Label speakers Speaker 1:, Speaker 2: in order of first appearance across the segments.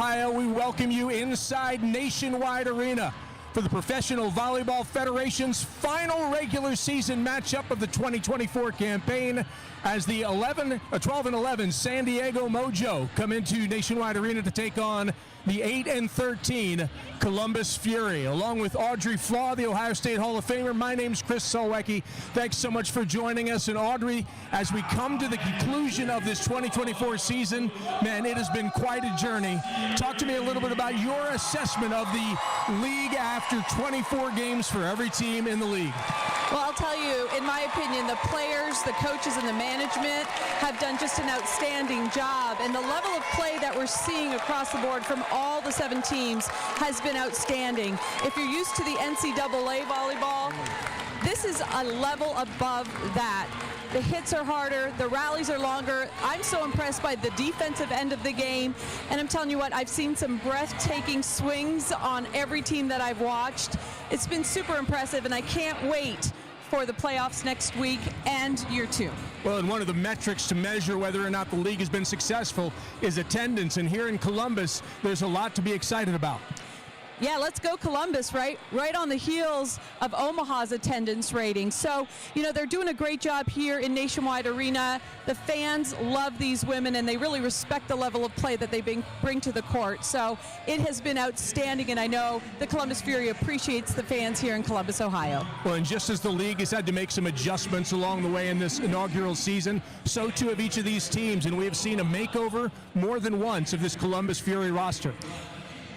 Speaker 1: Ohio, we welcome you inside Nationwide Arena for the Professional Volleyball Federation's final regular season matchup of the 2024 campaign as the 12-11 San Diego Mojo come into Nationwide Arena to take on the 8-13 Columbus Fury. Along with Audrey Flaw, the Ohio State Hall of Famer, my name's Chris Solwecki. Thanks so much for joining us. And Audrey, as we come to the conclusion of this 2024 season, man, it has been quite a journey. Talk to me a little bit about your assessment of the league after 24 games for every team in the league.
Speaker 2: Well, I'll tell you, in my opinion, the players, the coaches, and the management have done just an outstanding job. And the level of play that we're seeing across the board from all the 7 teams has been outstanding. If you're used to the NCAA volleyball, this is a level above that. The hits are harder, the rallies are longer. I'm so impressed by the defensive end of the game. And I'm telling you what, I've seen some breathtaking swings on every team that I've watched. It's been super impressive, and I can't wait for the playoffs next week and year 2.
Speaker 1: Well, and one of the metrics to measure whether or not the league has been successful is attendance. And here in Columbus, there's a lot to be excited about.
Speaker 2: Yeah, let's go Columbus, right on the heels of Omaha's attendance rating. So, you know, they're doing a great job here in Nationwide Arena. The fans love these women, and they really respect the level of play that they bring to the court. So it has been outstanding, and I know the Columbus Fury appreciates the fans here in Columbus, Ohio.
Speaker 1: Well, and just as the league has had to make some adjustments along the way in this inaugural season, so too have each of these teams, and we have seen a makeover more than once of this Columbus Fury roster.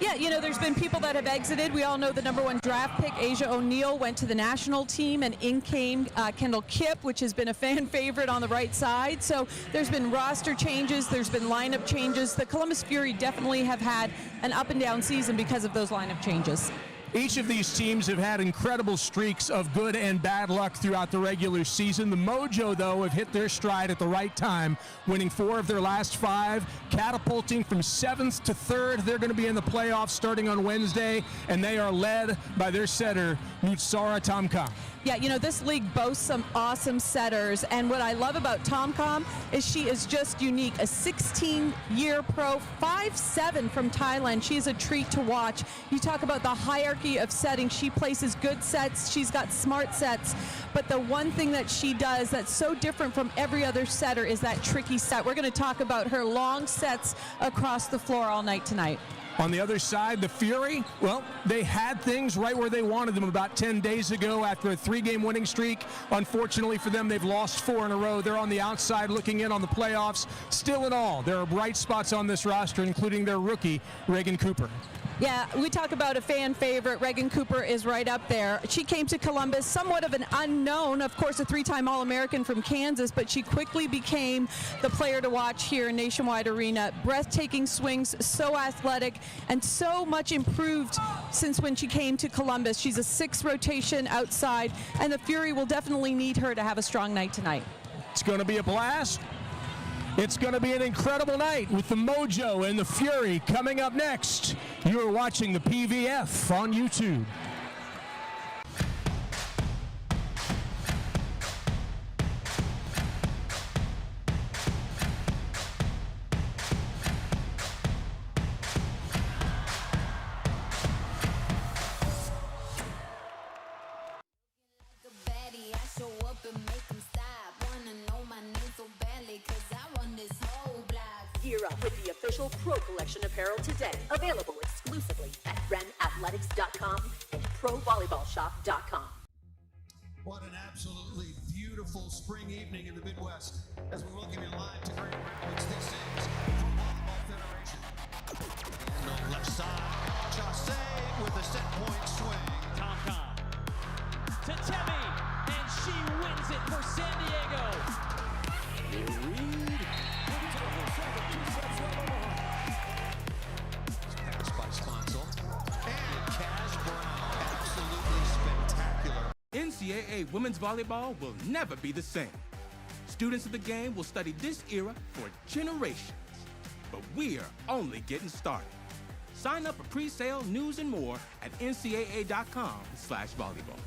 Speaker 2: Yeah, you know, there's been people that have exited. We all know the #1 draft pick, Asia O'Neal, went to the national team, and in came Kendall Kipp, which has been a fan favorite on the right side. So there's been roster changes, there's been lineup changes. The Columbus Fury definitely have had an up and down season because of those lineup changes.
Speaker 1: Each of these teams have had incredible streaks of good and bad luck throughout the regular season. The Mojo, though, have hit their stride at the right time, winning 4 of their last 5, catapulting from 7th to 3rd. They're going to be in the playoffs starting on Wednesday, and they are led by their setter, Nutsara Tomcom.
Speaker 2: Yeah, you know, this league boasts some awesome setters, and what I love about Tomcom is she is just unique. A 16-year pro, 5'7" from Thailand. She's a treat to watch. You talk about the hierarchy of setting. She places good sets. She's got smart sets. But the one thing that she does that's so different from every other setter is that tricky set. We're going to talk about her long sets across the floor all night tonight.
Speaker 1: On the other side, the Fury, well, they had things right where they wanted them about 10 days ago after a 3-game winning streak. Unfortunately for them, they've lost 4 in a row. They're on the outside looking in on the playoffs. Still in all, there are bright spots on this roster, including their rookie, Reagan Cooper.
Speaker 2: Yeah, we talk about a fan favorite. Reagan Cooper is right up there. She came to Columbus somewhat of an unknown, of course, a 3-time All-American from Kansas, but she quickly became the player to watch here in Nationwide Arena. Breathtaking swings, so athletic, and so much improved since when she came to Columbus. She's a 6th rotation outside, and the Fury will definitely need her to have a strong night tonight.
Speaker 1: It's going to be a blast. It's going to be an incredible night with the Mojo and the Fury coming up next. You are watching the PVF on YouTube.
Speaker 3: Gear up with the official Pro Collection apparel today. Available exclusively at renathletics.com and provolleyballshop.com.
Speaker 4: What an absolutely beautiful spring evening in the Midwest as we welcome you live to Grand Rapids. This is Pro Volleyball Federation. And on the left side, Chaussee with a set point swing.
Speaker 5: Tomcom to Temi, and she wins it for San Diego. Reed.
Speaker 6: NCAA women's volleyball will never be the same. Students of the game will study this era for generations. But we're only getting started. Sign up for pre-sale, news, and more at ncaa.com/volleyball.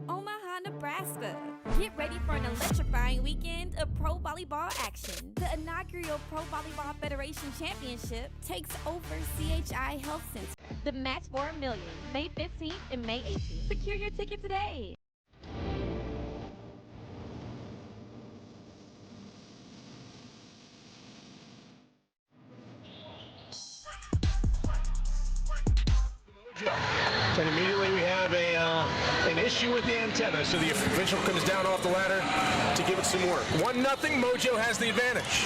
Speaker 7: Omaha, Nebraska. Get ready for an electrifying weekend of pro volleyball action. The inaugural Pro Volleyball Federation Championship takes over CHI Health Center. The Match for $1 million, May 15th and May 18th. Secure your ticket today.
Speaker 1: And immediately we have an issue with the antenna, so the official comes down off the ladder to give it some work. 1-0, Mojo has the advantage.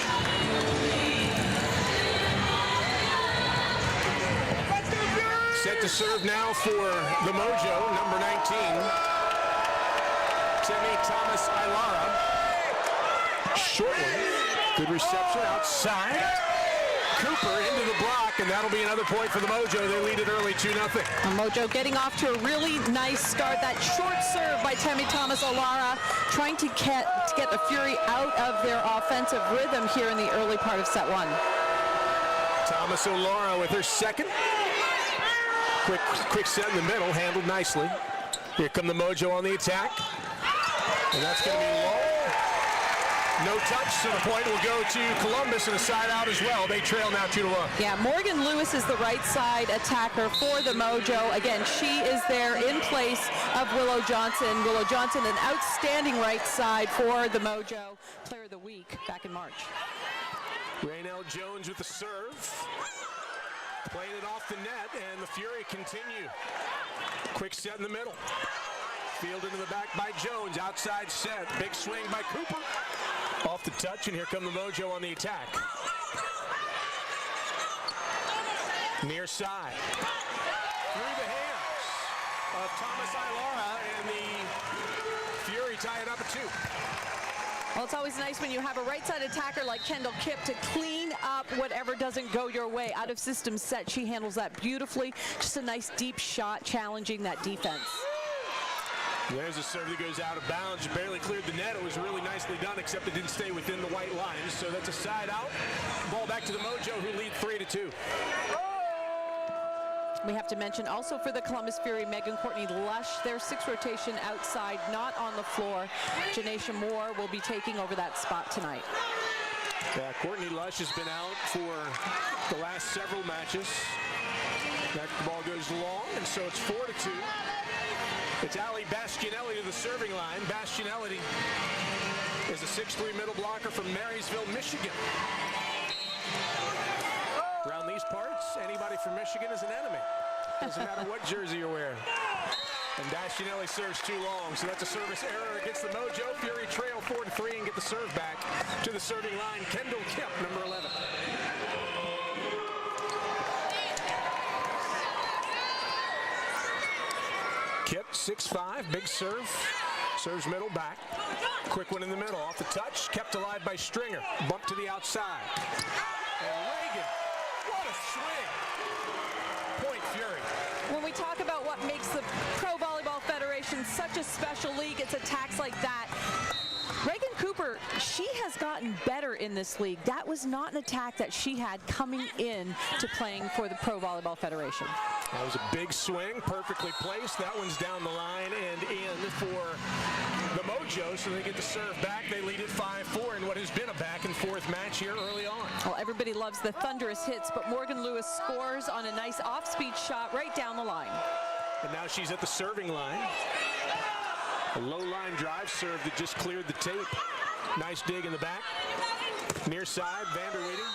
Speaker 1: Set to serve now for the Mojo, number 19, Temi Thomas Ailara. Short one, good reception outside. Cooper into the block, and that'll be another point for the Mojo. They lead it early 2-0.
Speaker 2: Mojo getting off to a really nice start. That short serve by Temi Thomas Ailara, trying to get the Fury out of their offensive rhythm here in the early part of set one.
Speaker 1: Thomas Ailara with her second. Quick set in the middle, handled nicely. Here come the Mojo on the attack. And that's going to be low. No touch, so the point will go to Columbus and a side out as well. They trail now 2-1.
Speaker 2: Yeah, Morgan Lewis is the right side attacker for the Mojo. Again, she is there in place of Willow Johnson. Willow Johnson, an outstanding right side for the Mojo. Player of the week back in March.
Speaker 1: Raynell Jones with the serve. Playing it off the net, and the Fury continue. Quick set in the middle. Field into the back by Jones. Outside set. Big swing by Cooper. Off the touch, and here come the Mojo on the attack. Near side. Through the hands of Thomas Ailara, and the Fury tie it up at 2.
Speaker 2: Well, it's always nice when you have a right side attacker like Kendall Kipp to clean up whatever doesn't go your way. Out of system set, she handles that beautifully. Just a nice deep shot challenging that defense.
Speaker 1: There's a serve that goes out of bounds. Barely cleared the net. It was really nicely done, except it didn't stay within the white lines. So that's a side out. Ball back to the Mojo, who lead 3-2.
Speaker 2: We have to mention also for the Columbus Fury, Megan Courtney Lush, their 6th rotation outside, not on the floor. Janisha Moore will be taking over that spot tonight.
Speaker 1: Yeah, Courtney Lush has been out for the last several matches. That ball goes long, and so it's 4-2. It's Ali Bastianelli to the serving line. Bastianelli is a 6'3" middle blocker from Marysville, Michigan. Around these parts, anybody from Michigan is an enemy. Doesn't matter what jersey you're wearing. And Bastianelli serves too long, so that's a service error against the Mojo. Fury trail 4-3 and get the serve back to the serving line. Kendall Kipp, number 11. Kipp, 6'5", big serve. Serves middle, back. Quick one in the middle, off the touch. Kept alive by Stringer. Bump to the outside. And Reagan, what a swing. Point Fury.
Speaker 2: When we talk about what makes the Pro Volleyball Federation such a special league, it's attacks like that. Reagan Cooper, she has gotten better in this league. That was not an attack that she had coming in to playing for the Pro Volleyball Federation.
Speaker 1: That was a big swing, perfectly placed. That one's down the line and in for the Mojo, so they get the serve back. They lead it 5-4 in what has been a back-and-forth match here early on.
Speaker 2: Well, everybody loves the thunderous hits, but Morgan Lewis scores on a nice off-speed shot right down the line.
Speaker 1: And now she's at the serving line. A low line drive serve that just cleared the tape. Nice dig in the back. Near side, Vanderweeding.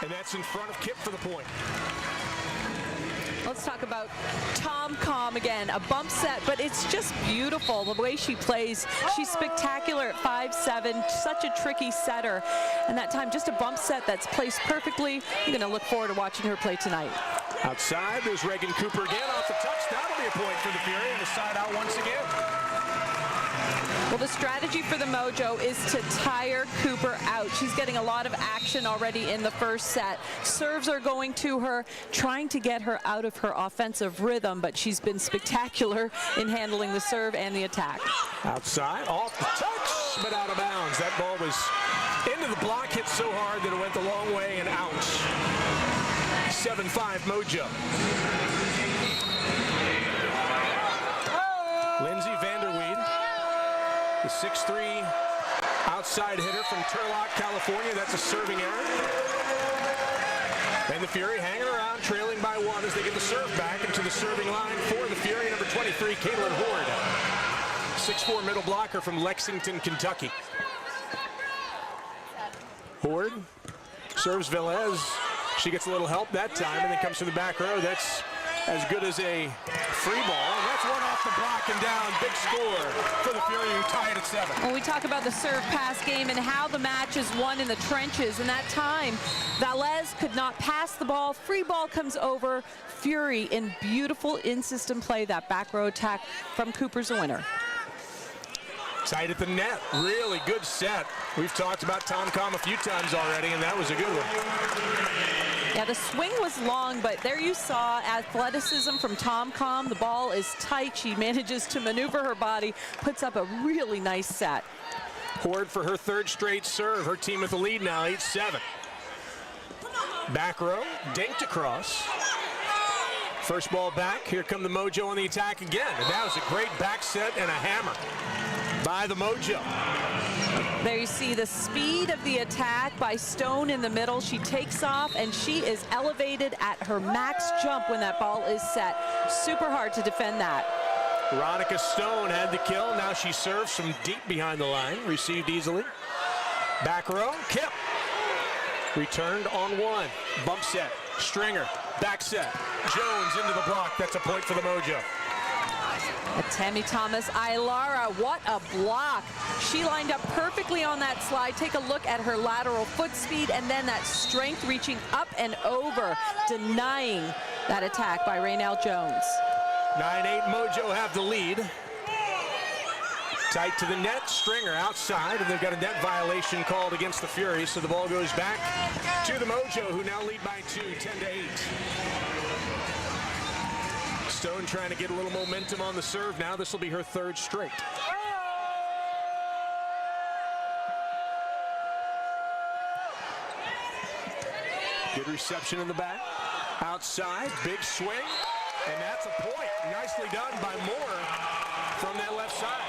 Speaker 1: And that's in front of Kipp for the point.
Speaker 2: Let's talk about Tom Com again. A bump set, but it's just beautiful the way she plays. She's spectacular at 5'7", such a tricky setter. And that time, just a bump set that's placed perfectly. I'm going to look forward to watching her play tonight.
Speaker 1: Outside, there's Reagan Cooper again off the touch. That'll be a point for the Fury, and the side out once again.
Speaker 2: Well, the strategy for the Mojo is to tire Cooper out. She's getting a lot of action already in the first set. Serves are going to her, trying to get her out of her offensive rhythm, but she's been spectacular in handling the serve and the attack.
Speaker 1: Outside, off the touch, but out of bounds. That ball was into the block, hit so hard that it went the long way and out. 7-5 Mojo. Lindsay Vanderweed The 6'3" outside hitter from Turlock, California. That's a serving error. And the Fury hanging around, trailing by 1 as they get the serve back into the serving line for the Fury. Number 23, Caitlin Horde. 6'4" middle blocker from Lexington, Kentucky. Horde serves Velez. She gets a little help that time and then comes to the back row. That's as good as a free ball. And that's one off the block and down. Big score for the Fury, who tie it at 7.
Speaker 2: When we talk about the serve pass game and how the match is won in the trenches, in that time, Velez could not pass the ball. Free ball comes over. Fury in beautiful in-system play. That back row attack from Cooper's a winner.
Speaker 1: Tight at the net. Really good set. We've talked about Tom-Com a few times already, and that was a good one.
Speaker 2: Yeah, the swing was long, but there you saw athleticism from Tom-Com. The ball is tight. She manages to maneuver her body, puts up a really nice set.
Speaker 1: Horde for her 3rd straight serve. Her team with the lead now, 8-7. Back row, dinked across. First ball back. Here come the Mojo on the attack again. And that was a great back set and a hammer by the Mojo.
Speaker 2: There you see the speed of the attack by Stone in the middle. She takes off and she is elevated at her max jump when that ball is set. Super hard to defend that.
Speaker 1: Veronica Stone had the kill. Now she serves from deep behind the line. Received easily. Back row, Kip. Returned on 1. Bump set. Stringer. Back set. Jones into the block. That's a point for the Mojo.
Speaker 2: Tammy Thomas Ilara, what a block. She lined up perfectly on that slide. Take a look at her lateral foot speed and then that strength reaching up and over, denying that attack by Raynell Jones.
Speaker 1: 9-8 Mojo have the lead. Tight to the net, Stringer outside, and they've got a net violation called against the Fury, so the ball goes back to the Mojo, who now lead by 2, 10-8. Stone trying to get a little momentum on the serve now. This will be her 3rd straight. Good reception in the back. Outside, big swing, and that's a point. Nicely done by Moore from that left side.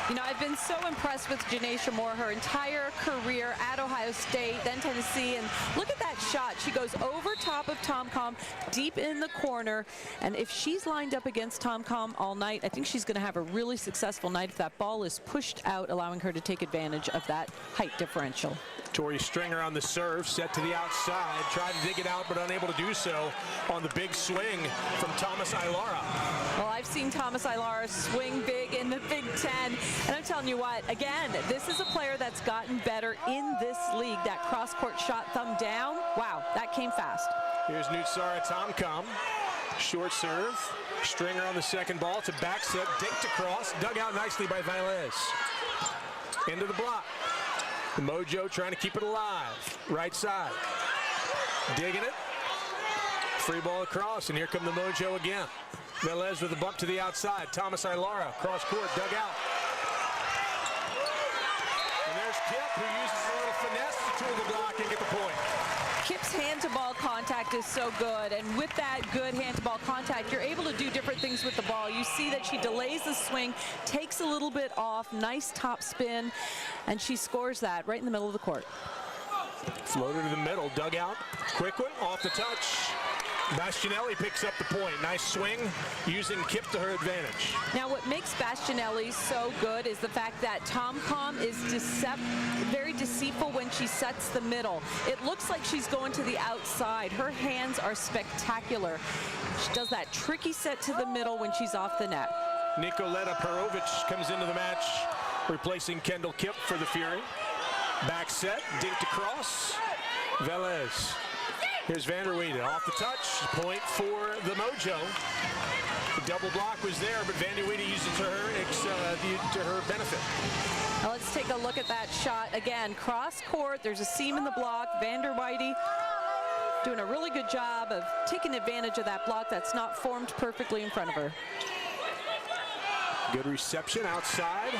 Speaker 2: You know, I've been so impressed with Janisha Moore her entire career at Ohio State, then Tennessee, and look at that shot. She goes over top of Tom-Com, deep in the corner, and if she's lined up against Tom-Com all night, I think she's going to have a really successful night if that ball is pushed out, allowing her to take advantage of that height differential.
Speaker 1: Tori Stringer on the serve, set to the outside, tried to dig it out, but unable to do so on the big swing from Thomas Ilara.
Speaker 2: Well, I've seen Thomas Ilara swing big in the Big Ten, and I'm telling you what, again, this is a player that's gotten better in this league. That cross-court shot, thumb down, wow, that came fast.
Speaker 1: Here's Nutsara Tom-Com, short serve, Stringer on the second ball, it's a back set, dinked across, dug out nicely by Velez. Into the block. The Mojo trying to keep it alive. Right side. Digging it. Free ball across, and here come the Mojo again. Velez with a bump to the outside. Thomas Ilara, cross court, dug out. And there's Kip, who uses a little finesse to tool the block and get the point.
Speaker 2: Kip's hand-to-ball contact is so good, and with that good hand-to-ball contact, you're able to do different things with the ball. You see that she delays the swing, takes a little bit off, nice top spin, and she scores that right in the middle of the court.
Speaker 1: Floater to the middle, dug out, quick one, off the touch. Bastianelli picks up the point. Nice swing, using Kip to her advantage.
Speaker 2: Now, what makes Bastianelli so good is the fact that Tom-Com is very deceitful when she sets the middle. It looks like she's going to the outside. Her hands are spectacular. She does that tricky set to the middle when she's off the net.
Speaker 1: Nikoleta Perovic comes into the match, replacing Kendall Kip for the Fury. Back set, dinked across, Velez. Here's Vanderweide off the touch, point for the Mojo. The double block was there, but Vanderweide used it to her benefit.
Speaker 2: Now let's take a look at that shot again. Cross court, there's a seam in the block. Vanderweide doing a really good job of taking advantage of that block that's not formed perfectly in front of her.
Speaker 1: Good reception outside.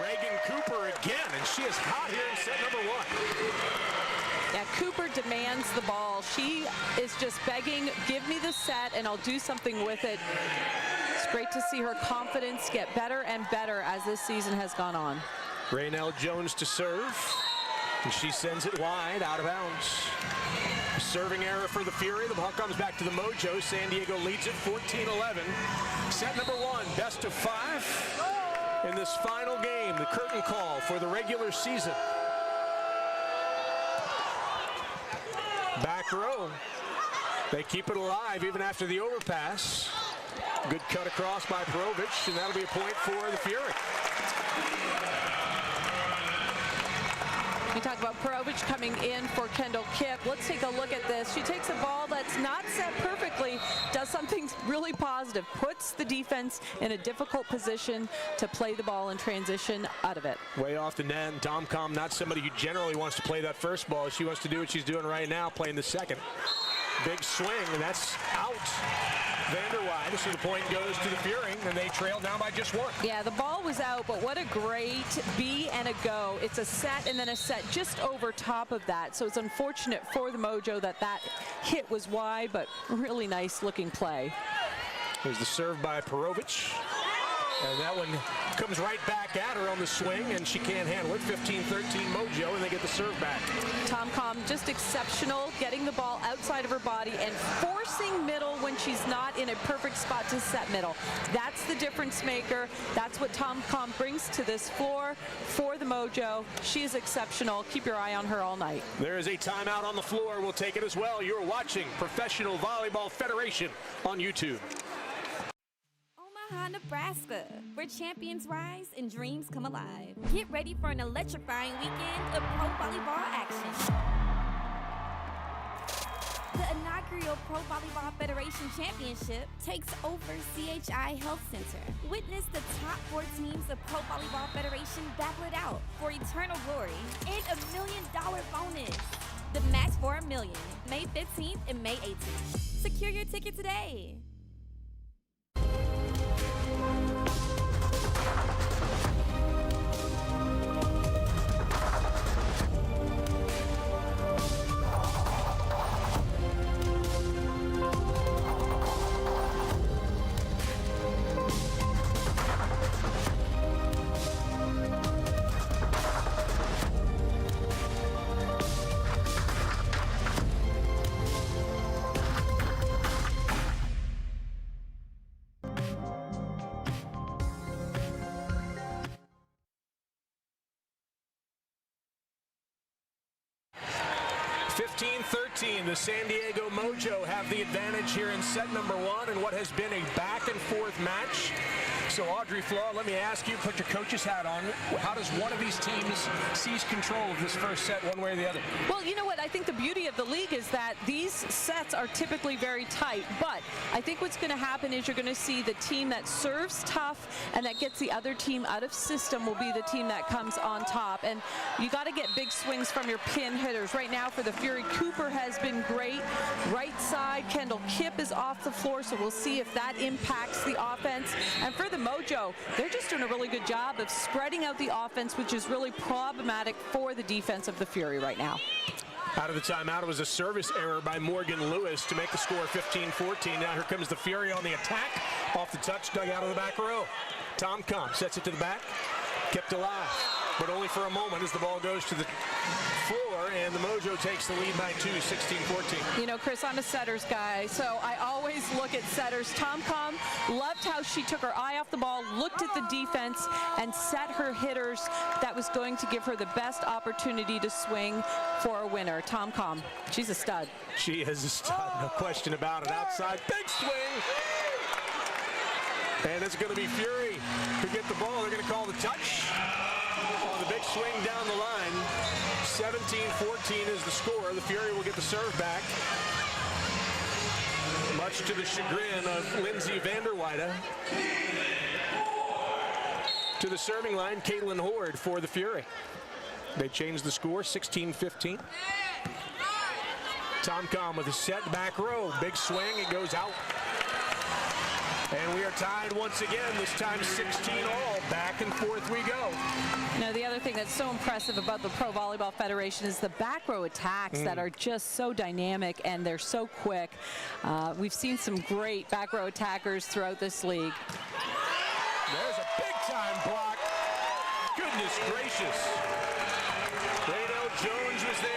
Speaker 1: Reagan Cooper again, and she is hot here in set number 1.
Speaker 2: Yeah, Cooper demands the ball. She is just begging, give me the set and I'll do something with it. It's great to see her confidence get better and better as this season has gone on.
Speaker 8: Raynell Jones to serve, and she sends it wide, out of bounds. Serving error for the Fury. The ball comes back to the Mojo. San Diego leads it 14-11. Set number 1, best of 5 in this final game, the curtain call for the regular season. Back row. They keep it alive even after the overpass. Good cut across by Perovich, and that'll be a point for the Fury.
Speaker 2: We talk about Perovich coming in for Kendall Kipp. Let's take a look at this. She takes a ball that's not set perfectly, does something really positive, puts the defense in a difficult position to play the ball in transition out of it.
Speaker 8: Way off the net. Tom not somebody who generally wants to play that first ball. She wants to do what she's doing right now, playing the second. Big swing, and that's out. Vanderwide, so the point goes to the Fury, and they trail down by just 1.
Speaker 2: Yeah, the ball was out, but what a great B and a go. It's a set and then a set just over top of that. So it's unfortunate for the Mojo that hit was wide, but really nice looking play.
Speaker 8: There's the serve by Perovich. And that one comes right back at her on the swing, and she can't handle it. 15-13 Mojo, and they get the serve back.
Speaker 2: Tom just exceptional, getting the ball outside of her body and forcing middle when she's not in a perfect spot to set middle. That's the difference maker. That's what Tom brings to this floor for the Mojo. She is exceptional. Keep your eye on her all night.
Speaker 8: There is a timeout on the floor. We'll take it as well. You're watching Professional Volleyball Federation on YouTube.
Speaker 7: Nebraska, where champions rise and dreams come alive. Get ready for an electrifying weekend of pro volleyball action. The inaugural Pro Volleyball Federation Championship takes over CHI Health Center. Witness the top 4 teams of Pro Volleyball Federation battle it out for eternal glory and $1 million bonus. The match for $1 million, May 15th and May 18th. Secure your ticket today.
Speaker 8: The San Diego Mojo have the advantage here in set number 1 in what has been a back-and-forth match. So, Audrey Flaw, let me ask you, put your coach's hat on. How does one of these teams seize control of this first set one way or the other?
Speaker 2: Well, you know what? I think the beauty of the league is that these sets are typically very tight. But I think what's going to happen is you're going to see the team that serves tough and that gets the other team out of system will be the team that comes on top. And you got to get big swings from your pin hitters. Right now for the Fury, Cooper has been great. Right side, Kendall Kipp is off the floor, so we'll see if that impacts the offense. And for the Mojo, they're just doing a really good job of spreading out the offense, which is really problematic for the defense of the Fury right now.
Speaker 8: Out of the timeout, it was a service error by Morgan Lewis to make the score 15-14. Now here comes the Fury on the attack. Off the touch, dug out of the back row. Tom sets it to the back, kept alive, but only for a moment as the ball goes to the floor, and the Mojo takes the lead by 2, 16-14.
Speaker 2: You know, Chris, I'm a setters guy, so I always look at setters. Tom loved how she took her eye off the ball, looked at the defense, and set her hitters. That was going to give her the best opportunity to swing for a winner. Tom, she's a stud.
Speaker 8: She is a stud, no question about it. Outside, big swing. And it's going to be Fury who get the ball. They're going to call the touch on the big swing down the line. 17-14 is the score. The Fury will get the serve back, much to the chagrin of Lindsay Vanderweyde. To the serving line, Caitlin Horde for the Fury. They change the score, 16-15. Tom with a set back row. Big swing, it goes out. And we are tied once again, this time 16-all. Back and forth we go.
Speaker 2: Now, the other thing that's so impressive about the Pro Volleyball Federation is the back row attacks that are just so dynamic and they're so quick. We've seen some great back row attackers throughout this league.
Speaker 8: There's a big-time block. Goodness Goodness gracious. Raydell Jones was there.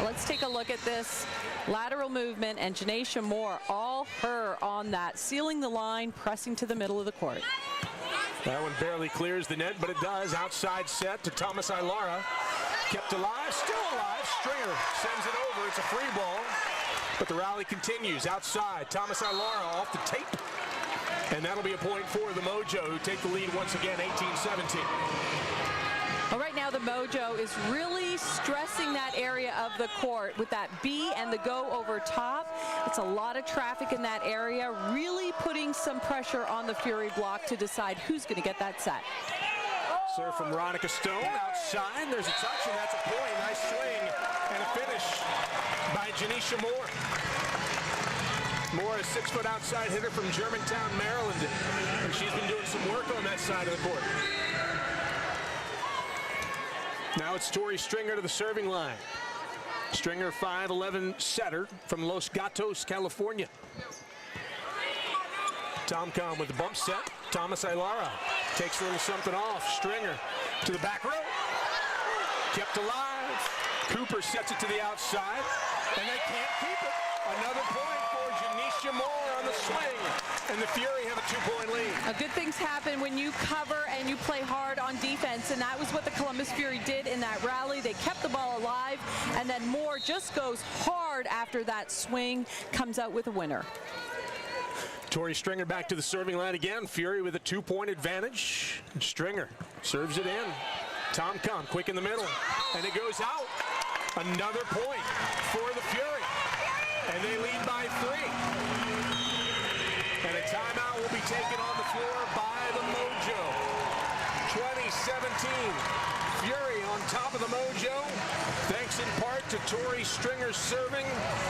Speaker 2: Let's take a look at this lateral movement, and Janisha Moore, all her on that, sealing the line, pressing to the middle of the court.
Speaker 8: That one barely clears the net, but it does. Outside set to Thomas Ilara. Kept alive, still alive. Stringer sends it over. It's a free ball, but the rally continues. Outside, Thomas Ilara off the tape, and that'll be a point for the Mojo, who take the lead once again, 18-17.
Speaker 2: Well, right now the Mojo is really stressing that area of the court with that B and the go over top. It's a lot of traffic in that area, really putting some pressure on the Fury block to decide who's going to get that set.
Speaker 8: Serve from Veronica Stone outside. There's a touch, and that's a point. Nice swing and a finish by Janisha Moore. Moore, a 6-foot outside hitter from Germantown, Maryland, and she's been doing some work on that side of the court. Now it's Tori Stringer to the serving line. Stringer, 5'11" setter from Los Gatos, California. Tomcom with the bump set. Thomas Ilara takes a little something off. Stringer to the back row. Kept alive. Cooper sets it to the outside, and they can't keep it. Another point for Janisha Moore on the swing, and the Fury have a 2-point lead.
Speaker 2: Good things happen when you cover and you play hard on defense, and that was what the Columbus Fury did in that rally. They kept the ball alive, and then Moore just goes hard after that swing, comes out with a winner.
Speaker 8: Tori Stringer back to the serving line again. Fury with a 2-point advantage. Stringer serves it in. Tomcom quick in the middle, and it goes out. Another point for the Fury, and they lead by 3. And a timeout will be taken on the floor by the Mojo. 2017, Fury on top of the Mojo, thanks in part to Tori Stringer serving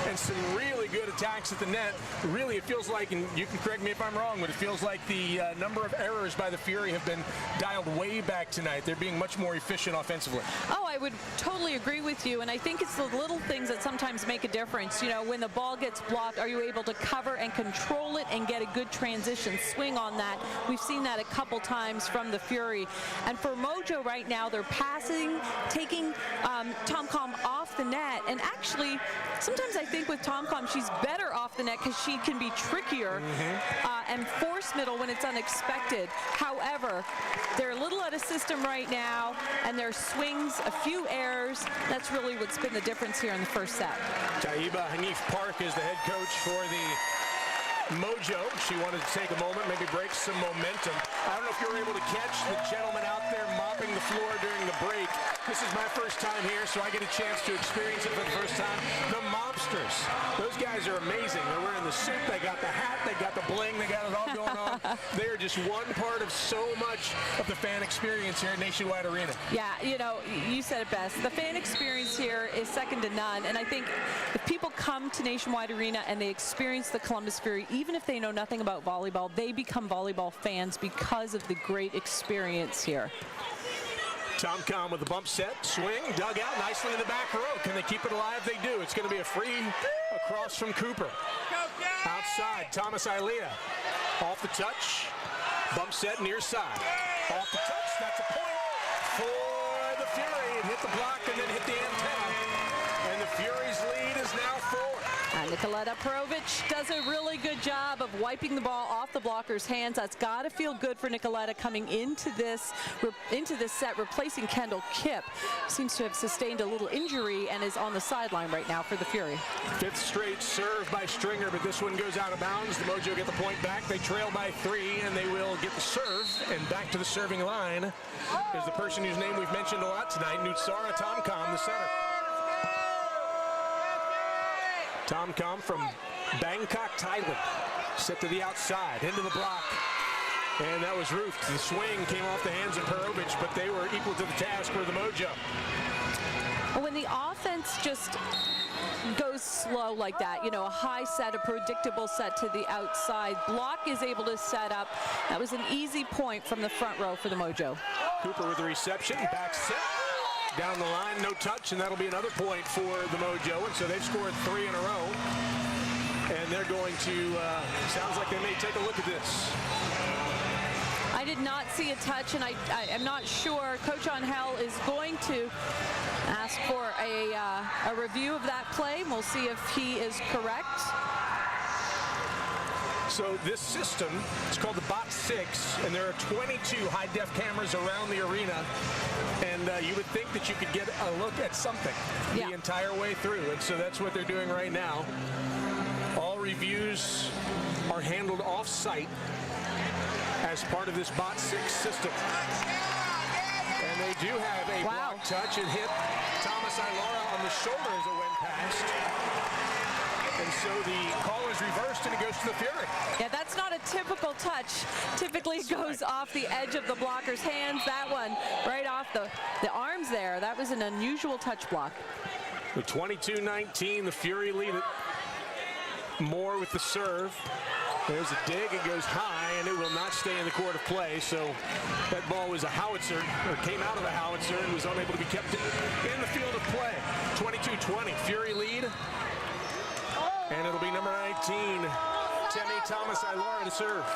Speaker 8: and some really good attacks at the net. Really, it feels like, and you can correct me if I'm wrong, but it feels like the number of errors by the Fury have been dialed way back tonight. They're being much more efficient offensively.
Speaker 2: Oh, I would totally agree with you, and I think it's the little things that sometimes make a difference. You know, when the ball gets blocked, are you able to cover and control it and get a good transition swing on that? We've seen that a couple times from the Fury. And for Mojo right now, they're passing, taking Tomcom off the net, and actually, sometimes I think with Tomcom, she's better off the net because she can be trickier and force middle when it's unexpected. However, they're a little out of system right now, and their swings, a few errors. That's really what's been the difference here in the first set.
Speaker 8: Taiba Hanif Park is the head coach for the Mojo. She wanted to take a moment, maybe break some momentum. I don't know if you were able to catch the gentleman out there mopping the floor during the break. This is my first time here, so I get a chance to experience it for the first time. The mobsters. Those guys are amazing. They're wearing the suit, they got the hat, they got the bling, they got it all going on. They are just one part of so much of the fan experience here at Nationwide Arena.
Speaker 2: Yeah, you know, you said it best. The fan experience here is second to none, and I think if people come to Nationwide Arena and they experience the Columbus Fury, even if they know nothing about volleyball, they become volleyball fans because of the great experience here.
Speaker 8: Tomcom with the bump set, swing, dug out nicely in the back row. Can they keep it alive? They do. It's going to be a free across from Cooper. Outside, Thomas Ilea. Off the touch, bump set near side. Off the touch, that's a point for the Fury. It hit the block and then hit the antenna. And the Fury's lead is now 4.
Speaker 2: Nicoletta Perovic does a really good job of wiping the ball off the blocker's hands. That's got to feel good for Nicoletta coming into this set, replacing Kendall Kipp. Seems to have sustained a little injury and is on the sideline right now for the Fury. 5th
Speaker 8: straight serve by Stringer, but this one goes out of bounds. The Mojo get the point back. They trail by 3, and they will get the serve. And back to the serving line is the person whose name we've mentioned a lot tonight, Nutsara Tomcom, the setter. Tomcom from Bangkok, Thailand, set to the outside, into the block, and that was roofed. The swing came off the hands of Perovic, but they were equal to the task for the Mojo.
Speaker 2: When the offense just goes slow like that, you know, a high set, a predictable set to the outside, block is able to set up. That was an easy point from the front row for the Mojo.
Speaker 8: Cooper with the reception, back set. Down the line, no touch, and that'll be another point for the Mojo. And so they've scored 3 in a row. And they're going to, sounds like they may take a look at this.
Speaker 2: I did did not see a touch, and I'm not sure. Coach Angel is going to ask for a review of that play. We'll see if he is correct.
Speaker 8: So this system, it's called the Bot 6, and there are 22 high-def cameras around the arena, and you would think that you could get a look at something the entire way through, and so that's what they're doing right now. All reviews are handled off-site as part of this Bot 6 system. And they do have a block touch. It hit Thomas Ilara on the shoulder as it went past. And so the call is reversed and it goes to the Fury.
Speaker 2: Yeah, that's not a typical touch. Typically it goes off the edge of the blocker's hands. That one right off the arms there. That was an unusual touch block.
Speaker 8: With 22-19, the Fury lead it. Moore with the serve. There's a dig, it goes high, and it will not stay in the court of play. So that ball was a howitzer, or came out of a howitzer, and was unable to be kept in the field of play. 22-20, Fury lead. And it'll be number 19, Temi Thomas Ilara to serve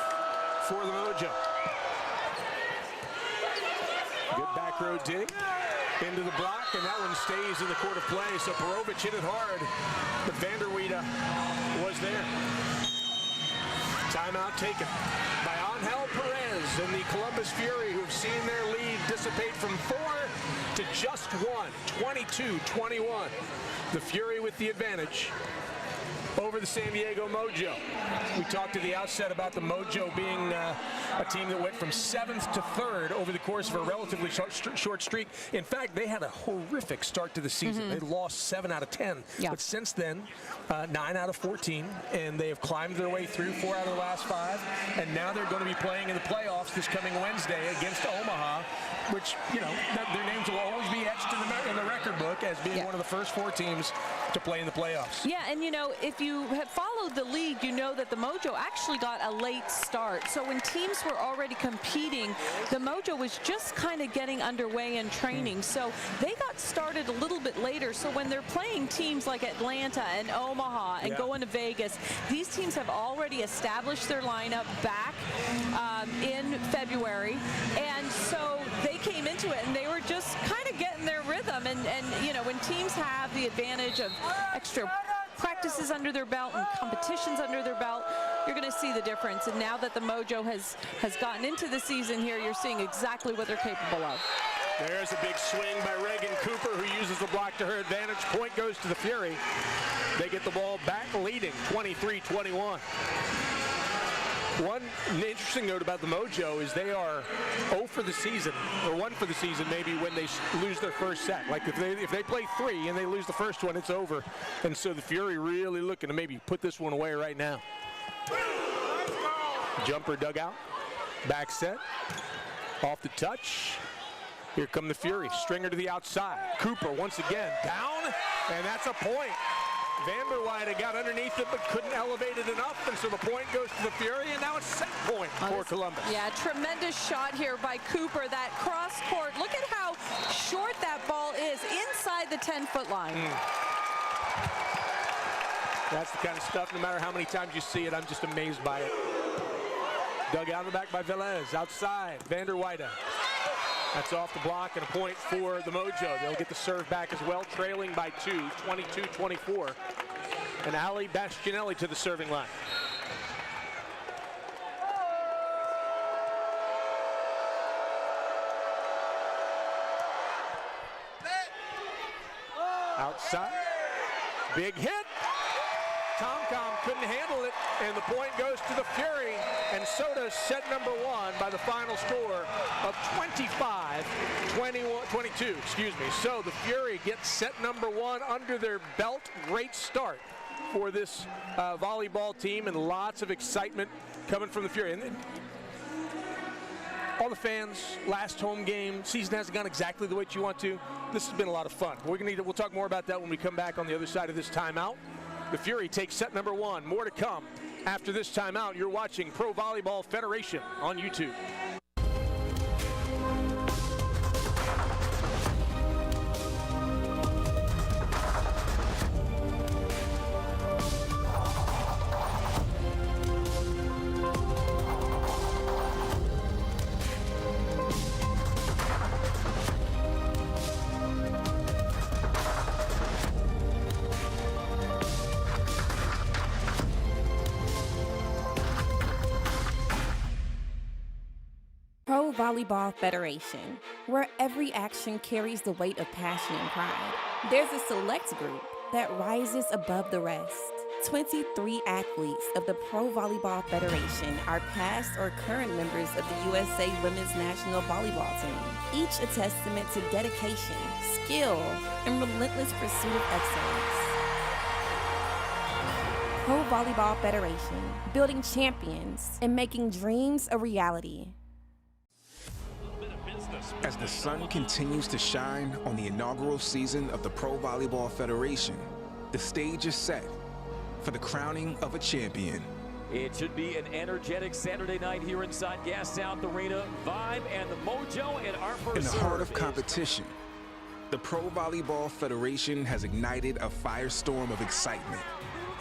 Speaker 8: for the Mojo. Good back row dig into the block, and that one stays in the court of play. So Perovic hit it hard, but Vanderweide was there. Timeout taken by Angel Perez and the Columbus Fury, who have seen their lead dissipate from 4 to just 1, 22-21. The Fury with the advantage over the San Diego Mojo. We talked at the outset about the Mojo being a team that went from 7th to 3rd over the course of a relatively short streak. In fact, they had a horrific start to the season. They lost 7 out of 10. But since then, 9 out of 14, and they have climbed their way through 4 out of the last 5. And now they're going to be playing in the playoffs this coming Wednesday against Omaha, which, you know, their names will always be etched in the record book as being one of the first 4 teams to play in the playoffs.
Speaker 2: Yeah, and you know, if you have followed the league, you know that the Mojo actually got a late start. So when teams were already competing, the Mojo was just kind of getting underway in training. So they got started a little bit later. So when they're playing teams like Atlanta and Omaha and going to Vegas, these teams have already established their lineup back in February. And so they came into it and they were just kind of getting their rhythm. And you know, when teams have the advantage of extra practices under their belt and competitions under their belt, you're going to see the difference. And now that the Mojo has gotten into the season here, you're seeing exactly what they're capable of.
Speaker 8: There's a big swing by Reagan Cooper, who uses the block to her advantage. Point goes to the Fury. They get the ball back leading 23-21. One interesting note about the Mojo is they are 0 for the season, or 1 for the season maybe, when they lose their first set. Like if they play 3 and they lose the first one, it's over. And so the Fury really looking to maybe put this one away right now. Jumper dug out, back set, off the touch. Here come the Fury, stringer to the outside. Cooper once again down, and that's a point. Vanderweide got underneath it but couldn't elevate it enough, and so the point goes to the Fury, and now it's set point for Columbus.
Speaker 2: Yeah, tremendous shot here by Cooper. That cross court, look at how short that ball is inside the 10-foot line.
Speaker 8: That's the kind of stuff, no matter how many times you see it, I'm just amazed by it. Dug out of the back by Velez, outside, Vanderweide. That's off the block and a point for the Mojo. They'll get the serve back as well, trailing by 2, 22-24. And Ali Bastianelli to the serving line. Outside, big hit. Tom couldn't handle it, and the point goes to the Fury, and so does set number 1 by the final score of 22. So the Fury gets set number 1 under their belt. Great start for this volleyball team, and lots of excitement coming from the Fury. And all the fans, last home game, season hasn't gone exactly the way you want to. This has been a lot of fun. We'll talk more about that when we come back on the other side of this timeout. The Fury takes set number 1. More to come after this timeout. You're watching Pro Volleyball Federation on YouTube.
Speaker 7: Pro Volleyball Federation, where every action carries the weight of passion and pride. There's a select group that rises above the rest. 23 athletes of the Pro Volleyball Federation are past or current members of the USA Women's National Volleyball Team, each a testament to dedication, skill, and relentless pursuit of excellence. Pro Volleyball Federation, building champions and making dreams a reality.
Speaker 9: As the sun continues to shine on the inaugural season of the Pro Volleyball Federation, the stage is set for the crowning of a champion.
Speaker 10: It should be an energetic Saturday night here inside Gas South Arena. Vibe and the Mojo and our first
Speaker 9: in the heart of competition, the Pro Volleyball Federation has ignited a firestorm of excitement,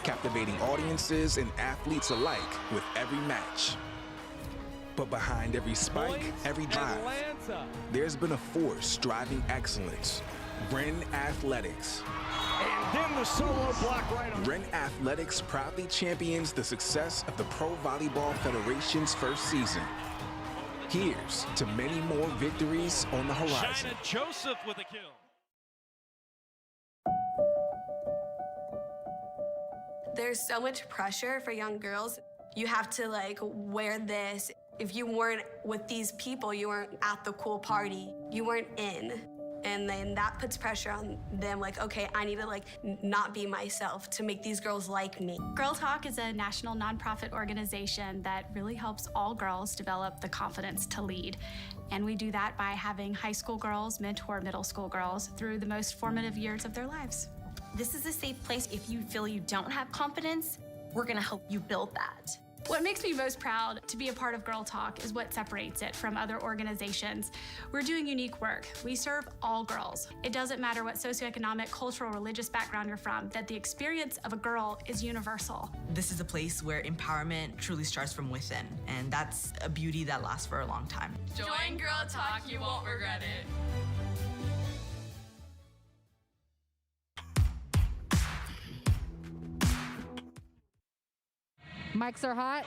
Speaker 9: captivating audiences and athletes alike with every match. But behind every spike, every drive, there's been a force driving excellence: Wren Athletics.
Speaker 8: And then the solo block right on.
Speaker 9: Wren Athletics proudly champions the success of the Pro Volleyball Federation's first season. Here's to many more victories on the horizon.
Speaker 5: China Joseph with a kill.
Speaker 11: There's so much pressure for young girls. You have to wear this. If you weren't with these people, you weren't at the cool party, you weren't in. And then that puts pressure on them, okay, I need to not be myself to make these girls like me.
Speaker 12: Girl Talk is a national nonprofit organization that really helps all girls develop the confidence to lead. And we do that by having high school girls mentor middle school girls through the most formative years of their lives.
Speaker 13: This is a safe place. If you feel you don't have confidence, we're gonna help you build that.
Speaker 12: What makes me most proud to be a part of Girl Talk is what separates it from other organizations. We're doing unique work. We serve all girls. It doesn't matter what socioeconomic, cultural, religious background you're from, that the experience of a girl is universal.
Speaker 14: This is a place where empowerment truly starts from within, and that's a beauty that lasts for a long time.
Speaker 13: Join Girl Talk, you won't regret it.
Speaker 15: Mics are hot.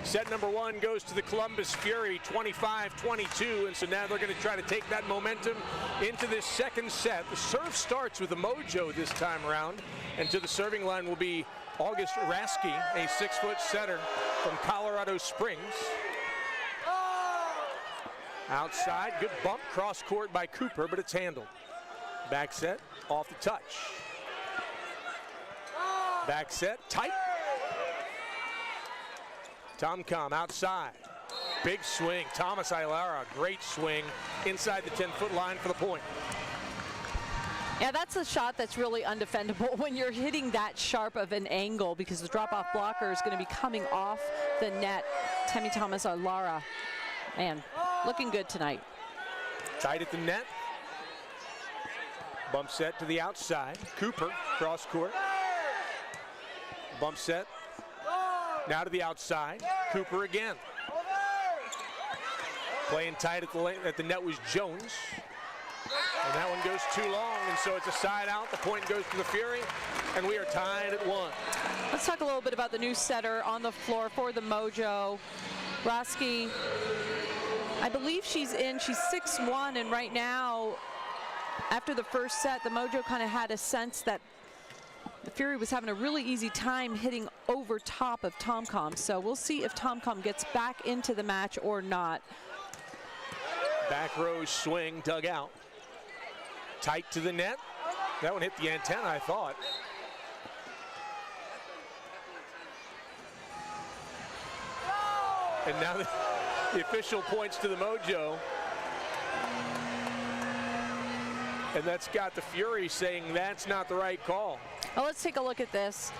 Speaker 8: Set number one goes to the Columbus Fury, 25-22, and so now they're going to try to take that momentum into this second set. The serve starts with the Mojo this time around, and to the serving line will be August Rasky, a 6-foot setter from Colorado Springs. Outside, good bump, cross court by Cooper, but it's handled. Back set, off the touch. Back set, tight. Tom Com outside. Big swing. Thomas Ailara, great swing inside the 10-foot line for the point.
Speaker 2: Yeah, that's a shot that's really undefendable when you're hitting that sharp of an angle, because the drop-off blocker is going to be coming off the net. Temi Thomas Ailara, man, looking good tonight.
Speaker 8: Tight at the net. Bump set to the outside. Cooper, cross court. Bump set. Now to the outside. Cooper again. Playing tight at the net was Jones. And that one goes too long, and so it's a side out. The point goes to the Fury, and we are tied at 1.
Speaker 2: Let's talk a little bit about the new setter on the floor for the Mojo. Rasky, I believe she's in. She's 6'1", and right now, after the first set, the Mojo kind of had a sense that the Fury was having a really easy time hitting over top of Tomcom. So we'll see if Tomcom gets back into the match or not.
Speaker 8: Back row swing dug out. Tight to the net. That one hit the antenna, I thought. And now the official points to the Mojo. And that's got the Fury saying that's not the right call.
Speaker 2: Well, let's take a look at this.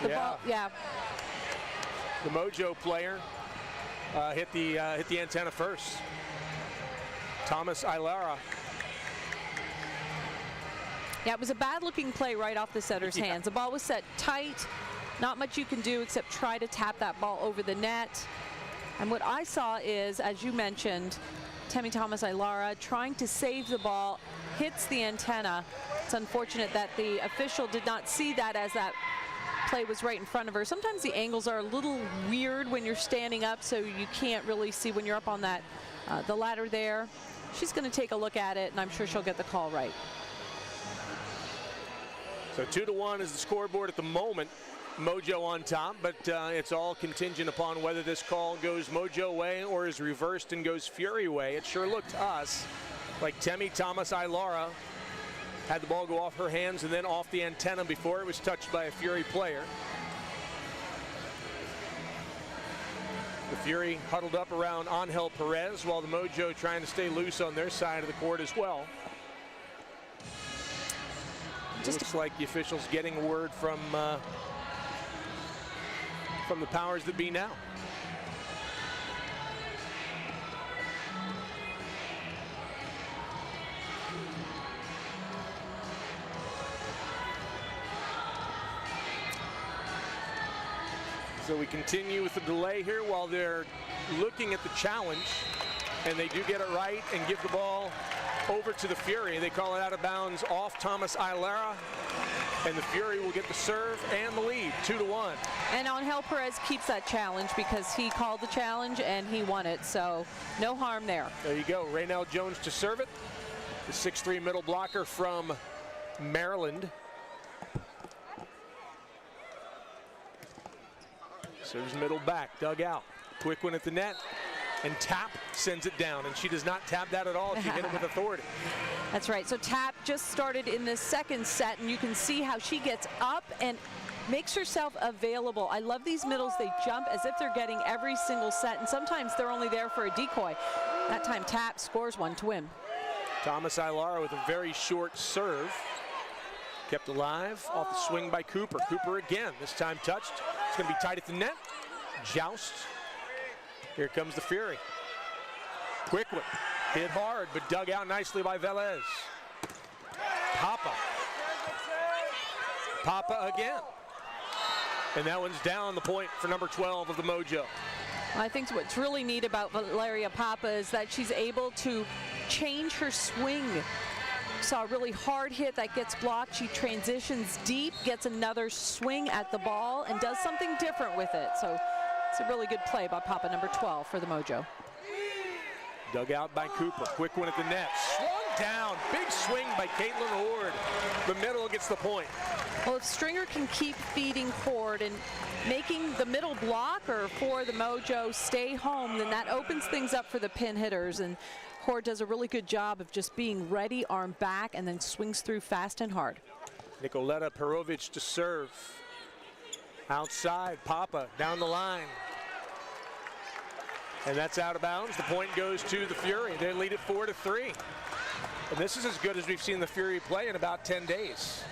Speaker 2: The ball, yeah.
Speaker 8: The Mojo player hit the antenna first. Thomas Ailara.
Speaker 2: Yeah, it was a bad-looking play right off the setter's hands. The ball was set tight. Not much you can do except try to tap that ball over the net. And what I saw is, as you mentioned, Temi Thomas Ailara trying to save the ball, hits the antenna. It's unfortunate that the official did not see that as that play was right in front of her. Sometimes the angles are a little weird when you're standing up, so you can't really see when you're up on that the ladder there. She's going to take a look at it, and I'm sure she'll get the call right.
Speaker 8: So 2-1 is the scoreboard at the moment. Mojo on top, but it's all contingent upon whether this call goes Mojo way or is reversed and goes Fury way. It sure looked to us like Temi Thomas Ailara had the ball go off her hands and then off the antenna before it was touched by a Fury player. The Fury huddled up around Angel Perez while the Mojo trying to stay loose on their side of the court as well. Looks like the officials getting word from the powers that be now. So we continue with the delay here while they're looking at the challenge, and they do get it right and give the ball over to the Fury. They call it out of bounds off Thomas Ailara, and the Fury will get the serve and the lead, 2-1.
Speaker 2: And Angel Perez keeps that challenge because he called the challenge and he won it, so no harm there.
Speaker 8: There you go, Raynell Jones to serve it. The 6'3" middle blocker from Maryland. Serves middle back, dug out. Quick one at the net, and Tap sends it down, and she does not tap that at all. She hit it with authority.
Speaker 2: That's right. So Tap just started in this second set, and you can see how she gets up and makes herself available. I love these middles. They jump as if they're getting every single set, and sometimes they're only there for a decoy. That time Tap scores one to win.
Speaker 8: Thomas Ailara with a very short serve. Kept alive off the swing by Cooper. Cooper again, this time touched. It's going to be tight at the net. Joust. Here comes the Fury. Quick one. Hit hard, but dug out nicely by Velez. Papa. Papa again. And that one's down the point for number 12 of the Mojo.
Speaker 2: I think what's really neat about Valeria Papa is that she's able to change her swing. Saw a really hard hit that gets blocked. She transitions deep, gets another swing at the ball, and does something different with it. So it's a really good play by Papa, number 12 for the Mojo.
Speaker 8: Dug out by Cooper. Quick one at the net. Swung down. Big swing by Caitlin Horde. The middle gets the point.
Speaker 2: Well, if Stringer can keep feeding Horde and making the middle blocker for the Mojo stay home, then that opens things up for the pin hitters. And Horde does a really good job of just being ready, arm back, and then swings through fast and hard.
Speaker 8: Nicoleta Perovic to serve. Outside, Papa down the line. And that's out of bounds. The point goes to the Fury. They lead it 4-3. And this is as good as we've seen the Fury play in about 10 days.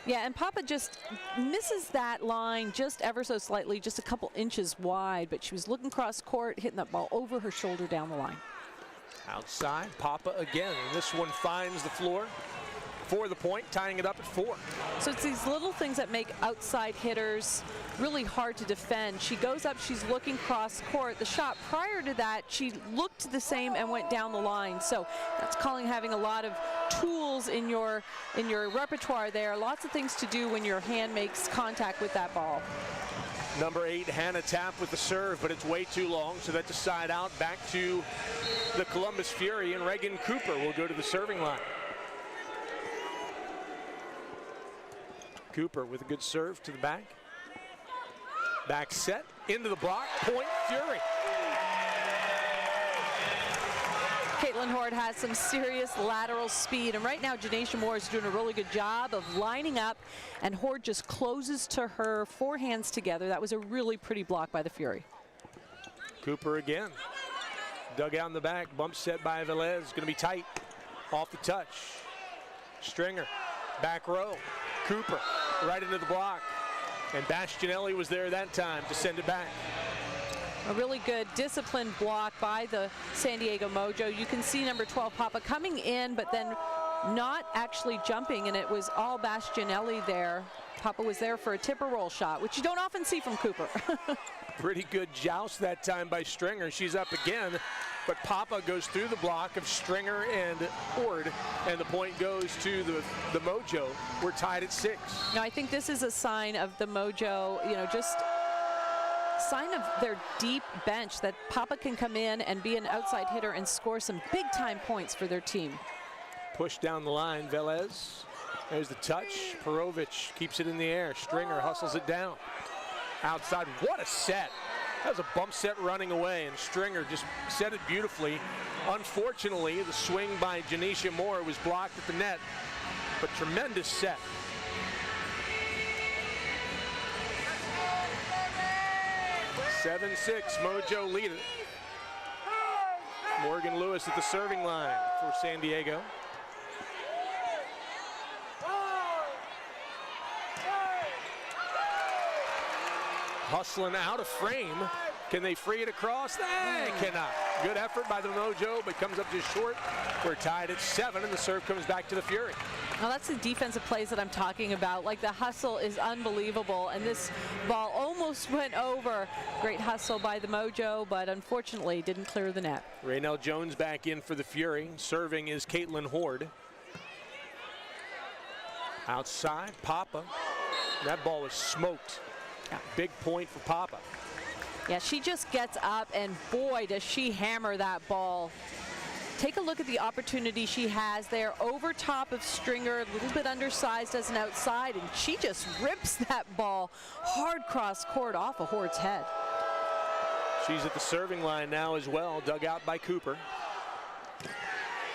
Speaker 2: Yeah, and Papa just misses that line just ever so slightly, just a couple inches wide, but she was looking cross court, hitting that ball over her shoulder down the line.
Speaker 8: Outside, Papa again, and this one finds the floor for the point, tying it up at 4.
Speaker 2: So it's these little things that make outside hitters really hard to defend. She goes up, she's looking cross court. The shot prior to that, she looked the same and went down the line. So that's calling having a lot of tools in your repertoire there. Lots of things to do when your hand makes contact with that ball.
Speaker 8: Number 8, Hannah Tap with the serve, but it's way too long, so that's a side out. Back to the Columbus Fury, and Reagan Cooper will go to the serving line. Cooper with a good serve to the back. Back set, into the block, point Fury.
Speaker 2: Caitlin Horde has some serious lateral speed, and right now Janaisha Moore is doing a really good job of lining up, and Horde just closes to her, 4 hands together. That was a really pretty block by the Fury.
Speaker 8: Cooper again. Dug out in the back, bump set by Velez, gonna be tight, off the touch. Stringer, back row. Cooper, right into the block. And Bastianelli was there that time to send it back.
Speaker 2: A really good disciplined block by the San Diego Mojo. You can see number 12, Papa, coming in, but then not actually jumping, and it was all Bastianelli there. Papa was there for a tipper roll shot, which you don't often see from Cooper.
Speaker 8: Pretty good joust that time by Stringer. She's up again, but Papa goes through the block of Stringer and Horde, and the point goes to the Mojo. We're tied at 6.
Speaker 2: Now, I think this is a sign of the Mojo, just sign of their deep bench, that Papa can come in and be an outside hitter and score some big-time points for their team.
Speaker 8: Push down the line, Velez. There's the touch. Perovic keeps it in the air. Stringer hustles it down. Outside, what a set. That was a bump set running away, and Stringer just set it beautifully. Unfortunately, the swing by Janisha Moore was blocked at the net, but tremendous set. Seven, 6, Mojo lead it. Morgan Lewis at the serving line for San Diego. Hustling out of frame. Can they free it across? They cannot. Good effort by the Mojo, but comes up just short. We're tied at 7, and the serve comes back to the Fury.
Speaker 2: Well, that's the defensive plays that I'm talking about. Like, the hustle is unbelievable, and this ball almost went over. Great hustle by the Mojo, but unfortunately didn't clear the net.
Speaker 8: Raynell Jones back in for the Fury. Serving is Caitlin Horde. Outside, Papa. That ball was smoked. Big point for Papa.
Speaker 2: Yeah, she just gets up, and boy, does she hammer that ball. Take a look at the opportunity she has there over top of Stringer, a little bit undersized as an outside, and she just rips that ball hard cross court off of Horde's head.
Speaker 8: She's at the serving line now as well, dug out by Cooper.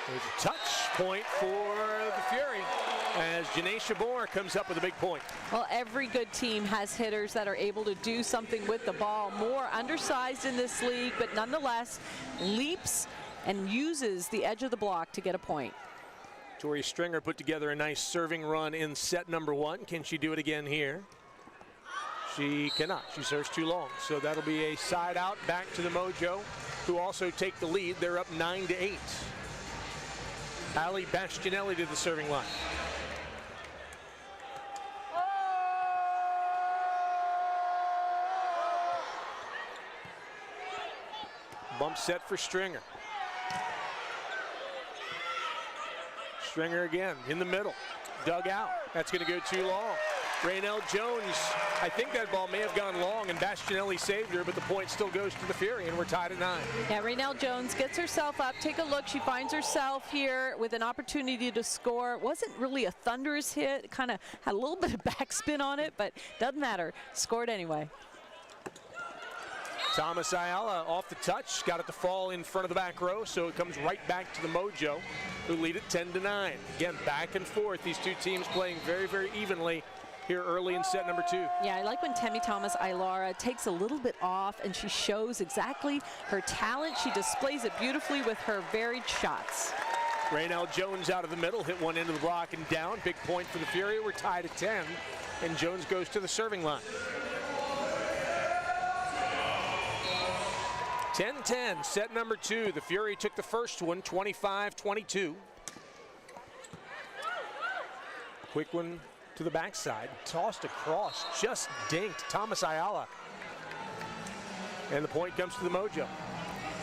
Speaker 8: There's a touch point for the Fury as Janisha Moore comes up with a big point.
Speaker 2: Well, every good team has hitters that are able to do something with the ball. Moore undersized in this league, but nonetheless leaps and uses the edge of the block to get a point.
Speaker 8: Tori Stringer put together a nice serving run in set number 1. Can she do it again here? She cannot. She serves too long. So that'll be a side out back to the Mojo, who also take the lead. They're up 9-8. Ali Bastianelli to the serving line. Bump set for Stringer. Stringer again in the middle, dug out. That's going to go too long. Raynell Jones, I think that ball may have gone long, and Bastianelli saved her, but the point still goes to the Fury, and we're tied at 9.
Speaker 2: Yeah, Raynell Jones gets herself up. Take a look. She finds herself here with an opportunity to score. It wasn't really a thunderous hit. It kind of had a little bit of backspin on it, but doesn't matter. Scored anyway.
Speaker 8: Thomas Ayala off the touch, got it to fall in front of the back row, so it comes right back to the Mojo, who lead it 10-9. Again, back and forth. These two teams playing very, very evenly here early in set number 2.
Speaker 2: Yeah, I like when Temi Thomas Ayala takes a little bit off, and she shows exactly her talent. She displays it beautifully with her varied shots.
Speaker 8: Raynell Jones out of the middle, hit one into the block and down. Big point for the Fury. We're tied at 10, and Jones goes to the serving line. 10-10, set number 2. The Fury took the first one, 25-22. Quick one to the backside, tossed across, just dinked Thomas Ayala. And the point comes to the Mojo.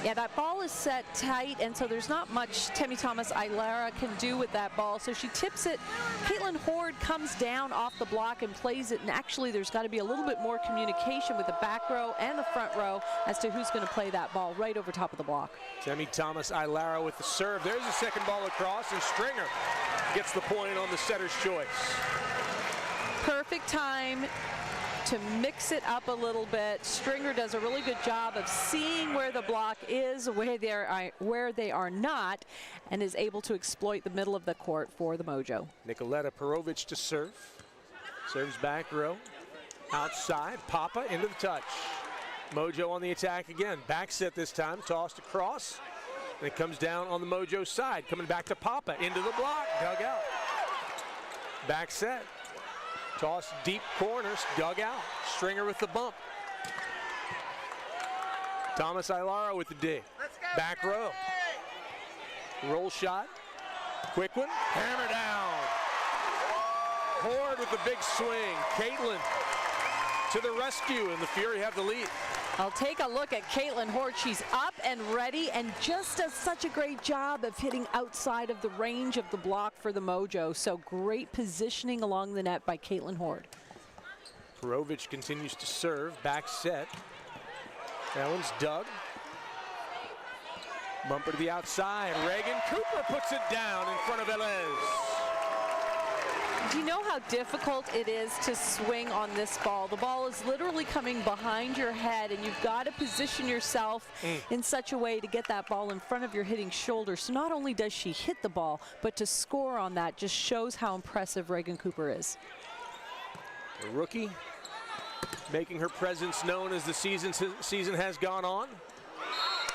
Speaker 2: Yeah, that ball is set tight, and so there's not much Temi Thomas Ayala can do with that ball. So she tips it. Caitlin Horde comes down off the block and plays it, and actually there's got to be a little bit more communication with the back row and the front row as to who's going to play that ball right over top of the block.
Speaker 8: Temi Thomas Ayala with the serve. There's the second ball across, and Stringer gets the point on the setter's choice.
Speaker 2: Perfect time to mix it up a little bit. Stringer does a really good job of seeing where the block is, where they are not, and is able to exploit the middle of the court for the Mojo.
Speaker 8: Nicoletta Perovic to serve. Serves back row. Outside, Papa into the touch. Mojo on the attack again. Back set this time, tossed across. And it comes down on the Mojo side. Coming back to Papa, into the block, dug out. Back set. Toss deep corners, dug out. Stringer with the bump. Thomas Ayala with the dig. Back row. Roll shot. Quick one. Hammer down. Horde with the big swing. Caitlin to the rescue, and the Fury have the lead.
Speaker 15: I'll take a look at Caitlin Hort. She's up and ready and just does such a great job of hitting outside of the range of the block for the Mojo. So great positioning along the net by Caitlin Hort.
Speaker 8: Perovic continues to serve, back set. That one's dug. Bumper to the outside. Reagan Cooper puts it down in front of Velez.
Speaker 15: Do you know how difficult it is to swing on this ball? The ball is literally coming behind your head, and you've got to position yourself in such a way to get that ball in front of your hitting shoulder. So not only does she hit the ball, but to score on that just shows how impressive Reagan Cooper is.
Speaker 8: The rookie making her presence known as the season has gone on.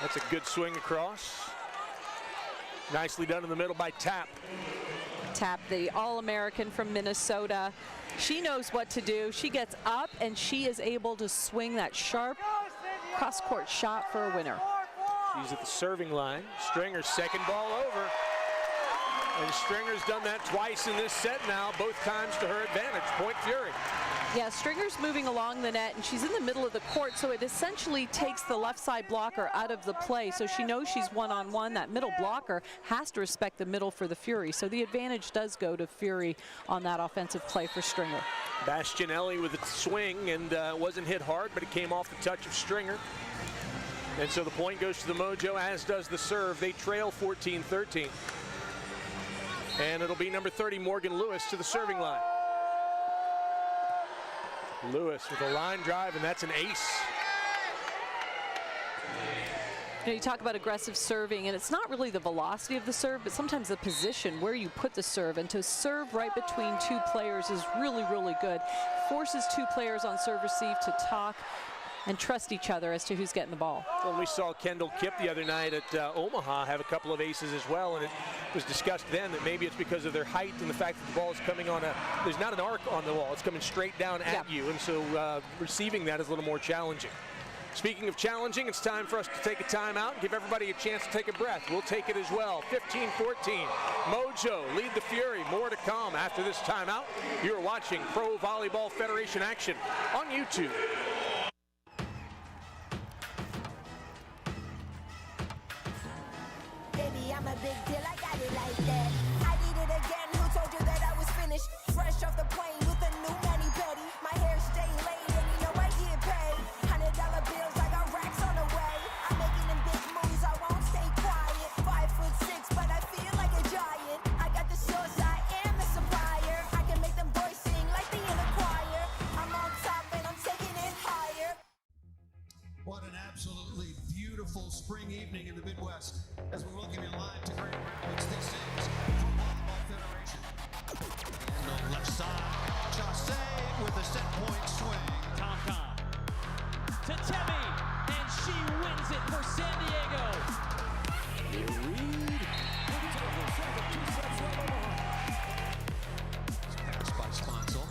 Speaker 8: That's a good swing across. Nicely done in the middle by Tapp.
Speaker 15: Tapp, the All-American from Minnesota. She knows what to do. She gets up and she is able to swing that sharp cross-court shot for a winner.
Speaker 8: She's at the serving line. Stringer's second ball over. And Stringer's done that twice in this set now, both times to her advantage. Point Fury.
Speaker 15: Yeah, Stringer's moving along the net, and she's in the middle of the court, so it essentially takes the left side blocker out of the play. So she knows she's one-on-one. That middle blocker has to respect the middle for the Fury. So the advantage does go to Fury on that offensive play for Stringer.
Speaker 8: Bastianelli with a swing, and wasn't hit hard, but it came off the touch of Stringer. And so the point goes to the Mojo, as does the serve. They trail 14-13. And it'll be number 30, Morgan Lewis, to the serving line. Lewis with a line drive, and that's an ace.
Speaker 15: You know, you talk about aggressive serving, and it's not really the velocity of the serve, but sometimes the position where you put the serve. And to serve right between two players is really, really good. Forces two players on serve receive to talk and trust each other as to who's getting the ball.
Speaker 8: Well, we saw Kendall Kipp the other night at Omaha have a couple of aces as well, and it was discussed then that maybe it's because of their height and the fact that the ball is coming on there's not an arc on the wall, it's coming straight down at you, and so receiving that is a little more challenging. Speaking of challenging, it's time for us to take a timeout and give everybody a chance to take a breath. We'll take it as well. 15-14. Mojo lead the Fury. More to come after this timeout. You're watching Pro Volleyball Federation action on YouTube.
Speaker 16: Baby, I'm a big deal, I got it like that. I did it again, who told you that I was finished? Fresh off the plane with a new mani-pedi. My hair stay laid and you know I get paid. $100 bills, I got racks on the way. I'm making them big moves, I won't stay quiet. 5'6", but I feel like a giant. I got the source, I am the supplier. I can make them boys sing like the inner choir. I'm on top and I'm taking it higher.
Speaker 4: What an absolutely beautiful spring evening in the Midwest. As we welcome you live to Grand Rapids, this is Pro Volleyball Federation. And on the left side, Chase with a set point swing.
Speaker 5: Tom to Temi, and she wins it for San Diego.
Speaker 4: Pass by Sponsel.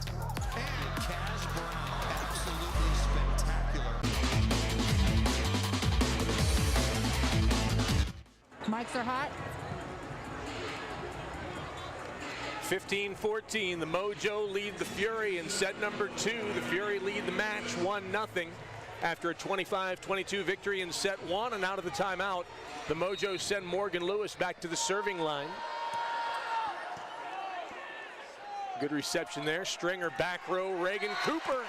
Speaker 4: And Cash Brown, absolutely spectacular.
Speaker 15: Mics are hot.
Speaker 8: 15-14, the Mojo lead the Fury in set number 2. The Fury lead the match 1-0 after a 25-22 victory in set 1. And out of the timeout, the Mojo send Morgan Lewis back to the serving line. Good reception there. Stringer back row. Reagan Cooper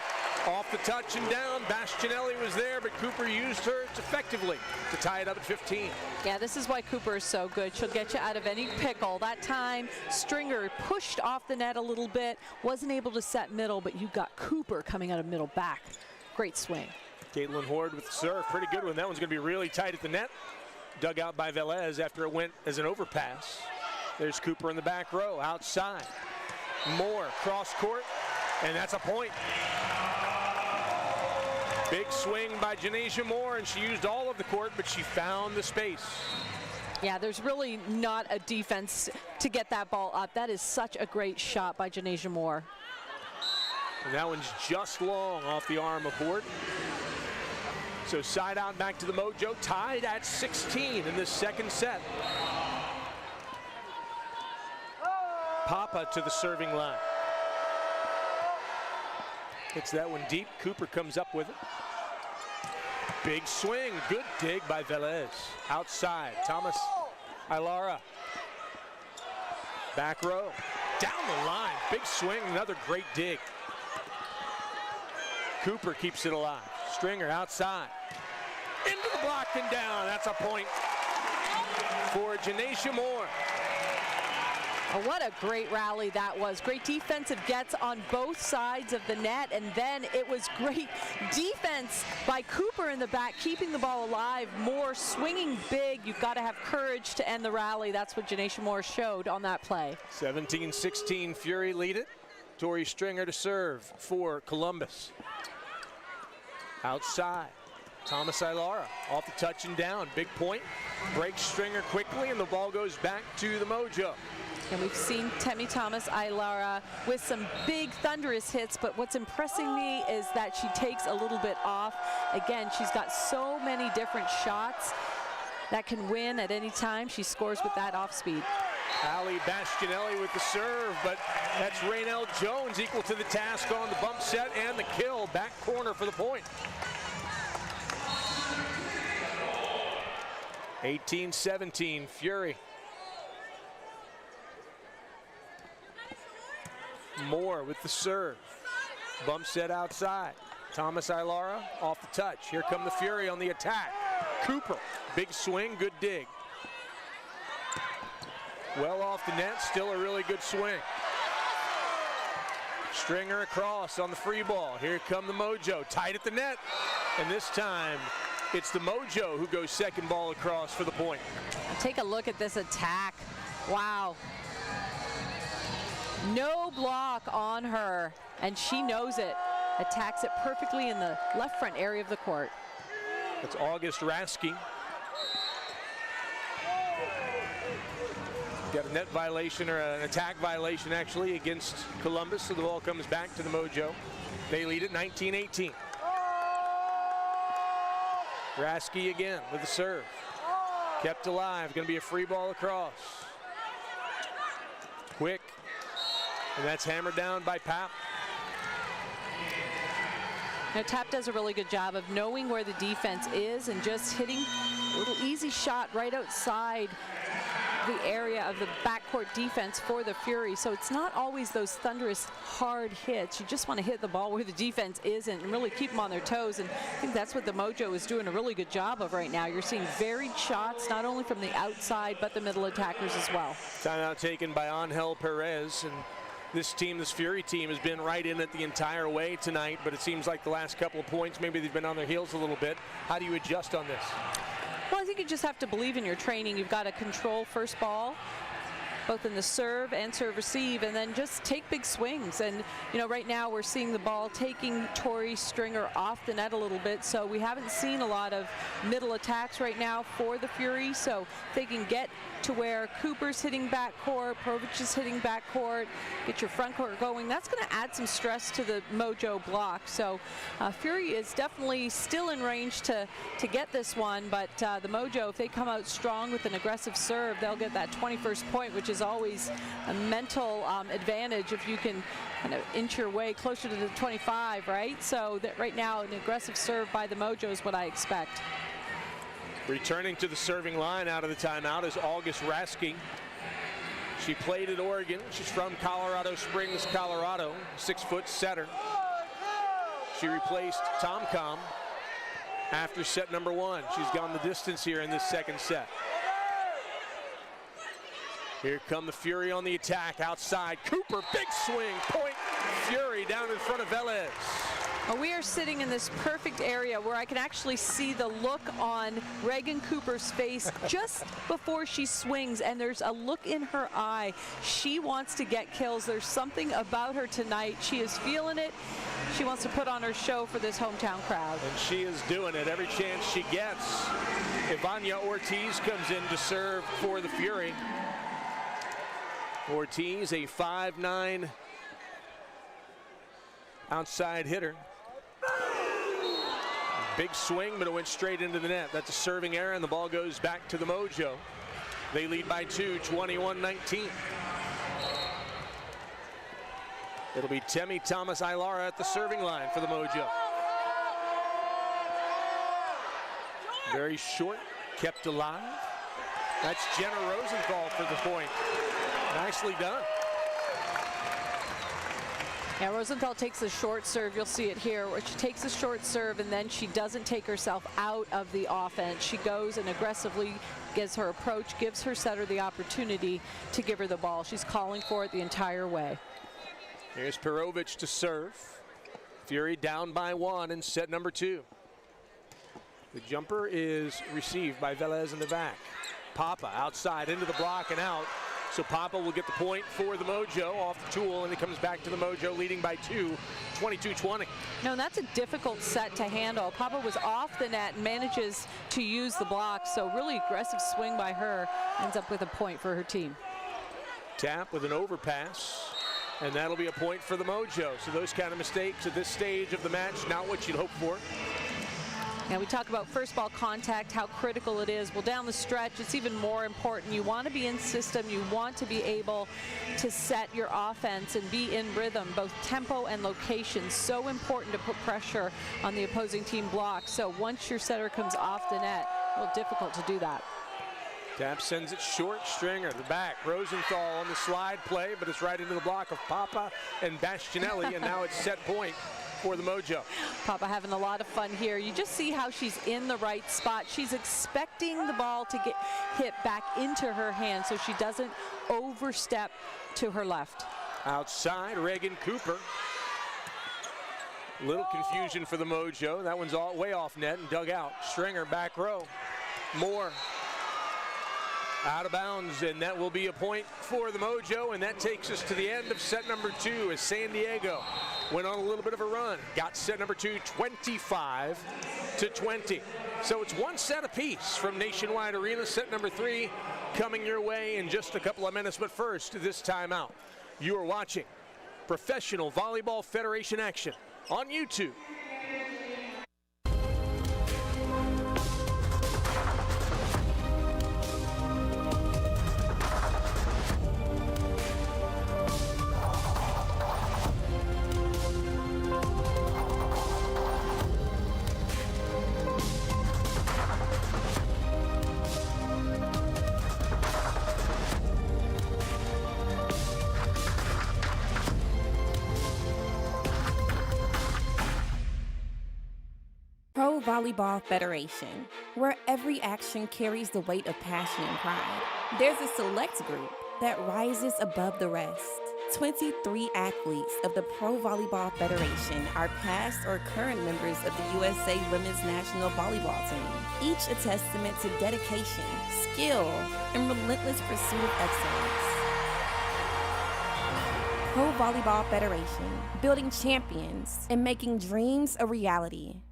Speaker 8: off the touch and down. Bastianelli was there, but Cooper used her effectively to tie it up at 15.
Speaker 15: Yeah, this is why Cooper is so good. She'll get you out of any pickle. That time, Stringer pushed off the net a little bit, wasn't able to set middle, but you got Cooper coming out of middle back. Great swing.
Speaker 8: Caitlin Hort with the serve. Pretty good one. That one's going to be really tight at the net. Dug out by Velez after it went as an overpass. There's Cooper in the back row, outside. Moore, cross court, and that's a point. Big swing by Janasia Moore, and she used all of the court, but she found the space.
Speaker 15: Yeah, there's really not a defense to get that ball up. That is such a great shot by Janasia Moore.
Speaker 8: And that one's just long off the arm of Hort. So side out back to the Mojo, tied at 16 in this second set. Papa to the serving line. Hits that one deep. Cooper comes up with it. Big swing, good dig by Velez. Outside, Thomas Ilara. Back row, down the line, big swing, another great dig. Cooper keeps it alive. Stringer outside. Into the block and down, that's a point for Janisha Moore.
Speaker 15: Oh, what a great rally that was. Great defensive gets on both sides of the net, and then it was great defense by Cooper in the back, keeping the ball alive. Moore swinging big. You've got to have courage to end the rally. That's what Janisha Moore showed on that play.
Speaker 8: 17-16, Fury lead it. Tori Stringer to serve for Columbus. Outside, Thomas Ilara off the touch and down. Big point, breaks Stringer quickly, and the ball goes back to the Mojo.
Speaker 15: And we've seen Temi Thomas Ilara with some big thunderous hits, but what's impressing me is that she takes a little bit off. Again, she's got so many different shots that can win at any time. She scores with that off speed.
Speaker 8: Ali Bastianelli with the serve, but that's Raynell Jones equal to the task on the bump set and the kill. Back corner for the point. 18-17, Fury. Moore with the serve. Bump set outside. Thomas Ilara off the touch. Here come the Fury on the attack. Cooper, big swing, good dig. Well off the net, still a really good swing. Stringer across on the free ball. Here come the Mojo, tight at the net. And this time, it's the Mojo who goes second ball across for the point.
Speaker 15: Take a look at this attack. Wow. No block on her, and she knows it. Attacks it perfectly in the left front area of the court.
Speaker 8: It's August Rasky. Got a net violation, or an attack violation actually, against Columbus, so the ball comes back to the Mojo. They lead it 19-18. Rasky again with the serve. Kept alive, gonna be a free ball across. Quick, and that's hammered down by Pap.
Speaker 15: Now, Tap does a really good job of knowing where the defense is and just hitting a little easy shot right outside the area of the backcourt defense for the Fury. So it's not always those thunderous hard hits. You just want to hit the ball where the defense isn't and really keep them on their toes. And I think that's what the Mojo is doing a really good job of right now. You're seeing varied shots, not only from the outside, but the middle attackers as well.
Speaker 8: Timeout taken by Angel Perez. And this team, this Fury team, has been right in it the entire way tonight, but it seems like the last couple of points, maybe they've been on their heels a little bit. How do you adjust on this?
Speaker 15: Well, I think you just have to believe in your training. You've got to control first ball, both in the serve and serve receive, and then just take big swings. And, you know, right now we're seeing the ball taking Tori Stringer off the net a little bit, so we haven't seen a lot of middle attacks right now for the Fury. So if they can get to where Cooper's hitting backcourt, Provich is hitting backcourt, get your front court going, that's going to add some stress to the Mojo block. So Fury is definitely still in range to get this one, but the Mojo, if they come out strong with an aggressive serve, they'll get that 21st point, which is always a mental advantage if you can kind of inch your way closer to the 25, right? So that right now an aggressive serve by the Mojo is what I expect.
Speaker 8: Returning to the serving line out of the timeout is August Rasky. She played at Oregon. She's from Colorado Springs, Colorado, 6-foot setter. She replaced Tom after set number 1. She's gone the distance here in this second set. Here come the Fury on the attack outside. Cooper, big swing, point. Fury down in front of Velez.
Speaker 15: Well, we are sitting in this perfect area where I can actually see the look on Reagan Cooper's face just before she swings, and there's a look in her eye. She wants to get kills. There's something about her tonight. She is feeling it. She wants to put on her show for this hometown crowd.
Speaker 8: And she is doing it every chance she gets. Ivania Ortiz comes in to serve for the Fury. Ortiz, a 5'9" outside hitter. Big swing, but it went straight into the net. That's a serving error, and the ball goes back to the Mojo. They lead by 2, 21-19. It'll be Temi Thomas Ilara at the serving line for the Mojo. Very short, kept alive. That's Jenna Rosenthal for the point. Nicely done.
Speaker 15: Yeah, Rosenthal takes a short serve. You'll see it here, where she takes a short serve and then she doesn't take herself out of the offense. She goes and aggressively gives her approach, gives her setter the opportunity to give her the ball. She's calling for it the entire way.
Speaker 8: Here's Perovic to serve. Fury down by 1 in set number 2. The jumper is received by Velez in the back. Papa outside into the block and out. So Papa will get the point for the Mojo off the tool, and it comes back to the Mojo leading by 2, 22-20.
Speaker 15: No, that's a difficult set to handle. Papa was off the net and manages to use the block, so really aggressive swing by her, ends up with a point for her team.
Speaker 8: Tap with an overpass, and that'll be a point for the Mojo. So those kind of mistakes at this stage of the match, not what you'd hope for.
Speaker 15: Now we talk about first ball contact, how critical it is. Well, down the stretch, it's even more important. You want to be in system. You want to be able to set your offense and be in rhythm, both tempo and location. So important to put pressure on the opposing team block. So once your setter comes off the net, a little difficult to do that.
Speaker 8: Tap sends it short, Stringer the back. Rosenthal on the slide play, but it's right into the block of Papa and Bastianelli, and now it's set point for the Mojo.
Speaker 15: Papa having a lot of fun here. You just see how she's in the right spot. She's expecting the ball to get hit back into her hand so she doesn't overstep to her left.
Speaker 8: Outside, Reagan Cooper. Little confusion for the Mojo. That one's all way off net and dug out. Stringer back row. Moore out of bounds, and that will be a point for the Mojo, and that takes us to the end of set number 2 as San Diego went on a little bit of a run. Got set number 2 25-20. So it's one set apiece from Nationwide Arena. Set number 3 coming your way in just a couple of minutes, but first, this timeout. You are watching Professional Volleyball Federation action on YouTube.
Speaker 7: Pro Volleyball Federation, where every action carries the weight of passion and pride. There's a select group that rises above the rest. 23 athletes of the Pro Volleyball Federation are past or current members of the USA Women's National Volleyball Team, each a testament to dedication, skill, and relentless pursuit of excellence. Pro Volleyball Federation, building champions and making dreams a reality.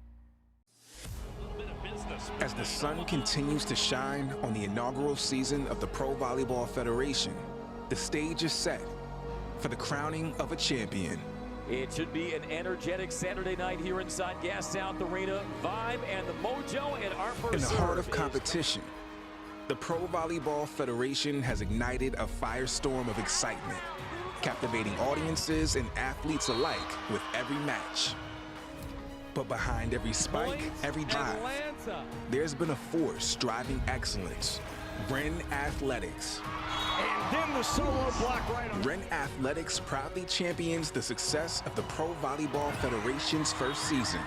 Speaker 9: As the sun continues to shine on the inaugural season of the Pro Volleyball Federation, the stage is set for the crowning of a champion.
Speaker 10: It should be an energetic Saturday night here inside Gas South Arena. Vibe and the Mojo and our first
Speaker 9: In the heart of
Speaker 10: serve
Speaker 9: competition, the Pro Volleyball Federation has ignited a firestorm of excitement, captivating audiences and athletes alike with every match. But behind every spike, every drive, there's been a force driving excellence. Ren Athletics.
Speaker 17: And then the solo block right on.
Speaker 9: Ren Athletics proudly champions the success of the Pro Volleyball Federation's first season.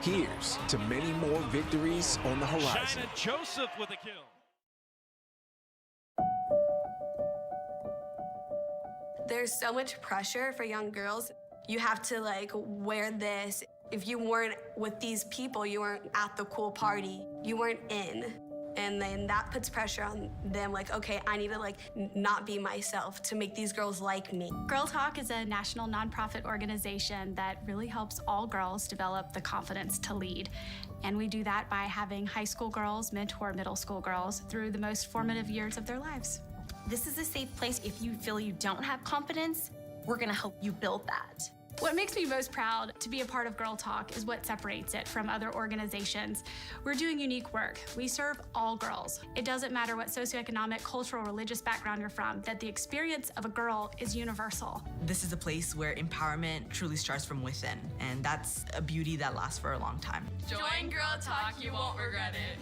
Speaker 9: Here's to many more victories on the horizon.
Speaker 17: China Joseph with a kill.
Speaker 11: There's so much pressure for young girls. You have to like wear this. If you weren't with these people, you weren't at the cool party. You weren't in. And then that puts pressure on them, like, okay, I need to like not be myself to make these girls like me.
Speaker 12: Girl Talk is a national nonprofit organization that really helps all girls develop the confidence to lead. And we do that by having high school girls mentor middle school girls through the most formative years of their lives.
Speaker 13: This is a safe place if you feel you don't have confidence. We're gonna help you build that.
Speaker 12: What makes me most proud to be a part of Girl Talk is what separates it from other organizations. We're doing unique work. We serve all girls. It doesn't matter what socioeconomic, cultural, religious background you're from, that the experience of a girl is universal.
Speaker 14: This is a place where empowerment truly starts from within, and that's a beauty that lasts for a long time.
Speaker 18: Join Girl Talk, you won't regret it.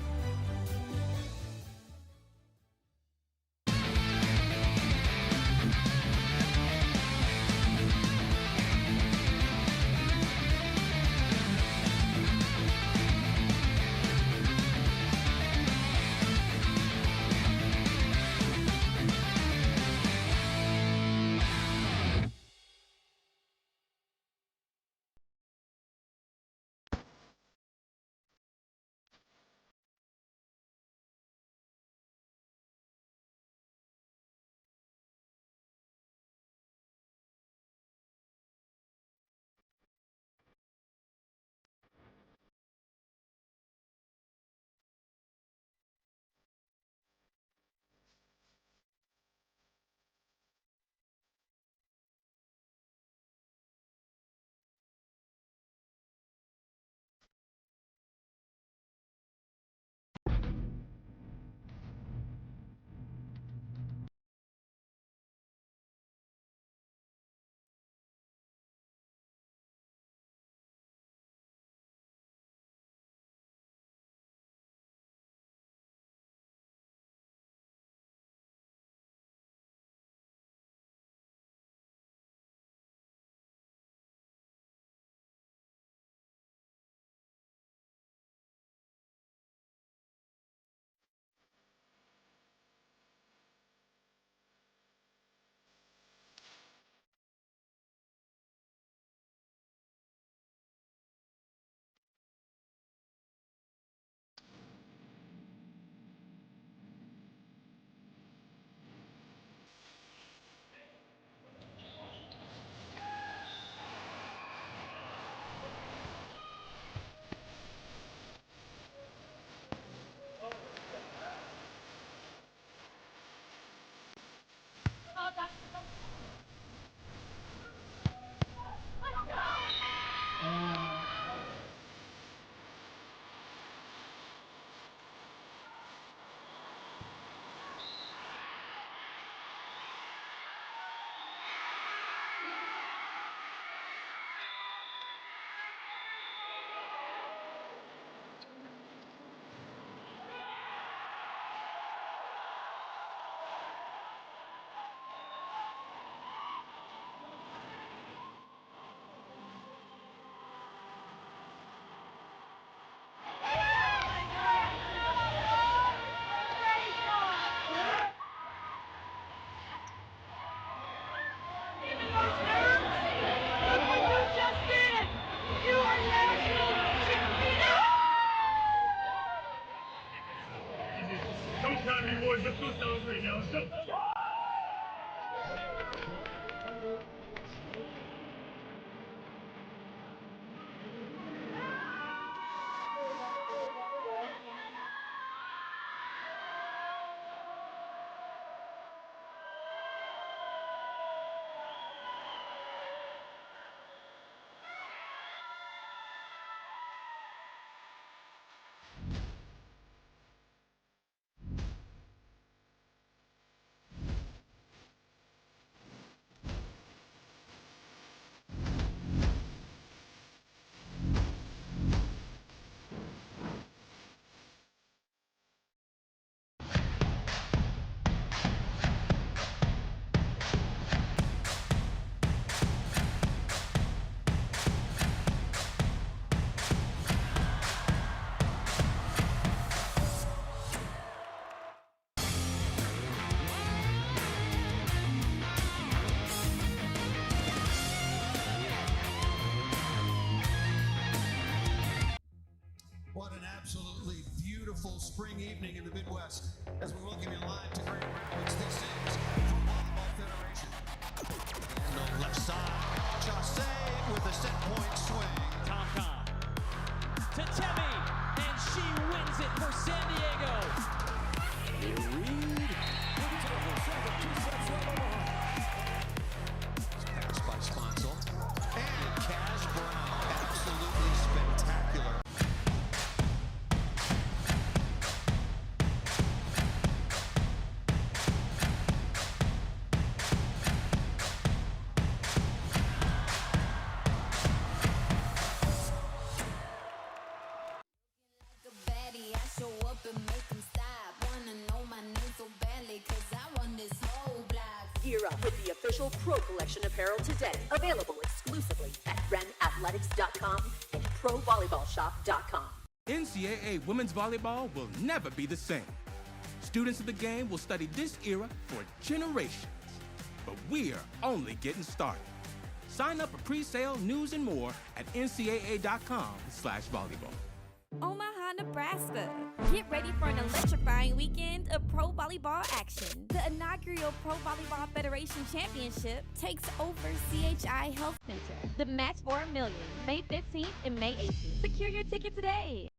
Speaker 4: What an absolutely beautiful spring evening in the Midwest as we welcome you live to Grand Rapids. This is Pro Volleyball Federation. And on the left side, Jose with a set point swing.
Speaker 5: Tom to Temi, and she wins it for San Diego.
Speaker 4: Reed. Pass by Sponsel. And
Speaker 3: Gear up with the official Pro Collection apparel today. Available exclusively at realprovb and provolleyballshop.com.
Speaker 6: NCAA women's volleyball will never be the same. Students of the game will study this era for generations. But we're only getting started. Sign up for pre-sale, news, and more at ncaa.com/volleyball.
Speaker 7: Omaha, Nebraska. Get ready for an electrifying weekend of pro volleyball action. The inaugural Pro Volleyball Federation Championship takes over CHI Health Center. The match for $1 million, May 15th and May 18th. Secure your ticket today.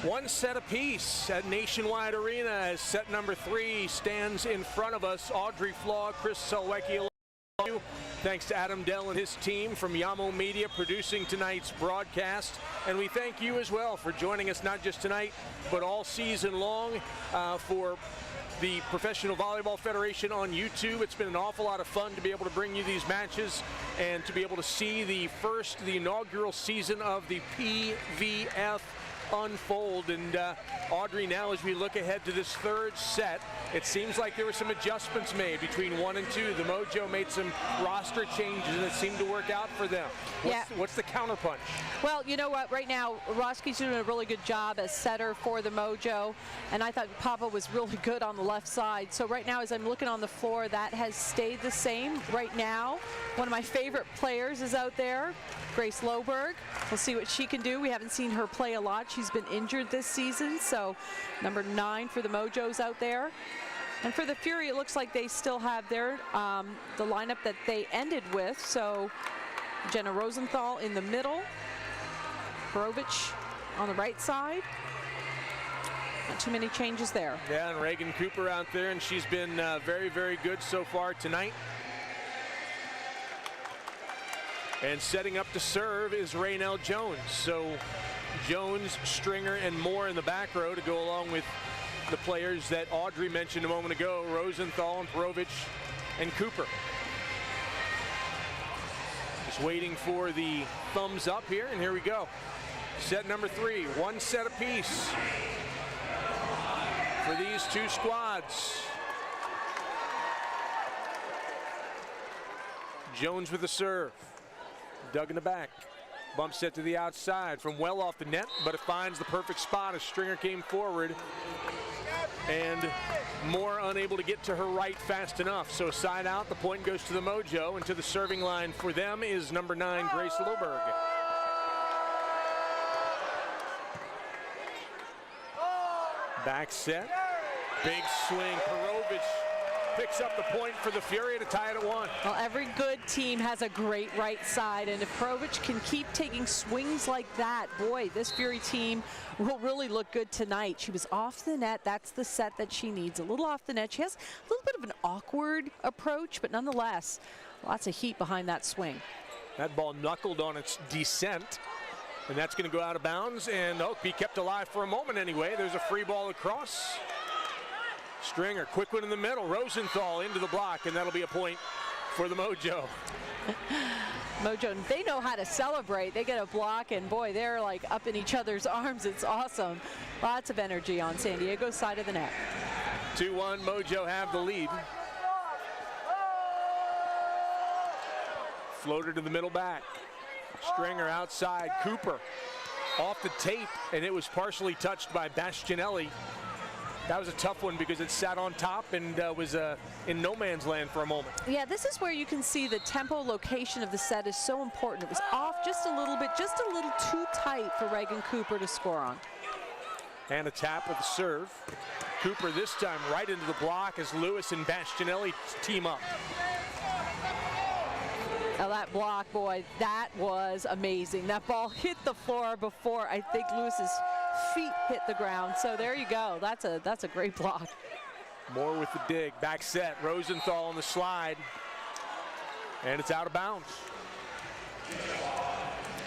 Speaker 8: One set apiece at Nationwide Arena as set number 3 stands in front of us. Audrey Flaw, Chris Selwecki. Thanks to Adam Dell and his team from Yamo Media producing tonight's broadcast. And we thank you as well for joining us not just tonight, but all season long for the Professional Volleyball Federation on YouTube. It's been an awful lot of fun to be able to bring you these matches and to be able to see the inaugural season of the PVF unfold. And Audrey, now as we look ahead to this third set, it seems like there were some adjustments made between 1 and 2. The Mojo made some roster changes and it seemed to work out for them. What's the counterpunch?
Speaker 15: Well, you know what, right now Roski's doing a really good job as setter for the Mojo, and I thought Papa was really good on the left side. So right now as I'm looking on the floor, that has stayed the same. Right now one of my favorite players is out there, Grace Loberg. We'll see what she can do. We haven't seen her play a lot. She's been injured this season, so number 9 for the Mojos out there. And for the Fury, it looks like they still have their the lineup that they ended with. So Jenna Rosenthal in the middle, Perovich on the right side. Not too many changes there.
Speaker 8: Yeah, and Reagan Cooper out there, and she's been very, very good so far tonight. And setting up to serve is Raynell Jones. So Jones, Stringer, and Moore in the back row to go along with the players that Audrey mentioned a moment ago, Rosenthal and Perovich and Cooper. Just waiting for the thumbs up here, and here we go. Set number 3, 1 set apiece for these 2 squads. Jones with the serve. Dug in the back. Bump set to the outside from well off the net, but it finds the perfect spot as Stringer came forward. And Moore unable to get to her right fast enough. So side out, the point goes to the Mojo, and to the serving line for them is number 9, Grace Loberg. Back set. Big swing. Perovich picks up the point for the Fury to tie it at 1.
Speaker 15: Well, every good team has a great right side, and if Perovich can keep taking swings like that, boy, this Fury team will really look good tonight. She was off the net. That's the set that she needs. A little off the net. She has a little bit of an awkward approach, but nonetheless, lots of heat behind that swing.
Speaker 8: That ball knuckled on its descent, and that's going to go out of bounds, and be kept alive for a moment anyway. There's a free ball across. Stringer, quick one in the middle. Rosenthal into the block, and that'll be a point for the Mojo.
Speaker 15: Mojo, they know how to celebrate. They get a block, and boy, they're like up in each other's arms. It's awesome. Lots of energy on San Diego's side of the net.
Speaker 8: 2-1, Mojo have the lead. Floater to the middle back. Stringer outside. Cooper off the tape, and it was partially touched by Bastianelli. That was a tough one because it sat on top and was in no man's land for a moment.
Speaker 15: Yeah, this is where you can see the tempo location of the set is so important. It was off just a little bit, just a little too tight for Reagan Cooper to score on.
Speaker 8: And a tap with the serve. Cooper this time right into the block as Lewis and Bastianelli team up.
Speaker 15: Now that block, boy, that was amazing. That ball hit the floor before I think Lewis's feet hit the ground. So there you go. That's a great block.
Speaker 8: Moore with the dig. Back set. Rosenthal on the slide. And it's out of bounds.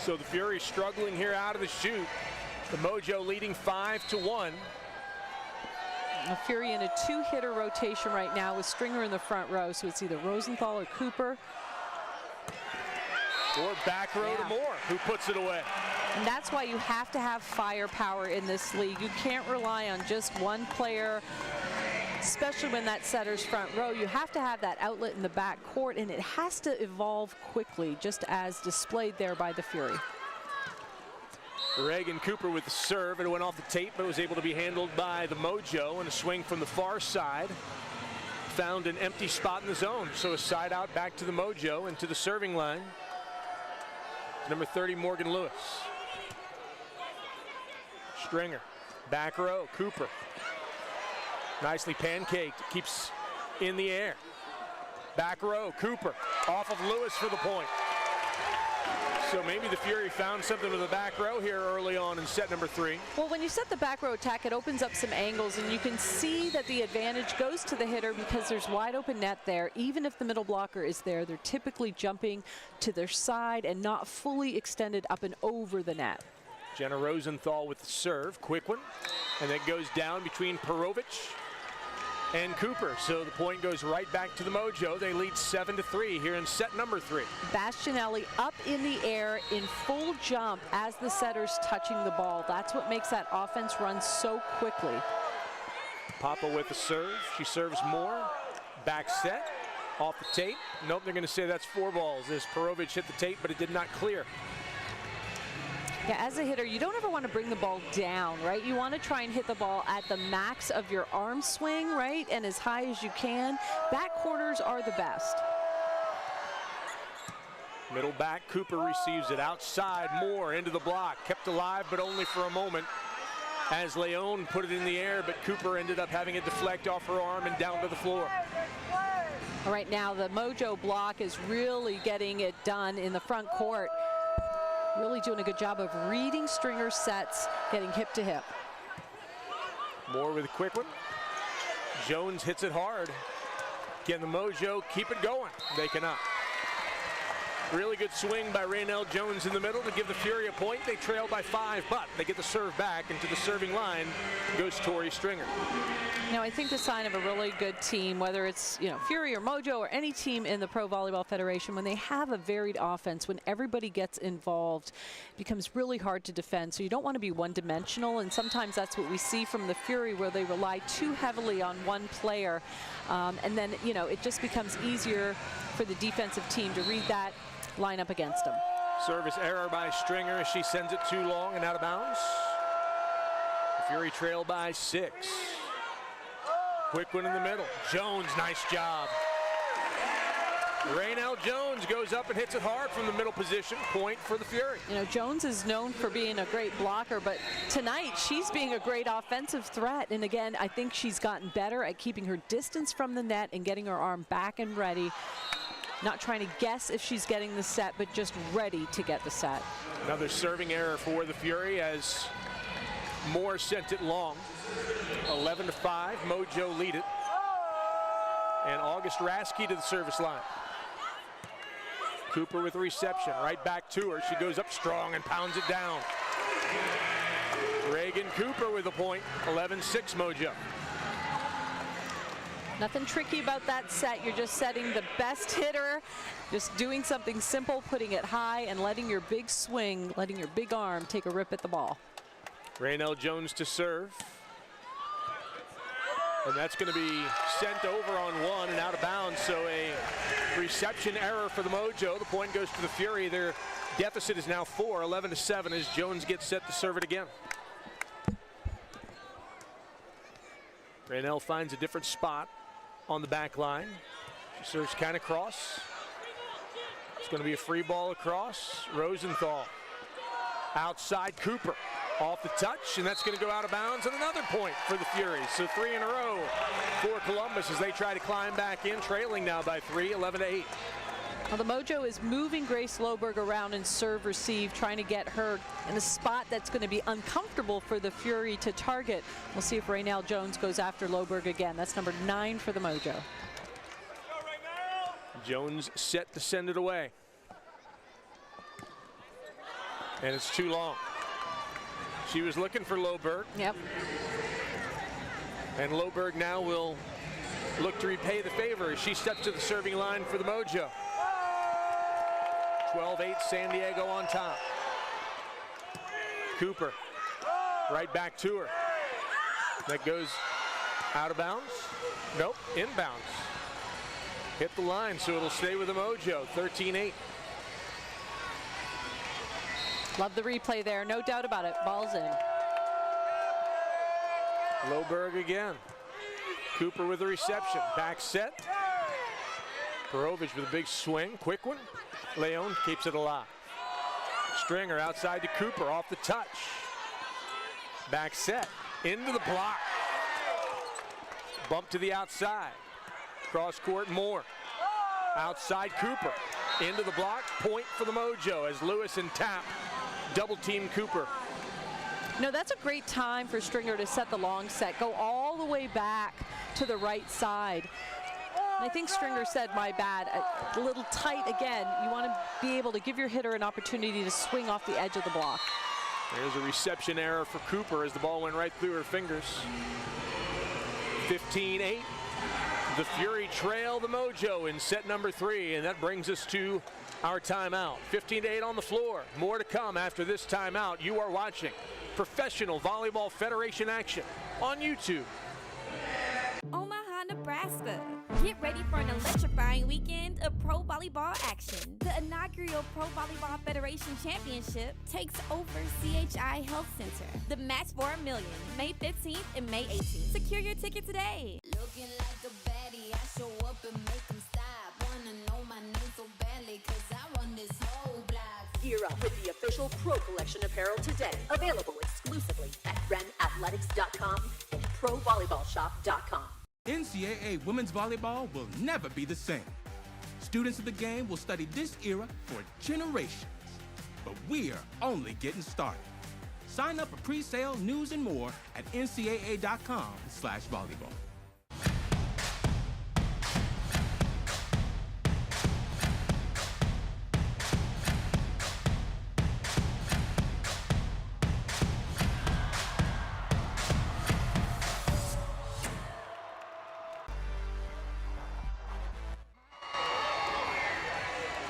Speaker 8: So the Fury struggling here out of the chute. The Mojo leading 5-1.
Speaker 15: The Fury in a 2-hitter rotation right now with Stringer in the front row. So it's either Rosenthal or Cooper.
Speaker 8: Or back row to Moore, who puts it away.
Speaker 15: And that's why you have to have firepower in this league. You can't rely on just one player, especially when that setter's front row. You have to have that outlet in the back court, and it has to evolve quickly, just as displayed there by the Fury.
Speaker 8: Reagan Cooper with the serve. It went off the tape, but was able to be handled by the Mojo, and a swing from the far side. Found an empty spot in the zone, so a side out back to the Mojo and to the serving line. Number 30, Morgan Lewis. Stringer, back row, Cooper. Nicely pancaked, keeps in the air. Back row, Cooper, off of Lewis for the point. So maybe the Fury found something with the back row here early on in set number 3.
Speaker 15: Well, when you set the back row attack, it opens up some angles, and you can see that the advantage goes to the hitter because there's wide open net there. Even if the middle blocker is there, they're typically jumping to their side and not fully extended up and over the net.
Speaker 8: Jenna Rosenthal with the serve, quick one, and that goes down between Perovic and Cooper. So the point goes right back to the Mojo. They lead 7-3 here in set number 3.
Speaker 15: Bastianelli up in the air in full jump as the setter's touching the ball. That's what makes that offense run so quickly.
Speaker 8: Papa with the serve. She serves more. Back set. Off the tape. Nope, they're going to say that's 4 balls as Perovic hit the tape, but it did not clear.
Speaker 15: Yeah, as a hitter, you don't ever want to bring the ball down, right? You want to try and hit the ball at the max of your arm swing, right? And as high as you can. Back quarters are the best.
Speaker 8: Middle back, Cooper receives it outside, Moore into the block. Kept alive, but only for a moment. As Leone put it in the air, but Cooper ended up having it deflect off her arm and down to the floor.
Speaker 15: All right, now the Mojo block is really getting it done in the front court. Really doing a good job of reading Stringer sets, getting hip to hip.
Speaker 8: Moore with a quick one. Jones hits it hard. Can the Mojo keep it going? They cannot. Really good swing by Raynell Jones in the middle to give the Fury a point. They trail by 5, but they get the serve back, and to the serving line goes Tori Stringer.
Speaker 15: Now, I think the sign of a really good team, whether it's Fury or Mojo or any team in the Pro Volleyball Federation, when they have a varied offense, when everybody gets involved, it becomes really hard to defend. So you don't want to be one-dimensional, and sometimes that's what we see from the Fury, where they rely too heavily on one player, and then it just becomes easier for the defensive team to read that, line up against them.
Speaker 8: Service error by Stringer as she sends it too long and out of bounds. The Fury trail by 6. Quick one in the middle. Jones, nice job. Raynell Jones goes up and hits it hard from the middle position. Point for the Fury.
Speaker 15: Jones is known for being a great blocker, but tonight she's being a great offensive threat. And again, I think she's gotten better at keeping her distance from the net and getting her arm back and ready. Not trying to guess if she's getting the set, but just ready to get the set.
Speaker 8: Another serving error for the Fury as Moore sent it long. 11-5, Mojo lead it. And August Rasky to the service line. Cooper with a reception, right back to her. She goes up strong and pounds it down. Reagan Cooper with a point, 11-6 Mojo.
Speaker 15: Nothing tricky about that set. You're just setting the best hitter, just doing something simple, putting it high and letting your big swing, letting your big arm take a rip at the ball.
Speaker 8: Raynell Jones to serve. And that's going to be sent over on 1 and out of bounds. So a reception error for the Mojo. The point goes to the Fury. Their deficit is now 4, 11-7 as Jones gets set to serve it again. Raynell finds a different spot on the back line. She serves kind of cross. It's going to be a free ball across. Rosenthal outside Cooper. Off the touch, and that's going to go out of bounds, and another point for the Fury. So 3 in a row for Columbus as they try to climb back in, trailing now by 3, 11-8.
Speaker 15: Well, the Mojo is moving Grace Loberg around in serve receive, trying to get her in a spot that's going to be uncomfortable for the Fury to target. We'll see if Raynell Jones goes after Loberg again. That's number 9 for the Mojo.
Speaker 8: Jones set to send it away. And it's too long. She was looking for Loberg.
Speaker 15: Yep.
Speaker 8: And Loberg now will look to repay the favor as she steps to the serving line for the Mojo. 12-8 San Diego on top. Cooper right back to her. That goes out of bounds. Nope, inbounds. Hit the line, so it'll stay with the Mojo. 13-8.
Speaker 15: Love the replay there, no doubt about it. Ball's in.
Speaker 8: Loberg again. Cooper with the reception. Back set. Perovich with a big swing. Quick one. Leon keeps it alive. Stringer outside to Cooper off the touch. Back set. Into the block. Bump to the outside. Cross court Moore. Outside Cooper. Into the block. Point for the Mojo as Lewis and Tapp double team Cooper.
Speaker 15: No, that's a great time for Stringer to set the long set. Go all the way back to the right side. And I think Stringer said, my bad, a little tight again. You want to be able to give your hitter an opportunity to swing off the edge of the block.
Speaker 8: There's a reception error for Cooper as the ball went right through her fingers. 15-8. The Fury trail the Mojo in set number 3, and that brings us to our timeout. 15-8 on the floor. More to come after this timeout. You are watching Professional Volleyball Federation action on YouTube.
Speaker 7: Omaha, Nebraska. Get ready for an electrifying weekend of pro volleyball action. The inaugural Pro Volleyball Federation Championship takes over CHI Health Center. The match for $1 million, May 15th and May 18th. Secure your ticket today.
Speaker 16: Looking like a baddie, I show up and make them stop. Wanna know my name so badly, cause I run this whole block.
Speaker 3: Gear up with the official Pro Collection apparel today. Available exclusively at realprovb.com and provolleyballshop.com.
Speaker 6: NCAA women's volleyball will never be the same. Students of the game will study this era for generations. But we're only getting started. Sign up for pre-sale, news, and more at ncaa.com/volleyball.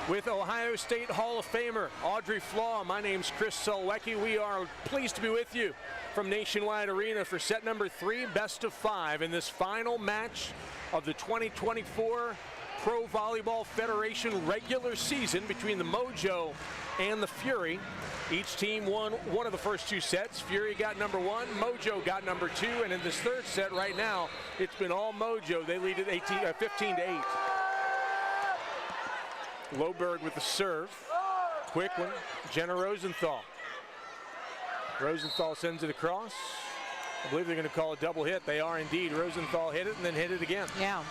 Speaker 8: With Ohio State Hall of Famer Audrey Flaw, my name's Chris Solwecki. We are pleased to be with you from Nationwide Arena for set number 3, best of 5 in this final match of the 2024 Pro Volleyball Federation regular season between the Mojo and the Fury. Each team won one of the first 2 sets. Fury got number 1, Mojo got number 2, and in this third set right now, it's been all Mojo. They lead it 15-8. Loberg with the serve. Quick one, Jenna Rosenthal. Rosenthal sends it across. I believe they're going to call a double hit. They are indeed. Rosenthal hit it and then hit it again.
Speaker 15: Yeah,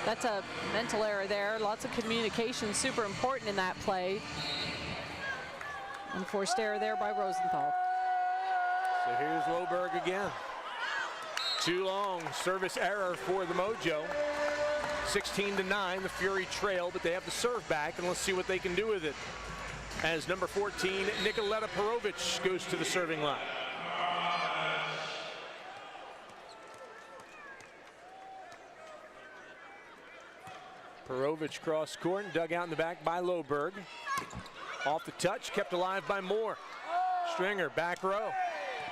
Speaker 15: that's a mental error there. Lots of communication, super important in that play. Unforced error there by Rosenthal.
Speaker 8: So here's Loberg again. Too long, service error for the Mojo. 16-9, the Fury trail, but they have the serve back, and let's see what they can do with it. As number 14, Nicoletta Perovich goes to the serving line. Perovich cross court and dug out in the back by Loberg. Off the touch, kept alive by Moore. Stringer, back row.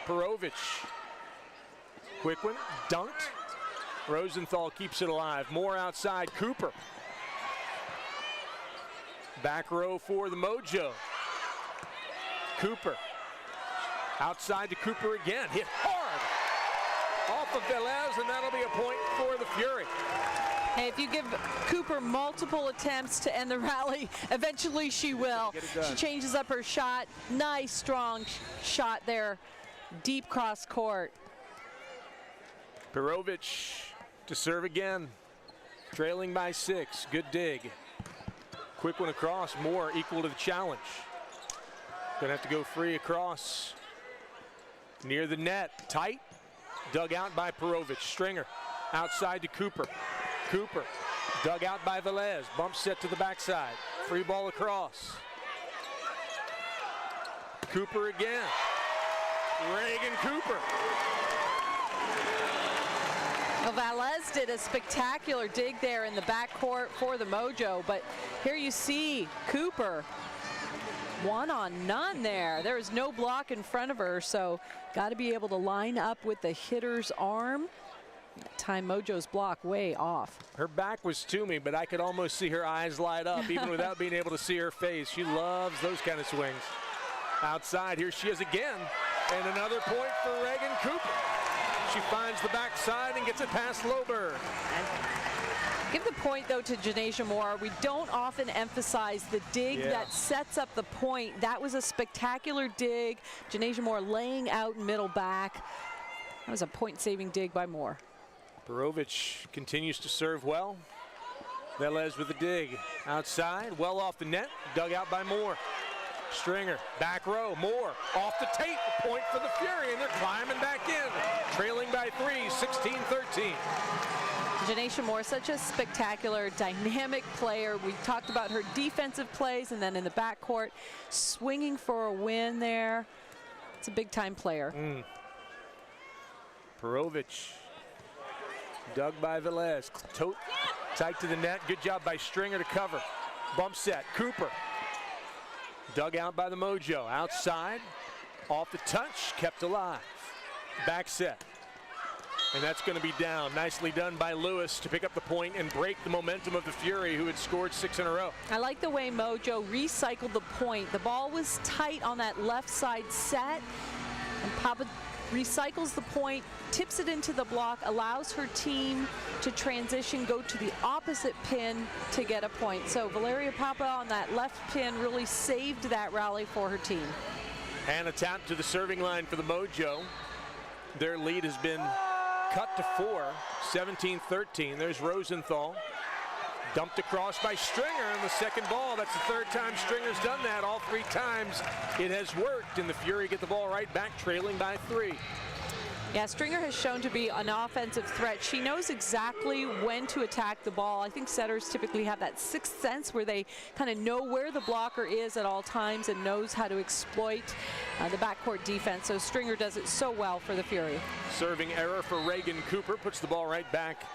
Speaker 8: Perovich. Quick one, dunked. Rosenthal keeps it alive. Moore outside, Cooper. Back row for the Mojo. Cooper. Outside to Cooper again. Hit hard. Off of Velez, and that'll be a point for the Fury.
Speaker 15: Hey, if you give Cooper multiple attempts to end the rally, eventually she will. She changes up her shot. Nice, strong shot there. Deep cross court.
Speaker 8: Perovich to serve again. Trailing by 6. Good dig. Quick one across, Moore equal to the challenge. Gonna have to go free across. Near the net, tight. Dug out by Perovic. Stringer outside to Cooper. Cooper dug out by Velez. Bump set to the backside. Free ball across. Cooper again. Reagan Cooper.
Speaker 15: Well, Velez did a spectacular dig there in the backcourt for the Mojo, but here you see Cooper. One on none there. There is no block in front of her, so got to be able to line up with the hitter's arm. That time Mojo's block way off.
Speaker 8: Her back was to me, but I could almost see her eyes light up even without being able to see her face. She loves those kind of swings. Outside, here she is again. And another point for Reagan Cooper. She finds the backside and gets it past Loberg.
Speaker 15: Give the point, though, to Janasia Moore. We don't often emphasize the dig that sets up the point. That was a spectacular dig. Janasia Moore laying out middle back. That was a point-saving dig by Moore.
Speaker 8: Perovic continues to serve well. Velez with the dig. Outside, well off the net, dug out by Moore. Stringer, back row, Moore, off the tape, point for the Fury, and they're climbing back in. Trailing by 3, 16-13.
Speaker 15: Janasia Moore, such a spectacular, dynamic player. We talked about her defensive plays, and then in the backcourt, swinging for a win there. It's a big-time player.
Speaker 8: Perovic, dug by Velez, tight to the net. Good job by Stringer to cover. Bump set, Cooper. Dug out by the Mojo. Outside, off the touch, kept alive. Back set. And that's going to be down. Nicely done by Lewis to pick up the point and break the momentum of the Fury, who had scored 6 in a row.
Speaker 15: I like the way Mojo recycled the point. The ball was tight on that left side set, and Papa recycles the point, tips it into the block, allows her team to transition, go to the opposite pin to get a point. So Valeria Papa on that left pin really saved that rally for her team.
Speaker 8: And a tap to the serving line for the Mojo. Their lead has been cut to 4, 17-13. There's Rosenthal. Dumped across by Stringer on the second ball. That's the third time Stringer's done that. All 3 times it has worked, and the Fury get the ball right back, trailing by 3.
Speaker 15: Yeah, Stringer has shown to be an offensive threat. She knows exactly when to attack the ball. I think setters typically have that sixth sense where they kind of know where the blocker is at all times and knows how to exploit the backcourt defense. So Stringer does it so well for the Fury.
Speaker 8: Serving error for Reagan Cooper, puts the ball right back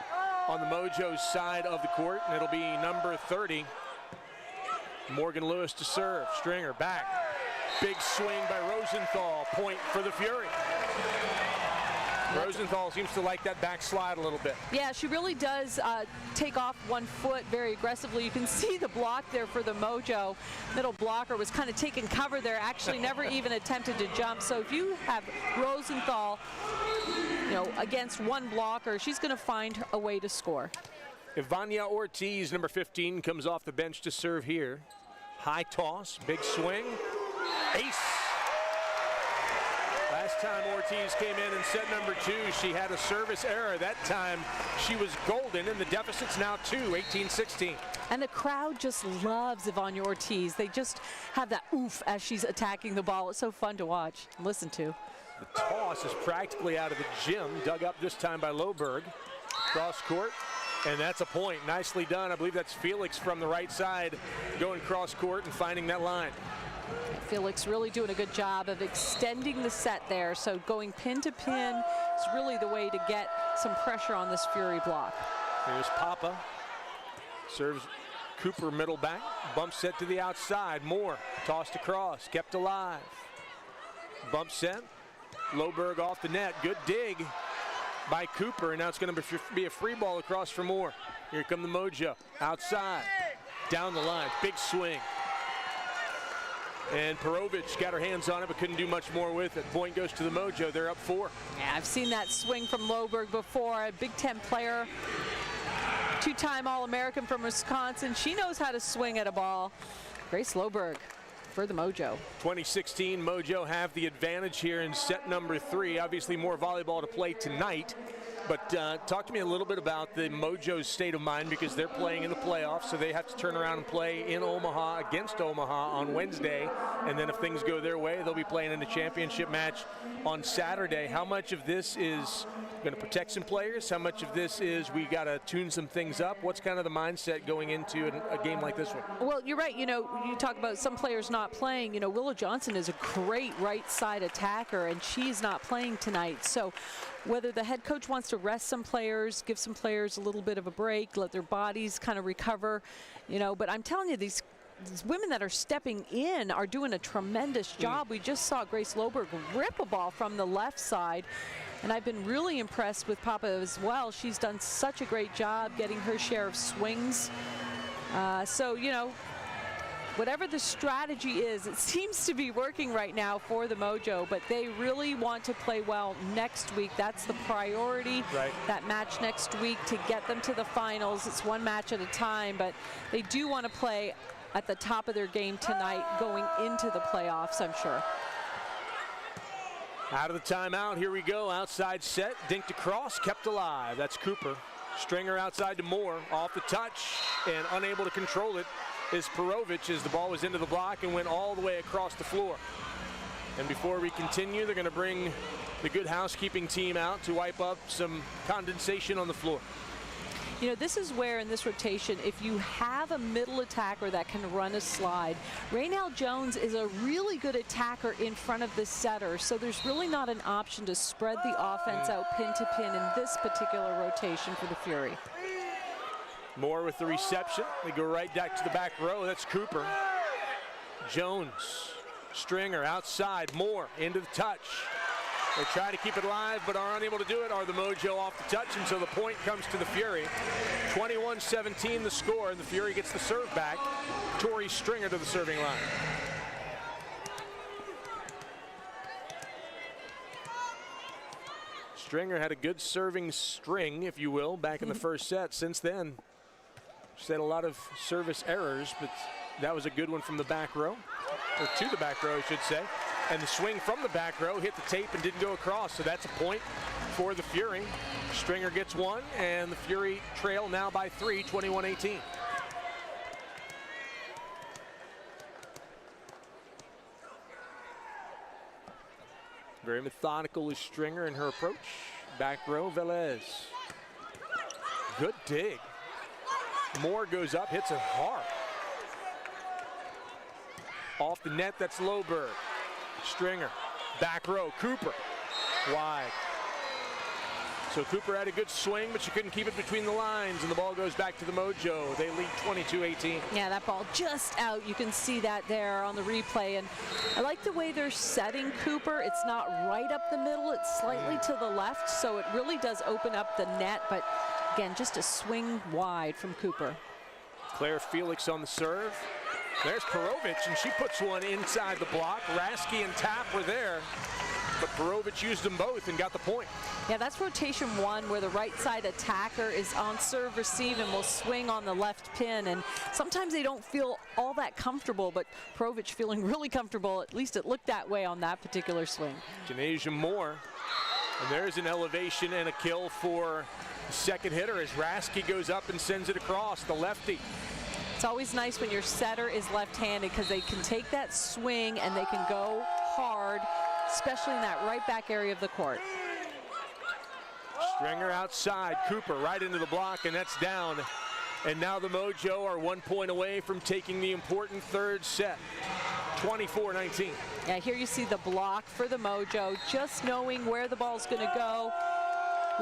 Speaker 8: on the Mojo's side of the court, and it'll be number 30. Morgan Lewis to serve. Stringer back. Big swing by Rosenthal. Point for the Fury. Rosenthal seems to like that backslide a little bit.
Speaker 15: Yeah, she really does take off one foot very aggressively. You can see the block there for the Mojo. Middle blocker was kind of taking cover there, actually never even attempted to jump. So if you have Rosenthal, against one blocker, she's going to find a way to score.
Speaker 8: Ivania Ortiz, number 15, comes off the bench to serve here. High toss, big swing, ace. Last time Ortiz came in set number 2, she had a service error. That time she was golden, and the deficit's now 2, 18-16.
Speaker 15: And the crowd just loves Ivania Ortiz. They just have that oof as she's attacking the ball. It's so fun to watch and listen to.
Speaker 8: The toss is practically out of the gym, dug up this time by Loberg. Cross court, and that's a point. Nicely done. I believe that's Felix from the right side going cross court and finding that line.
Speaker 15: Felix really doing a good job of extending the set there. So going pin to pin is really the way to get some pressure on this Fury block.
Speaker 8: Here's Papa. Serves Cooper middle back. Bump set to the outside. Moore tossed across, kept alive. Bump set. Loberg off the net. Good dig by Cooper, and now it's going to be a free ball across for Moore. Here come the Mojo. Outside. Down the line. Big swing. And Perovic got her hands on it, but couldn't do much more with it. Point goes to the Mojo. They're up 4.
Speaker 15: Yeah, I've seen that swing from Loberg before. A Big Ten player, 2-time All-American from Wisconsin. She knows how to swing at a ball. Grace Loberg for the Mojo.
Speaker 8: 2016 Mojo have the advantage here in set number 3. Obviously more volleyball to play tonight. But talk to me a little bit about the Mojo's state of mind, because they're playing in the playoffs, so they have to turn around and play in Omaha against Omaha on Wednesday. And then if things go their way, they'll be playing in the championship match on Saturday. How much of this is going to protect some players? How much of this is we got to tune some things up? What's kind of the mindset going into a game like this one?
Speaker 15: Well, you're right. You know, you talk about some players not playing. You know, Willow Johnson is a great right side attacker, and she's not playing tonight. So whether the head coach wants to rest some players, give some players a little bit of a break, let their bodies kind of recover, you know, but I'm telling you, these women that are stepping in are doing a tremendous job. We just saw Grace Loberg rip a ball from the left side, and I've been really impressed with Papa as well. She's done such a great job getting her share of swings. So, you know, whatever the strategy is, it seems to be working right now for the Mojo, but they really want to play well next week. That's the priority, that match next week, to get them to the finals. It's one match at a time, but they do want to play at the top of their game tonight going into the playoffs, I'm sure.
Speaker 8: Out of the timeout, here we go. Outside set, dinked across, kept alive. That's Cooper. Stringer outside to Moore, off the touch, and unable to control it is Perovic as the ball was into the block and went all the way across the floor. And before we continue, they're going to bring the good housekeeping team out to wipe up some condensation on the floor.
Speaker 15: You know, this is where in this rotation, if you have a middle attacker that can run a slide, Raynell Jones is a really good attacker in front of the setter, so there's really not an option to spread the offense out pin to pin in this particular rotation for the Fury.
Speaker 8: Moore with the reception. They go right back to the back row. That's Cooper. Jones, Stringer outside, Moore into the touch. They try to keep it alive, but are unable to do it. Are the Mojo off the touch, and so the point comes to the Fury. 21-17 the score, and the Fury gets the serve back. Tori Stringer to the serving line. Stringer had a good serving string, if you will, back in the first set. Since then, she's had a lot of service errors, but that was a good one from the back row, or to the back row, I should say. And the swing from the back row hit the tape and didn't go across, so that's a point for the Fury. Stringer gets one, and the Fury trail now by 3, 21-18. Very methodical is Stringer in her approach. Back row, Velez. Good dig. Moore goes up, hits it hard. Off the net, that's Loberg. Stringer, back row, Cooper, wide. So Cooper had a good swing, but she couldn't keep it between the lines, and the ball goes back to the Mojo. They lead 22-18.
Speaker 15: Yeah, that ball just out. You can see that there on the replay, and I like the way they're setting Cooper. It's not right up the middle, it's slightly to the left, so it really does open up the net, but again, just a swing wide from Cooper.
Speaker 8: Claire Felix on the serve. There's Perovic, and she puts one inside the block. Rasky and Tapp were there, but Perovic used them both and got the point.
Speaker 15: Yeah, that's rotation one, where the right side attacker is on serve receive and will swing on the left pin, and sometimes they don't feel all that comfortable, but Perovic feeling really comfortable. At least it looked that way on that particular swing.
Speaker 8: Janasia Moore, and there's an elevation and a kill for the second hitter as Rasky goes up and sends it across, the lefty.
Speaker 15: It's always nice when your setter is left-handed, because they can take that swing and they can go hard, especially in that right back area of the court.
Speaker 8: Stringer outside, Cooper right into the block, and that's down. And now the Mojo are 1 point away from taking the important third set, 24-19.
Speaker 15: Yeah, here you see the block for the Mojo, just knowing where the ball's going to go.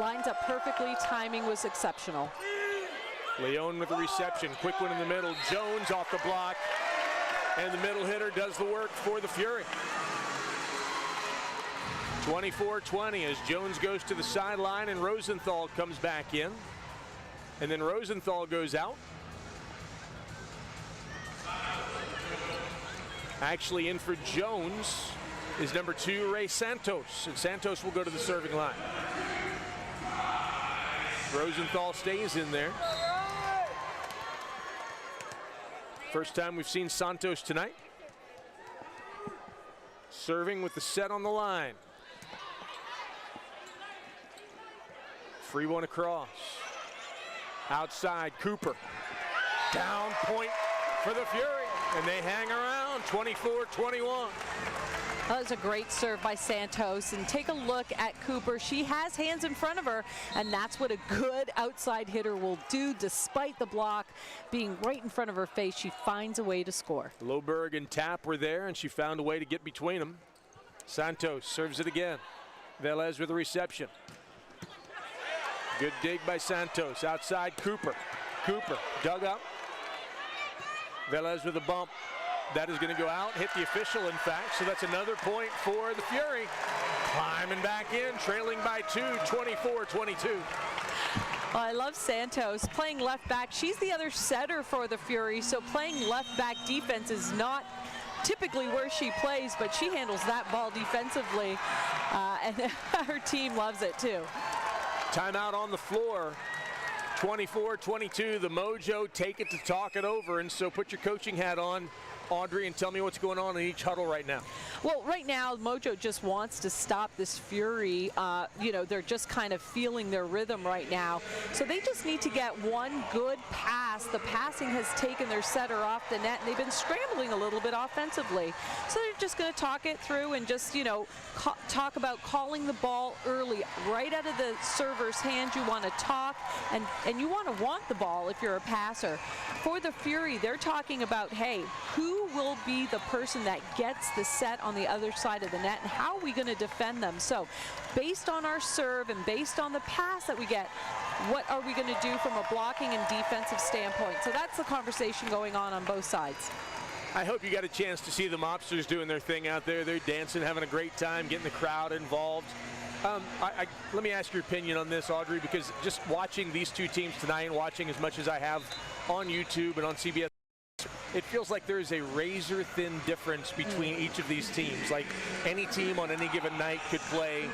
Speaker 15: Lines up perfectly, timing was exceptional.
Speaker 8: Leone with the reception, quick one in the middle. Jones off the block, and the middle hitter does the work for the Fury. 24-20 as Jones goes to the sideline and Rosenthal comes back in. And then Rosenthal goes out. Actually in for Jones is number 2, Ray Santos, and Santos will go to the serving line. Rosenthal stays in there. First time we've seen Santos tonight. Serving with the set on the line. Free one across. Outside, Cooper. Down point for the Fury, and they hang around, 24-21.
Speaker 15: That was a great serve by Santos, and take a look at Cooper. She has hands in front of her, and that's what a good outside hitter will do. Despite the block being right in front of her face, she finds a way to score.
Speaker 8: Loberg and Tapp were there, and she found a way to get between them. Santos serves it again. Velez with the reception. Good dig by Santos. Outside, Cooper. Cooper dug up. Velez with a bump. That is going to go out, hit the official, in fact, so that's another point for the Fury. Climbing back in, trailing by 2, 24-22.
Speaker 15: Well, I love Santos playing left back. She's the other setter for the Fury, so playing left back defense is not typically where she plays, but she handles that ball defensively, and her team loves it too.
Speaker 8: Timeout on the floor. 24-22, the Mojo take it to talk it over, and so put your coaching hat on, Audrey, and tell me what's going on in each huddle right now.
Speaker 15: Well, right now, Mojo just wants to stop this Fury. You know, they're just kind of feeling their rhythm right now. So they just need to get one good pass. The passing has taken their setter off the net, and they've been scrambling a little bit offensively. So they're just going to talk it through and just, you know, talk about calling the ball early. Right out of the server's hand, you want to talk, and you want the ball if you're a passer. For the Fury, they're talking about, hey, who will be the person that gets the set on the other side of the net, and how are we going to defend them? So based on our serve and based on the pass that we get, what are we going to do from a blocking and defensive standpoint? So that's the conversation going on both sides.
Speaker 8: I hope you got a chance to see the mobsters doing their thing out there. They're dancing, having a great time, getting the crowd involved. Let me ask your opinion on this, Audrey, because just watching these two teams tonight and watching as much as I have on YouTube and on CBS, it feels like there is a razor-thin difference between each of these teams. Like any team on any given night could play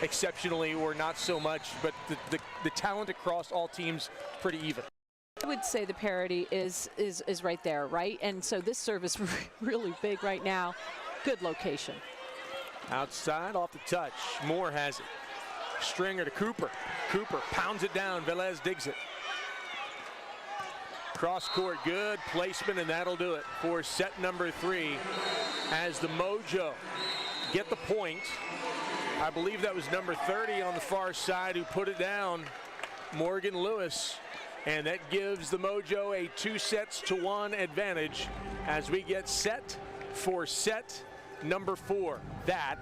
Speaker 8: exceptionally or not so much, but the talent across all teams pretty even.
Speaker 15: I would say the parity is right there, right? And so this serve is really big right now. Good location.
Speaker 8: Outside, off the touch. Moore has it. Stringer to Cooper. Cooper pounds it down. Velez digs it. Cross court, good placement, and that'll do it for set number 3 as the Mojo get the point. I believe that was number 30 on the far side who put it down, Morgan Lewis, and that gives the Mojo a 2-1 advantage as we get set for set number 4. That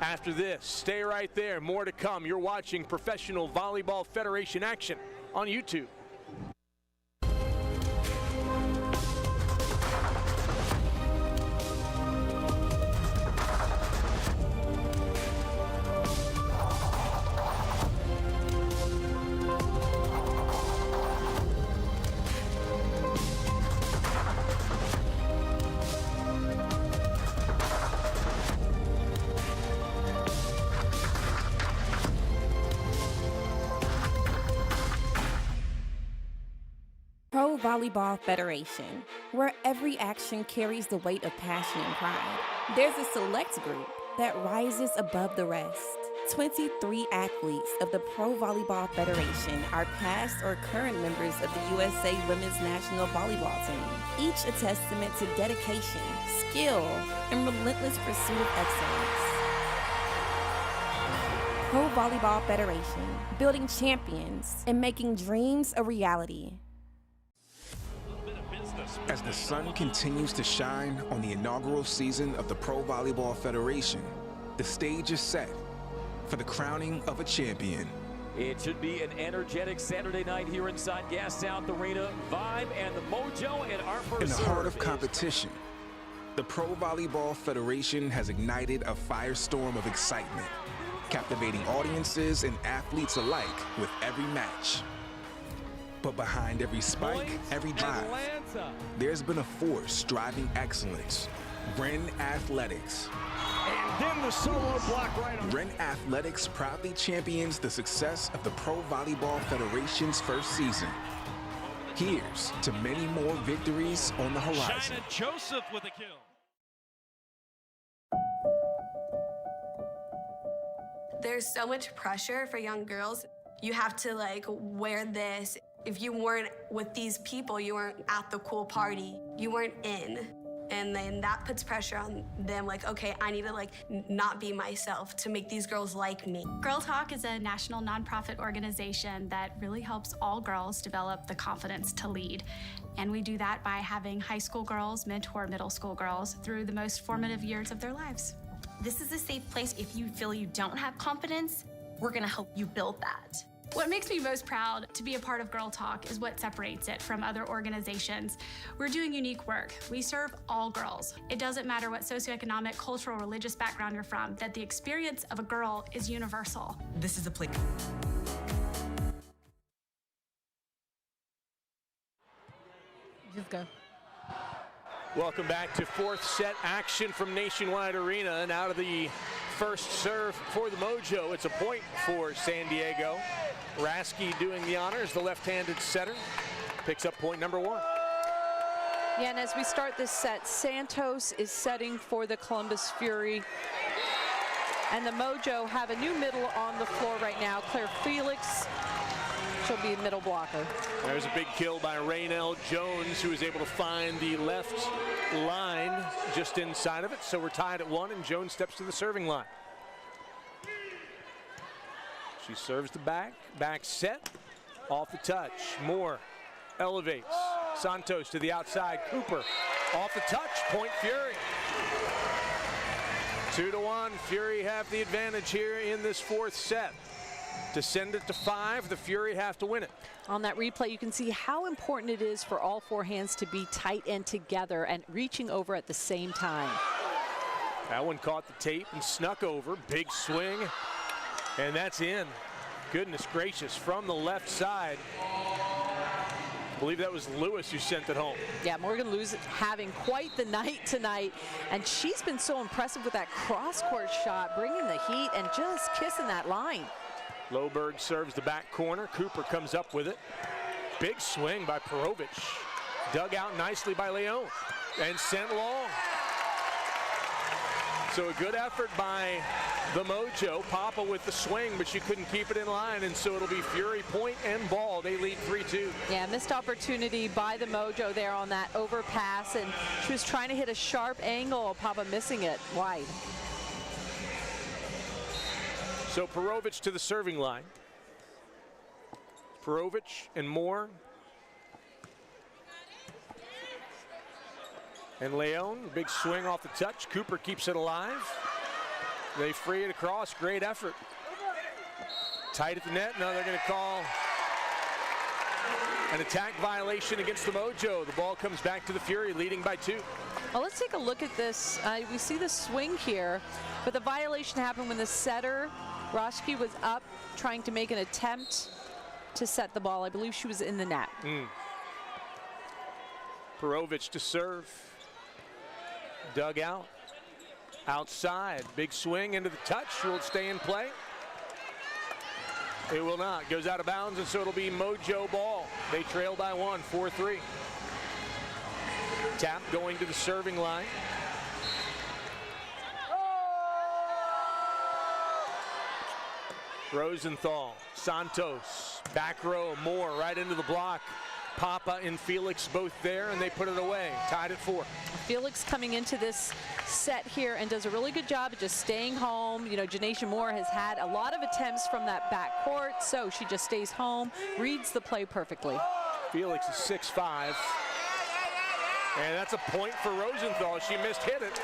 Speaker 8: after this. Stay right there, more to come. You're watching Professional Volleyball Federation action on YouTube.
Speaker 7: Pro Volleyball Federation, where every action carries the weight of passion and pride. There's a select group that rises above the rest. 23 athletes of the Pro Volleyball Federation are past or current members of the USA Women's National Volleyball Team, each a testament to dedication, skill, and relentless pursuit of excellence. Pro Volleyball Federation, building champions and making dreams a reality.
Speaker 9: As the sun continues to shine on the inaugural season of the Pro Volleyball Federation, the stage is set for the crowning of a champion.
Speaker 10: It should be an energetic Saturday night here inside Gas South Arena. Vibe and the Mojo and our first
Speaker 9: In the heart of
Speaker 10: serve
Speaker 9: competition, the Pro Volleyball Federation has ignited a firestorm of excitement, captivating audiences and athletes alike with every match. But behind every spike, every drive, there's been a force driving excellence. Ren Athletics.
Speaker 17: And then the solo block right on.
Speaker 9: Ren Athletics proudly champions the success of the Pro Volleyball Federation's first season. Here's to many more victories on the horizon.
Speaker 17: China Joseph with a kill.
Speaker 11: There's so much pressure for young girls. You have to like wear this. If you weren't with these people, you weren't at the cool party. You weren't in. And then that puts pressure on them, like, okay, I need to like not be myself to make these girls like me.
Speaker 12: Girl Talk is a national nonprofit organization that really helps all girls develop the confidence to lead. And we do that by having high school girls mentor middle school girls through the most formative years of their lives.
Speaker 13: This is a safe place. If you feel you don't have confidence, we're gonna help you build that.
Speaker 12: What makes me most proud to be a part of Girl Talk is what separates it from other organizations. We're doing unique work. We serve all girls. It doesn't matter what socioeconomic, cultural, religious background you're from, that the experience of a girl is universal.
Speaker 14: This is a place.
Speaker 15: Just go.
Speaker 8: Welcome back to fourth set action from Nationwide Arena, and out of the first serve for the Mojo, it's a point for San Diego. Rasky doing the honors, the left-handed setter, picks up point number 1.
Speaker 15: Yeah, and as we start this set, Santos is setting for the Columbus Fury. And the Mojo have a new middle on the floor right now. Claire Felix, she'll be a middle blocker.
Speaker 8: There's a big kill by Raynell Jones, who was able to find the left line just inside of it. So we're tied at 1, and Jones steps to the serving line. She serves the back set, off the touch. Moore elevates. Santos to the outside. Cooper off the touch. Point Fury. 2-1. Fury have the advantage here in this fourth set. To send it to 5, the Fury have to win it.
Speaker 15: On that replay, you can see how important it is for all 4 hands to be tight and together and reaching over at the same time.
Speaker 8: That one caught the tape and snuck over. Big swing. And that's in. Goodness gracious, from the left side. I believe that was Lewis who sent it home.
Speaker 15: Yeah, Morgan Lewis having quite the night tonight. And she's been so impressive with that cross-court shot, bringing the heat and just kissing that line.
Speaker 8: Loberg serves the back corner. Cooper comes up with it. Big swing by Perovic. Dug out nicely by Leon and sent long. So a good effort by the Mojo. Papa with the swing, but she couldn't keep it in line, and so it'll be Fury point and ball. They lead 3-2.
Speaker 15: Yeah, missed opportunity by the Mojo there on that overpass, and she was trying to hit a sharp angle. Papa missing it wide.
Speaker 8: So Perovic to the serving line. Perovic and Moore. And Leon, big swing off the touch. Cooper keeps it alive. They free it across. Great effort. Tight at the net. Now they're going to call an attack violation against the Mojo. The ball comes back to the Fury, leading by 2.
Speaker 15: Well, let's take a look at this. We see the swing here, but the violation happened when the setter, Roschke, was up trying to make an attempt to set the ball. I believe she was in the net.
Speaker 8: Perovic to serve. Dug out. Outside. Big swing into the touch. Will it stay in play? It will not. Goes out of bounds, and so it'll be Mojo ball. They trail by 1, 4-3. Tap going to the serving line. Rosenthal, Santos, back row, Moore right into the block. Papa and Felix both there, and they put it away. Tied at 4.
Speaker 15: Felix coming into this set here and does a really good job of just staying home. You know, Janaisha Moore has had a lot of attempts from that back court, so she just stays home, reads the play perfectly.
Speaker 8: Felix is 6'5", and that's a point for Rosenthal. She missed hit it,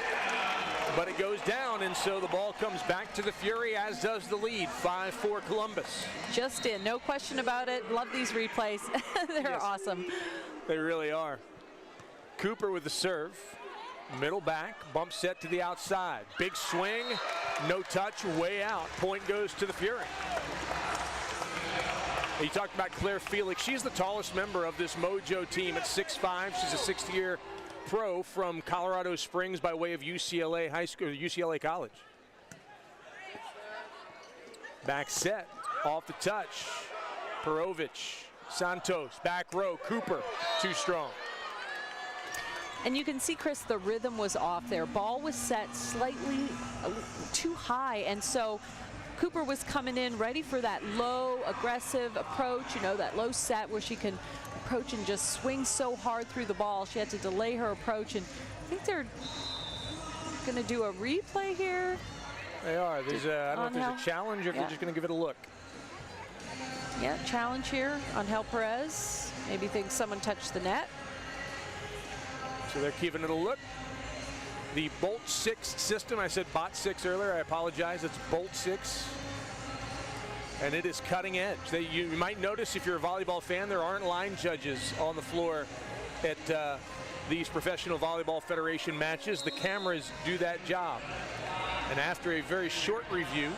Speaker 8: but it goes down, and so the ball comes back to the Fury, as does the lead. 5-4 Columbus.
Speaker 15: Just in, no question about it. Love these replays. They're awesome.
Speaker 8: They really are. Cooper with the serve. Middle back, bump set to the outside. Big swing, no touch, way out. Point goes to the Fury. You talked about Claire Felix. She's the tallest member of this Mojo team at 6'5". She's a 6th-year pro from Colorado Springs by way of UCLA High School, UCLA College. Back set, off the touch. Perovic, Santos, back row, Cooper, too strong.
Speaker 15: And you can see, Chris, the rhythm was off there. Ball was set slightly too high, and so Cooper was coming in ready for that low, aggressive approach, you know, that low set where she can approach and just swing so hard through the ball. She had to delay her approach, and I think they're going to do a replay here.
Speaker 8: They are. There's a, I don't know if there's a challenge or if they're just going to give it a look.
Speaker 15: Yeah, challenge here on Hel Perez. Maybe thinks someone touched the net.
Speaker 8: So they're giving it a look. The Bolt 6 system, I said Bot 6 earlier, I apologize, it's Bolt 6. And it is cutting edge. You might notice if you're a volleyball fan, there aren't line judges on the floor at these Professional Volleyball Federation matches. The cameras do that job. And after a very short review,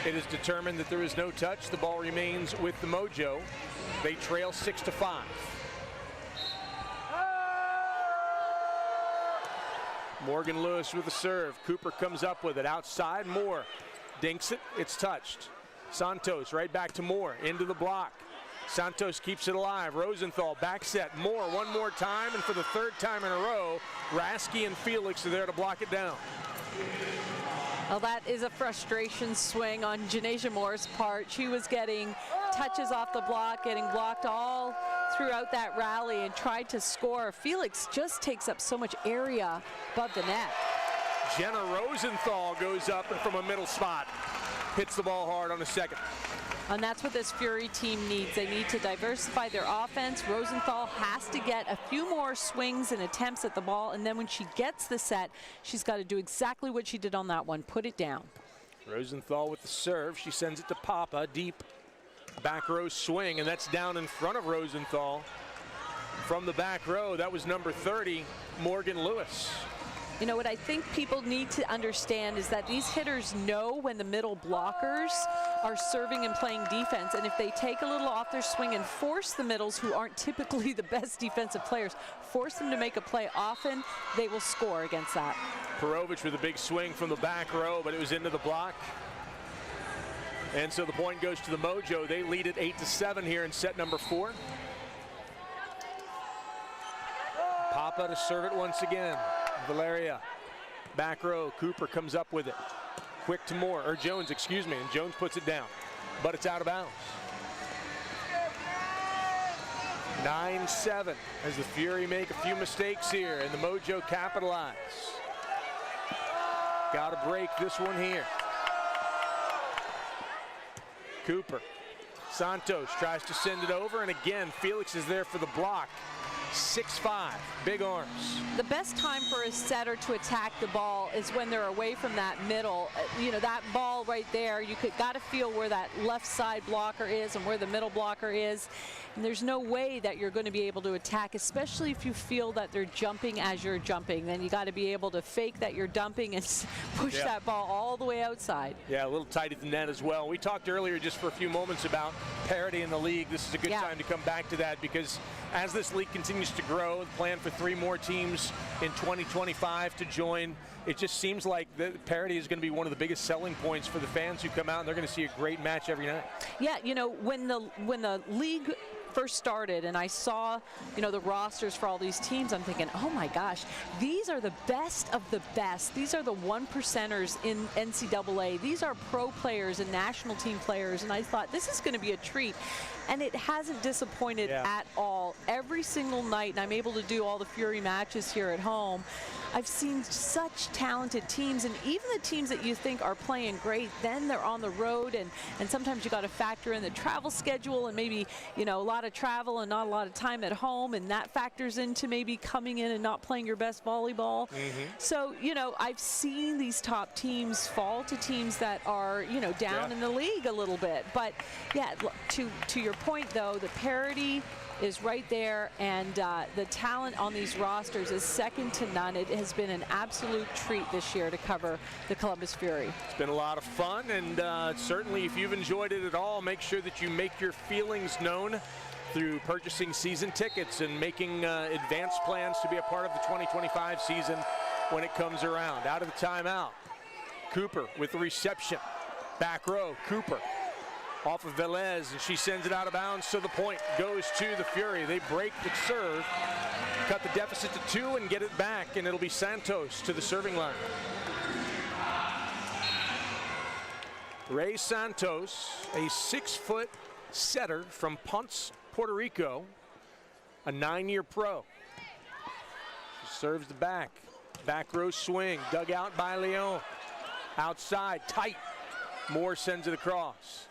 Speaker 8: it is determined that there is no touch. The ball remains with the Mojo. They trail 6-5. Morgan Lewis with the serve. Cooper comes up with it outside. Moore dinks it. It's touched. Santos right back to Moore into the block. Santos keeps it alive. Rosenthal back set. Moore one more time, and for the third time in a row, Rasky and Felix are there to block it down.
Speaker 15: Well, that is a frustration swing on Janasia Moore's part. She was getting touches off the block, getting blocked all throughout that rally and tried to score. Felix just takes up so much area above the net.
Speaker 8: Jenna Rosenthal goes up and from a middle spot hits the ball hard on a second.
Speaker 15: And that's what this Fury team needs. They need to diversify their offense. Rosenthal has to get a few more swings and attempts at the ball, and then when she gets the set, she's got to do exactly what she did on that one, put it down.
Speaker 8: Rosenthal with the serve. She sends it to Papa, deep back row swing, and that's down in front of Rosenthal. From the back row, that was number 30, Morgan Lewis.
Speaker 15: You know, what I think people need to understand is that these hitters know when the middle blockers are serving and playing defense, and if they take a little off their swing and force the middles, who aren't typically the best defensive players, force them to make a play often, they will score against that.
Speaker 8: Perovich with a big swing from the back row, but it was into the block. And so the point goes to the Mojo. They lead it 8-7 here in set number 4. Papa to serve it once again. Valeria, back row. Cooper comes up with it. Quick to Moore, or Jones, excuse me, and Jones puts it down. But it's out of bounds. 9-7 as the Fury make a few mistakes here, and the Mojo capitalize. Got to break this one here. Cooper. Santos tries to send it over, and again, Felix is there for the block. 6'5", big arms.
Speaker 15: The best time for a setter to attack the ball is when they're away from that middle. You know, that ball right there, you got to feel where that left side blocker is and where the middle blocker is. And there's no way that you're going to be able to attack, especially if you feel that they're jumping as you're jumping. Then you got to be able to fake that you're dumping and push that ball all the way outside.
Speaker 8: Yeah, a little tight at the net as well. We talked earlier just for a few moments about parity in the league. This is a good time to come back to that, because as this league continues to grow, the plan for 3 more teams in 2025 to join, it just seems like the parity is going to be one of the biggest selling points for the fans who come out, and they're going to see a great match every night. Yeah,
Speaker 15: you know, when the league first started and I saw, you know, the rosters for all these teams, I'm thinking, oh my gosh, these are the best of the best. These are the 1%ers in NCAA. These are pro players and national team players, and I thought this is going to be a treat. And it hasn't disappointed at all. Every single night, and I'm able to do all the Fury matches here at home, I've seen such talented teams, and even the teams that you think are playing great, then they're on the road, and sometimes you got to factor in the travel schedule and maybe, you know, a lot of travel and not a lot of time at home, and that factors into maybe coming in and not playing your best volleyball. So, you know, I've seen these top teams fall to teams that are, you know, down in the league a little bit. But yeah, to your point though, the parity is right there, and the talent on these rosters is second to none. It has been an absolute treat this year to cover the Columbus Fury.
Speaker 8: It's been a lot of fun, and certainly if you've enjoyed it at all, make sure that you make your feelings known through purchasing season tickets and making advanced plans to be a part of the 2025 season when it comes around. Out of the timeout, Cooper with the reception. Back row, Cooper off of Velez, and she sends it out of bounds, so the point goes to the Fury. They break the serve, cut the deficit to 2, and get it back, and it'll be Santos to the serving line. Ray Santos, a 6-foot setter from Ponce, Puerto Rico, a 9-year pro. She serves the back. Back row swing, dug out by Leon. Outside, tight. Moore sends it across.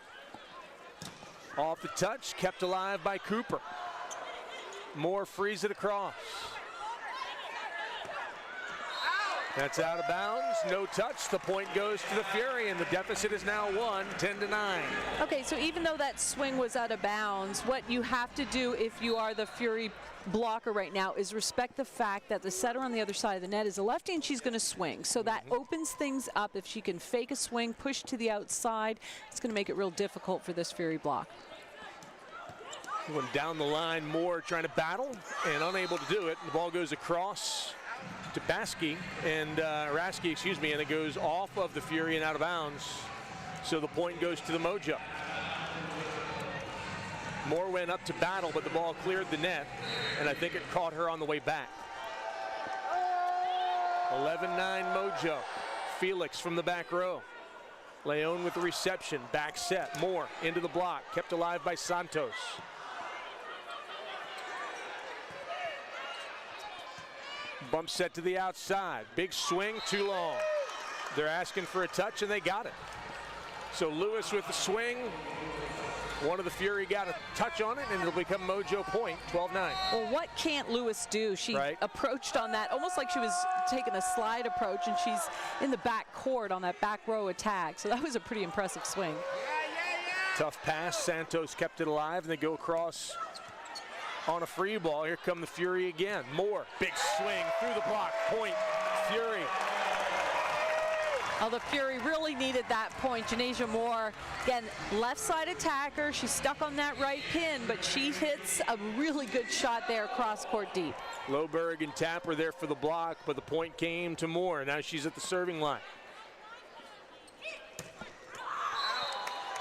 Speaker 8: Off the touch, kept alive by Cooper. Moore frees it across. That's out of bounds, no touch. The point goes to the Fury, and the deficit is now 1, 10-9.
Speaker 15: Okay, so even though that swing was out of bounds, what you have to do if you are the Fury blocker right now is respect the fact that the setter on the other side of the net is a lefty and she's going to swing. So that opens things up. If she can fake a swing, push to the outside, it's going to make it real difficult for this Fury block.
Speaker 8: Went down the line, Moore trying to battle and unable to do it. The ball goes across to Rasky, and it goes off of the Fury and out of bounds. So the point goes to the Mojo. Moore went up to battle, but the ball cleared the net, and I think it caught her on the way back. 11-9 Mojo. Felix from the back row. Leon with the reception, back set. Moore into the block, kept alive by Santos. Bump set to the outside. Big swing, too long. They're asking for a touch, and they got it. So Lewis with the swing. One of the Fury got a touch on it, and it'll become Mojo point, 12-9.
Speaker 15: Well, what can't Lewis do? She approached on that almost like she was taking a slide approach, and she's in the back court on that back row attack. So that was a pretty impressive swing.
Speaker 8: Tough pass. Santos kept it alive, and they go across on a free ball. Here come the Fury again. Moore, big swing through the block. Point, Fury.
Speaker 15: Oh, the Fury really needed that point. Janasia Moore, again, left side attacker. She's stuck on that right pin, but she hits a really good shot there across court deep.
Speaker 8: Loberg and Tapper there for the block, but the point came to Moore. Now she's at the serving line.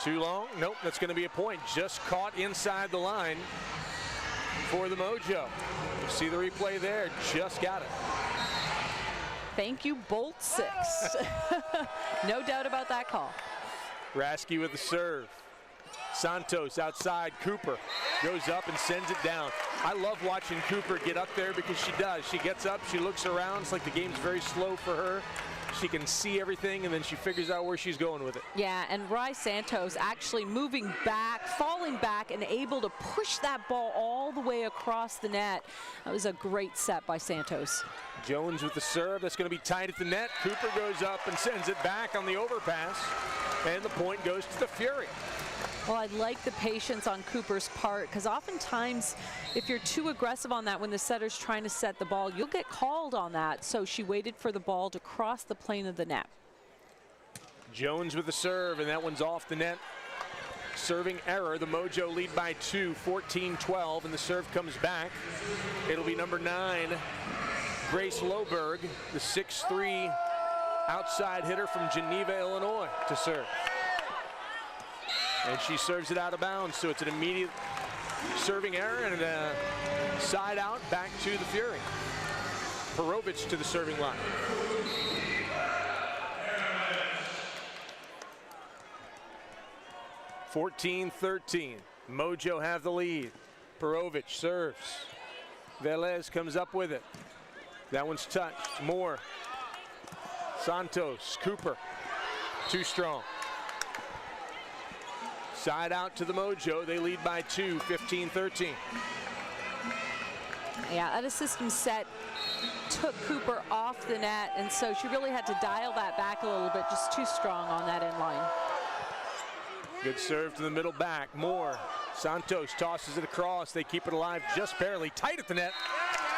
Speaker 8: Too long? Nope, that's going to be a point. Just caught inside the line for the Mojo. You see the replay there, just got it.
Speaker 15: Thank you, Bolt 6. No doubt about that call.
Speaker 8: Rasky with the serve. Santos outside, Cooper goes up and sends it down. I love watching Cooper get up there because she does. She gets up, she looks around. It's like the game's very slow for her. She can see everything, and then she figures out where she's going with it.
Speaker 15: Yeah, and Rai Santos actually moving back, falling back, and able to push that ball all the way across the net. That was a great set by Santos.
Speaker 8: Jones with the serve. That's going to be tight at the net. Cooper goes up and sends it back on the overpass, and the point goes to the Fury.
Speaker 15: Well, I like the patience on Cooper's part, because oftentimes if you're too aggressive on that when the setter's trying to set the ball, you'll get called on that. So she waited for the ball to cross the plane of the net.
Speaker 8: Jones with the serve, and that one's off the net. Serving error. The Mojo lead by 2, 14-12, and the serve comes back. It'll be number 9, Grace Loberg, the 6'3" outside hitter from Geneva, Illinois, to serve. And she serves it out of bounds, so it's an immediate serving error and a side out back to the Fury. Perovich to the serving line. (14-13). Mojo have the lead. Perovich serves. Velez comes up with it. That one's touched. Moore. Santos. Cooper. Too strong. Side out to the Mojo. They lead by 2, 15-13.
Speaker 15: Yeah, that system set took Cooper off the net, and so she really had to dial that back a little bit, just too strong on that end line.
Speaker 8: Good serve to the middle back. Moore. Santos tosses it across. They keep it alive just barely. Tight at the net.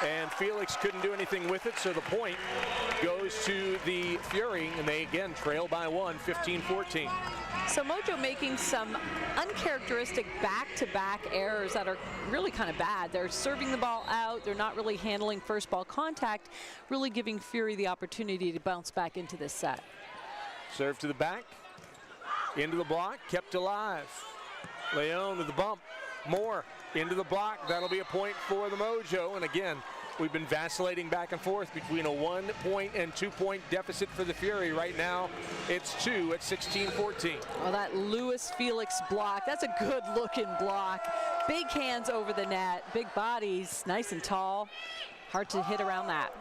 Speaker 8: And Felix couldn't do anything with it, so the point goes to the Fury, and they again trail by 1, 15-14.
Speaker 15: So Mojo making some uncharacteristic back-to-back errors that are really kind of bad. They're serving the ball out. They're not really handling first ball contact, really giving Fury the opportunity to bounce back into this set.
Speaker 8: Serve to the back. Into the block, kept alive. Leon with the bump. Moore into the block. That'll be a point for the Mojo. And again, We've been vacillating back and forth between a 1-point and 2-point deficit for the Fury. Right now, it's 2 at 16-14.
Speaker 15: Oh, that Lewis Felix block, that's a good looking block. Big hands over the net, big bodies, nice and tall. Hard to hit around that.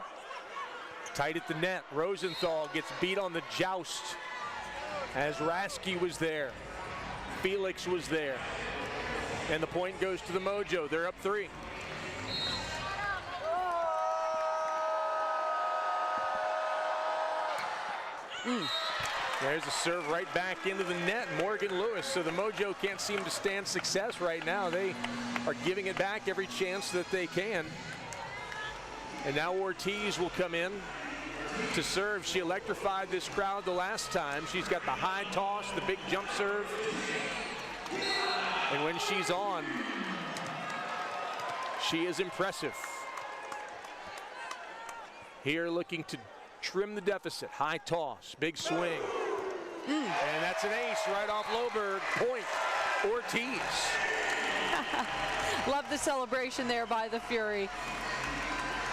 Speaker 8: Tight at the net, Rosenthal gets beat on the joust as Rasky was there. Felix was there. And the point goes to the Mojo. They're up 3. There's a serve right back into the net, Morgan Lewis. So the Mojo can't seem to stand success right now. They are giving it back every chance that they can. And now Ortiz will come in to serve. She electrified this crowd the last time. She's got the high toss, the big jump serve. And when she's on, she is impressive. Here looking to trim the deficit. High toss, big swing. And that's an ace right off Loberg. Point, Ortiz.
Speaker 15: Love the celebration there by the Fury.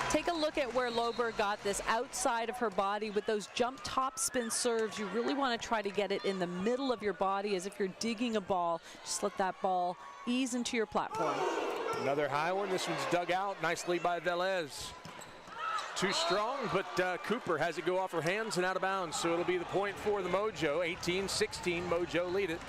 Speaker 15: Take a look at where Loberg got this outside of her body with those jump top spin serves. You really want to try to get it in the middle of your body as if you're digging a ball. Just let that ball ease into your platform.
Speaker 8: Another high one. This one's dug out nicely by Velez. Too strong, but Cooper has it go off her hands and out of bounds. So it'll be the point for the Mojo. 18-16, Mojo lead it.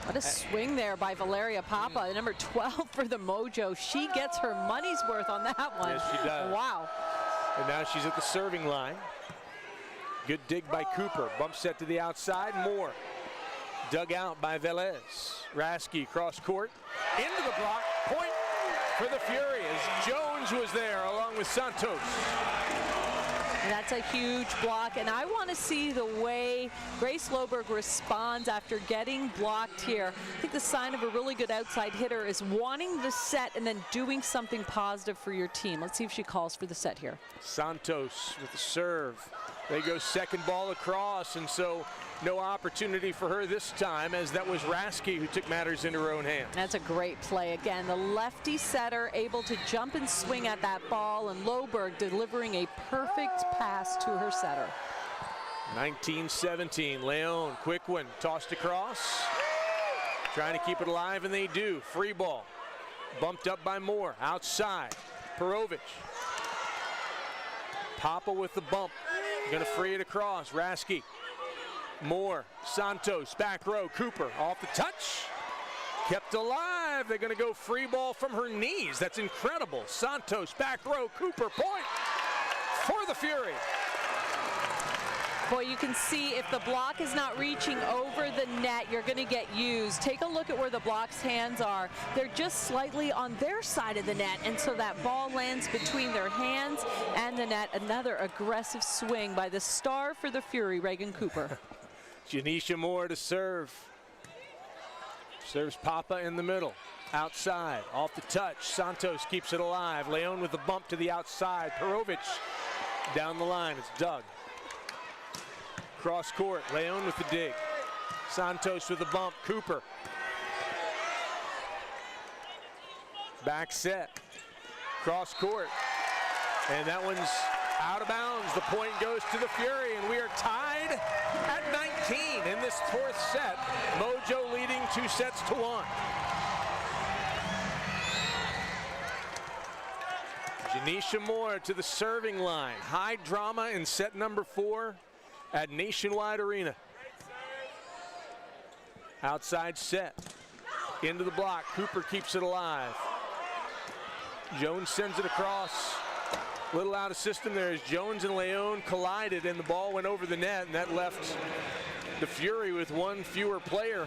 Speaker 15: What a swing there by Valeria Papa, number 12 for the Mojo. She gets her money's worth on that one.
Speaker 8: Yes, she does.
Speaker 15: Wow.
Speaker 8: And now she's at the serving line. Good dig by Cooper. Bump set to the outside. Moore. Dug out by Velez. Rasky cross court. Into the block. Point for the Fury as Jones was there along with Santos.
Speaker 15: And that's a huge block, and I want to see the way Grace Loberg responds after getting blocked here. I think the sign of a really good outside hitter is wanting the set and then doing something positive for your team. Let's see if she calls for the set here.
Speaker 8: Santos with the serve. They go second ball across, and so no opportunity for her this time, as that was Rasky who took matters into her own hands.
Speaker 15: That's a great play. Again, the lefty setter able to jump and swing at that ball, and Loberg delivering a perfect pass to her setter.
Speaker 8: 19-17, Leon, quick one, tossed across. Trying to keep it alive, and they do. Free ball. Bumped up by Moore, outside. Perovic. Papa with the bump. Gonna free it across, Rasky. Moore, Santos, back row, Cooper off the touch. Kept alive, they're gonna go free ball from her knees. That's incredible. Santos, back row, Cooper, point for the Fury.
Speaker 15: Boy, you can see if the block is not reaching over the net, you're gonna get used. Take a look at where the block's hands are. They're just slightly on their side of the net, and so that ball lands between their hands and the net. Another aggressive swing by the star for the Fury, Reagan Cooper.
Speaker 8: Janisha Moore to serve. Serves Papa in the middle. Outside, off the touch. Santos keeps it alive. Leon with the bump to the outside. Perovic down the line. It's Doug. Cross court. Leon with the dig. Santos with the bump. Cooper. Back set. Cross court. And that one's out of bounds. The point goes to the Fury, and we are tied at 19 in this fourth set. Mojo leading 2-1. Janisha Moore to the serving line. High drama in set number 4 at Nationwide Arena. Outside set. Into the block. Cooper keeps it alive. Jones sends it across. Little out of system there as Jones and Leon collided, and the ball went over the net, and that left the Fury with one fewer player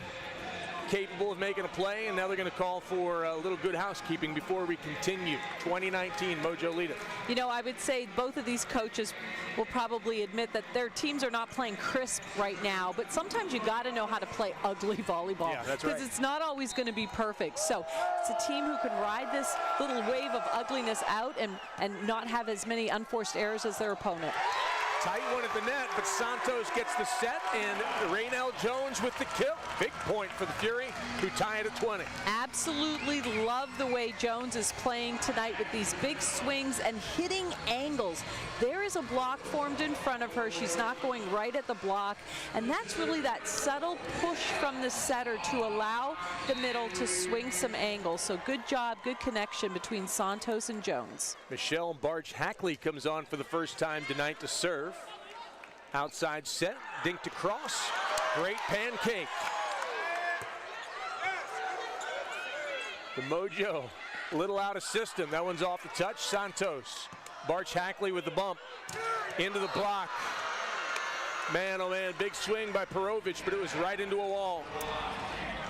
Speaker 8: capable of making a play, and now they're going to call for a little good housekeeping before we continue. 2019, Mojo lead it.
Speaker 15: You know, I would say both of these coaches will probably admit that their teams are not playing crisp right now, but sometimes you got to know how to play ugly volleyball.
Speaker 8: Yeah, that's right.
Speaker 15: Because it's not always going to be perfect. So it's a team who can ride this little wave of ugliness out and not have as many unforced errors as their opponent.
Speaker 8: Tight one at the net, but Santos gets the set, and Raynell Jones with the kill. Big point for the Fury, who tie it at 20.
Speaker 15: Absolutely love the way Jones is playing tonight with these big swings and hitting angles. There is a block formed in front of her. She's not going right at the block, and that's really that subtle push from the setter to allow the middle to swing some angles. So good job, good connection between Santos and Jones.
Speaker 8: Michelle Barch-Hackley comes on for the first time tonight to serve. Outside set, dinked across, great pancake. The Mojo, a little out of system. That one's off the touch. Santos, Barch-Hackley with the bump, into the block. Man, oh man, big swing by Perovic, but it was right into a wall.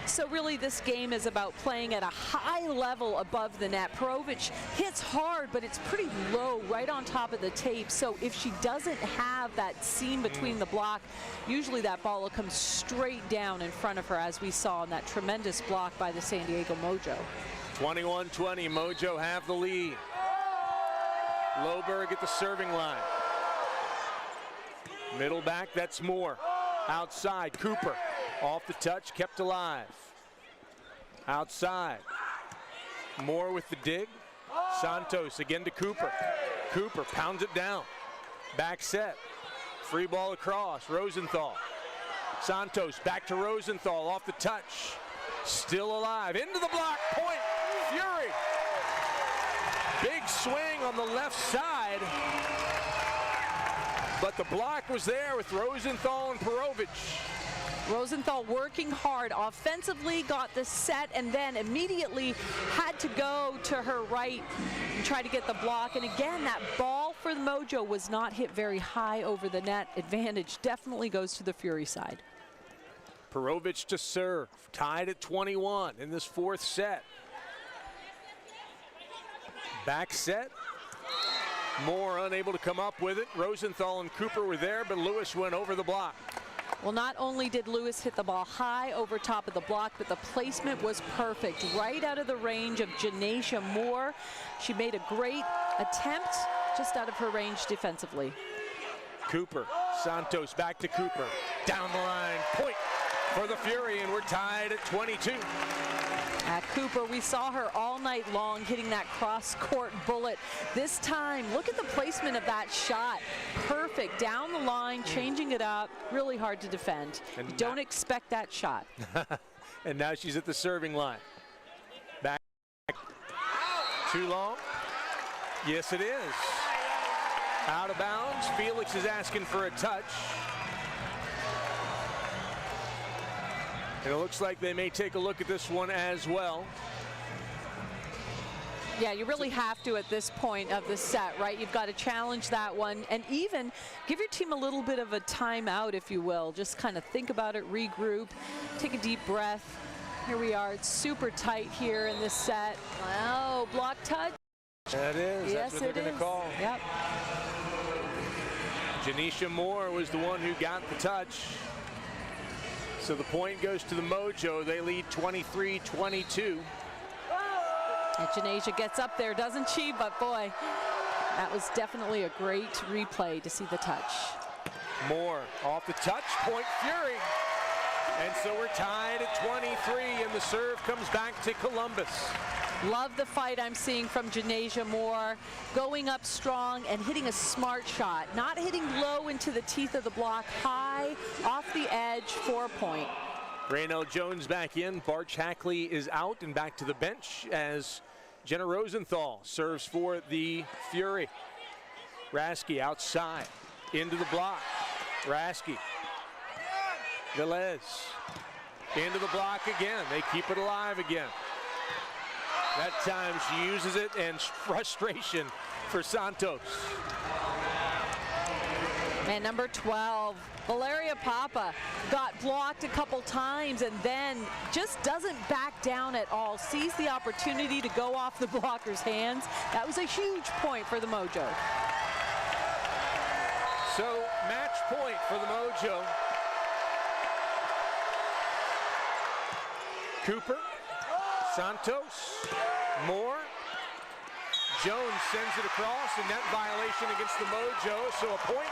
Speaker 15: So really this game is about playing at a high level above the net. Perovic hits hard, but it's pretty low right on top of the tape. So if she doesn't have that seam between the block, usually that ball will come straight down in front of her, as we saw in that tremendous block by the San Diego Mojo.
Speaker 8: 21-20, Mojo have the lead. Loberg at the serving line. Middle back, that's Moore. Outside, Cooper. Off the touch, kept alive. Outside. Moore with the dig. Santos again to Cooper. Cooper pounds it down. Back set. Free ball across. Rosenthal. Santos back to Rosenthal off the touch. Still alive. Into the block. Point. Fury. Big swing on the left side. But the block was there with Rosenthal and Perovic.
Speaker 15: Rosenthal working hard offensively, got the set, and then immediately had to go to her right and try to get the block. And again, that ball for the Mojo was not hit very high over the net. Advantage definitely goes to the Fury side.
Speaker 8: Perovic to serve, tied at 21 in this fourth set. Back set. Moore unable to come up with it. Rosenthal and Cooper were there, but Lewis went over the block.
Speaker 15: Well, not only did Lewis hit the ball high over top of the block, but the placement was perfect, right out of the range of Janasia Moore. She made a great attempt, just out of her range defensively.
Speaker 8: Cooper, Santos back to Cooper. Down the line, point for the Fury, and we're tied at 22.
Speaker 15: At Cooper, we saw her all night long hitting that cross-court bullet. This time, look at the placement of that shot. Perfect, down the line, changing it up. Really hard to defend. And you don't expect that shot.
Speaker 8: And now she's at the serving line. Back. Too long? Yes, it is. Out of bounds. Felix is asking for a touch. And it looks like they may take a look at this one as well.
Speaker 15: Yeah, you really have to at this point of the set, right? You've got to challenge that one and even give your team a little bit of a timeout, if you will. Just kind of think about it, regroup, take a deep breath. Here we are. It's super tight here in this set. Wow, block touch.
Speaker 8: That is.
Speaker 15: Yes,
Speaker 8: that's what they're going to call.
Speaker 15: Yep.
Speaker 8: Janisha Moore was the one who got the touch. So the point goes to the Mojo. They lead 23-22.
Speaker 15: And Janasia gets up there, doesn't she? But boy, that was definitely a great replay to see the touch.
Speaker 8: Moore off the touch, point Fury. And so we're tied at 23, and the serve comes back to Columbus.
Speaker 15: Love the fight I'm seeing from Janasia Moore, going up strong and hitting a smart shot, not hitting low into the teeth of the block, high, off the edge, 4-point.
Speaker 8: Raynell Jones back in, Barch-Hackley is out and back to the bench as Jenna Rosenthal serves for the Fury. Rasky outside, into the block, Rasky. Velez, into the block again, they keep it alive again. That time she uses it, and frustration for Santos.
Speaker 15: And number 12, Valeria Papa, got blocked a couple times and then just doesn't back down at all. Sees the opportunity to go off the blocker's hands. That was a huge point for the Mojo.
Speaker 8: So match point for the Mojo. Cooper, Santos, Moore, Jones sends it across, a net violation against the Mojo, so a point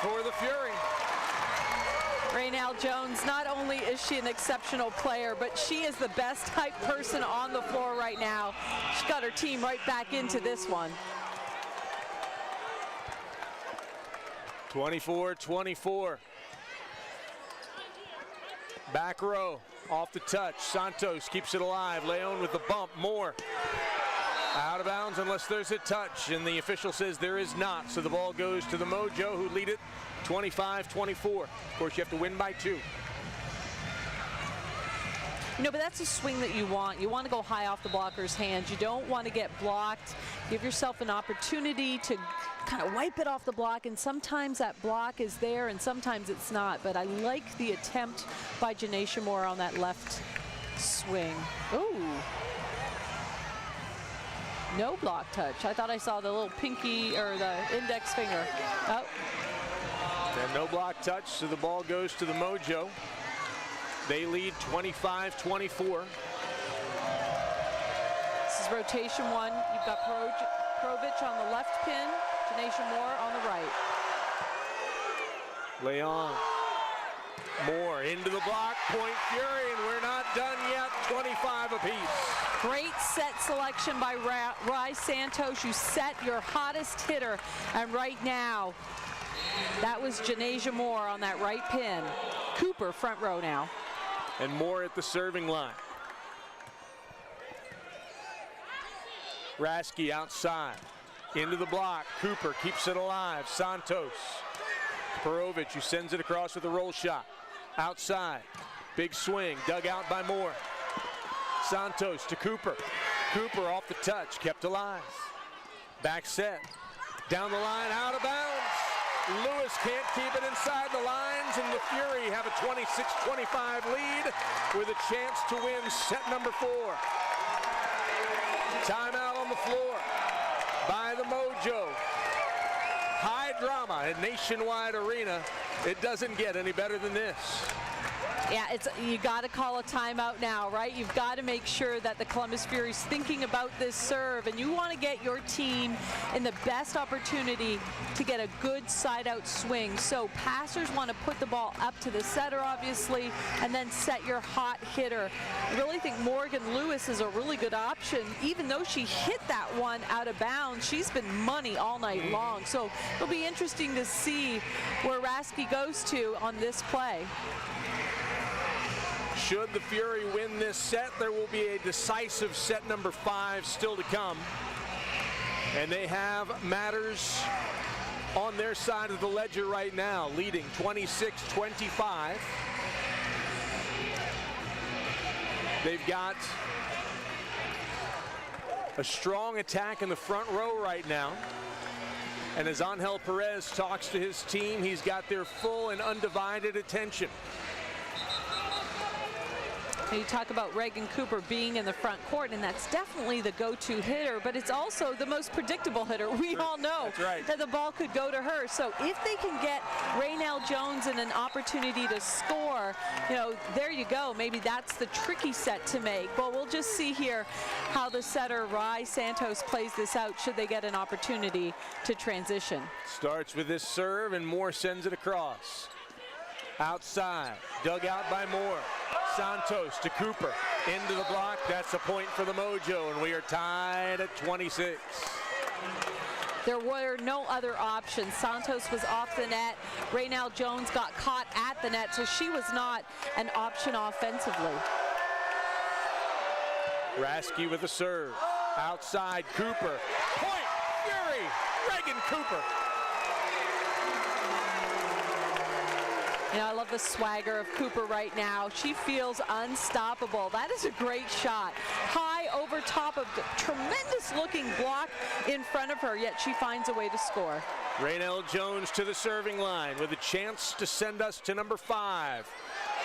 Speaker 8: for the Fury.
Speaker 15: Raynell Jones, not only is she an exceptional player, but she is the best type person on the floor right now. She got her team right back into this one.
Speaker 8: 24-24. Back row, off the touch. Santos keeps it alive. Leon with the bump. Moore out of bounds unless there's a touch, and the official says there is not. So the ball goes to the Mojo, who lead it 25-24. Of course, you have to win by 2.
Speaker 15: You know, but that's a swing that you want. You want to go high off the blocker's hands. You don't want to get blocked. Give yourself an opportunity to kind of wipe it off the block, and sometimes that block is there and sometimes it's not. But I like the attempt by Janaisha Moore on that left swing. Ooh. No block touch. I thought I saw the little pinky or the index finger. Oh.
Speaker 8: And no block touch, so the ball goes to the Mojo. They lead 25-24.
Speaker 15: This is rotation 1. You've got Provich on the left pin, Janaisha Moore on the right.
Speaker 8: Leon. Moore into the block, point Fury, and we're not done yet. 25 apiece.
Speaker 15: Great set selection by Rai Santos. You set your hottest hitter, and right now, that was Janaisha Moore on that right pin. Cooper front row now.
Speaker 8: And Moore at the serving line. Rasky outside, into the block. Cooper keeps it alive. Santos. Perovic, who sends it across with a roll shot. Outside, big swing, dug out by Moore. Santos to Cooper. Cooper off the touch, kept alive. Back set, down the line, out of bounds. Lewis can't keep it inside the lines, and the Fury have a 26-25 lead with a chance to win set number 4. Timeout on the floor by the Mojo. High drama at Nationwide Arena. It doesn't get any better than this.
Speaker 15: Yeah, you got to call a timeout now, right? You've got to make sure that the Columbus Fury's thinking about this serve, and you want to get your team in the best opportunity to get a good side-out swing. So passers want to put the ball up to the setter, obviously, and then set your hot hitter. I really think Morgan Lewis is a really good option. Even though she hit that one out of bounds, she's been money all night long. So it'll be interesting to see where Rasky goes to on this play.
Speaker 8: Should the Fury win this set, there will be a decisive set number 5 still to come. And they have matters on their side of the ledger right now, leading 26-25. They've got a strong attack in the front row right now. And as Angel Perez talks to his team, he's got their full and undivided attention.
Speaker 15: You talk about Reagan Cooper being in the front court, and that's definitely the go-to hitter, but it's also the most predictable hitter. We all know that the ball could go to her. So if they can get Raynell Jones in an opportunity to score, you know, there you go. Maybe that's the tricky set to make. Well, we'll just see here how the setter, Rai Santos, plays this out should they get an opportunity to transition.
Speaker 8: Starts with this serve, and Moore sends it across. Outside, dug out by Moore. Santos to Cooper, into the block. That's a point for the Mojo, and we are tied at 26.
Speaker 15: There were no other options. Santos was off the net. Raynell Jones got caught at the net, so she was not an option offensively.
Speaker 8: Rasky with a serve. Outside, Cooper. Point, Fury, Reagan Cooper.
Speaker 15: You know, I love the swagger of Cooper right now. She feels unstoppable. That is a great shot. High over top of the tremendous looking block in front of her, yet she finds a way to score.
Speaker 8: Raynell Jones to the serving line with a chance to send us to number 5.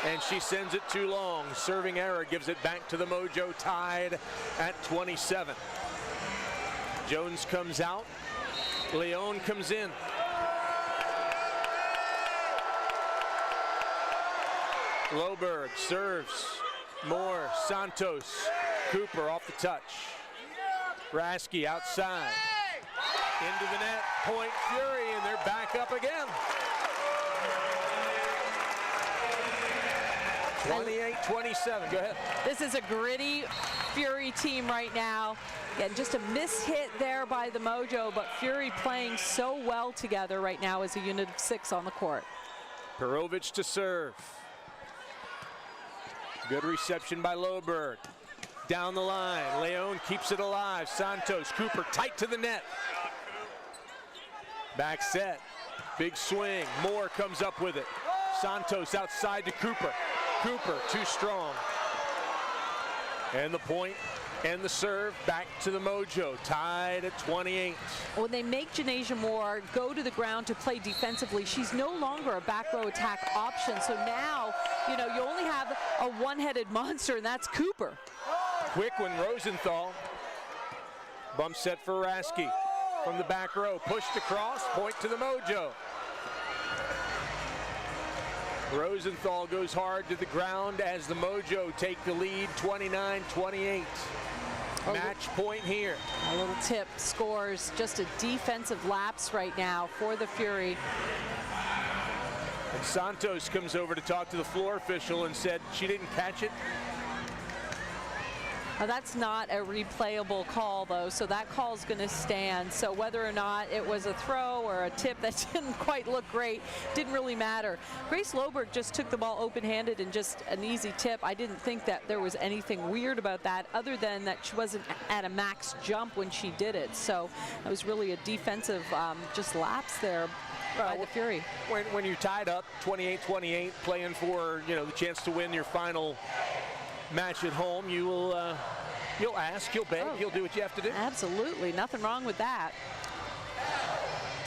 Speaker 8: And she sends it too long. Serving error gives it back to the Mojo, tied at 27. Jones comes out. Leon comes in. Loberg serves. Moore, Santos, Cooper off the touch. Rasky outside. Into the net, point Fury, and they're back up again. 28-27, go ahead.
Speaker 15: This is a gritty Fury team right now. Yeah, just a mishit there by the Mojo, but Fury playing so well together right now as a unit of 6 on the court.
Speaker 8: Perovic to serve. Good reception by Loberg. Down the line, Leon keeps it alive. Santos, Cooper tight to the net. Back set, big swing. Moore comes up with it. Santos outside to Cooper. Cooper too strong. And the point and the serve back to the Mojo, tied at 28.
Speaker 15: When they make Janasia Moore go to the ground to play defensively, she's no longer a back row attack option. So now, you know, you only have a one-headed monster, and that's Cooper.
Speaker 8: Quick one, Rosenthal. Bump set for Rasky from the back row. Pushed across, point to the Mojo. Rosenthal goes hard to the ground as the Mojo take the lead, 29-28. Match point here.
Speaker 15: A little tip, scores just a defensive lapse right now for the Fury.
Speaker 8: And Santos comes over to talk to the floor official and said she didn't catch it.
Speaker 15: Now that's not a replayable call though, so that call's going to stand. So whether or not it was a throw or a tip that didn't quite look great, didn't really matter. Grace Loberg just took the ball open-handed and just an easy tip. I didn't think that there was anything weird about that other than that she wasn't at a max jump when she did it. So it was really a defensive just lapse there by the Fury.
Speaker 8: When you're tied up 28-28, playing for, you know, the chance to win your final match at home, you will you'll ask, you'll beg, you'll do what you have to do.
Speaker 15: Absolutely, nothing wrong with that.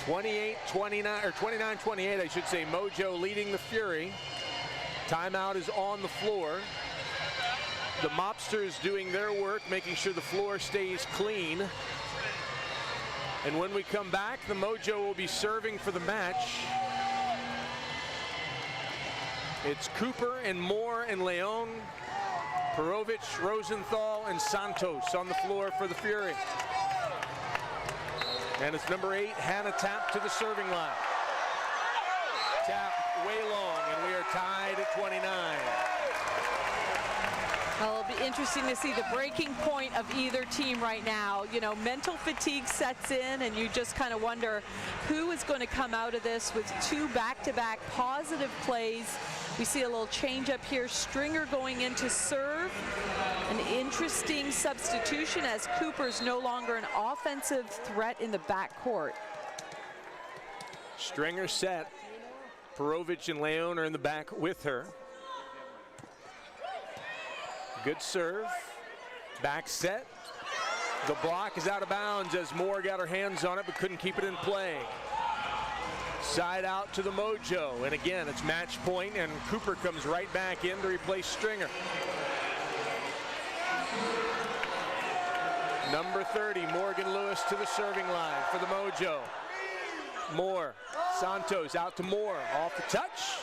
Speaker 8: 28-29 or 29-28, I should say. Mojo leading the Fury. Timeout is on the floor. The mobsters doing their work, making sure the floor stays clean. And when we come back, the Mojo will be serving for the match. It's Cooper and Moore and Leon. Perovic, Rosenthal, and Santos on the floor for the Fury. And it's number 8, Hannah Tapp to the serving line. Tapp way long, and we are tied at 29.
Speaker 15: Well, it'll be interesting to see the breaking point of either team right now. You know, mental fatigue sets in, and you just kind of wonder who is going to come out of this with 2 back-to-back positive plays. We see a little change up here. Stringer going in to serve. An interesting substitution as Cooper's no longer an offensive threat in the backcourt.
Speaker 8: Stringer set. Perovic and Leon are in the back with her. Good serve. Back set. The block is out of bounds as Moore got her hands on it but couldn't keep it in play. Side out to the Mojo, and again it's match point, and Cooper comes right back in to replace Stringer. Number 30, Morgan Lewis to the serving line for the Mojo. Moore, Santos out to Moore, off the touch.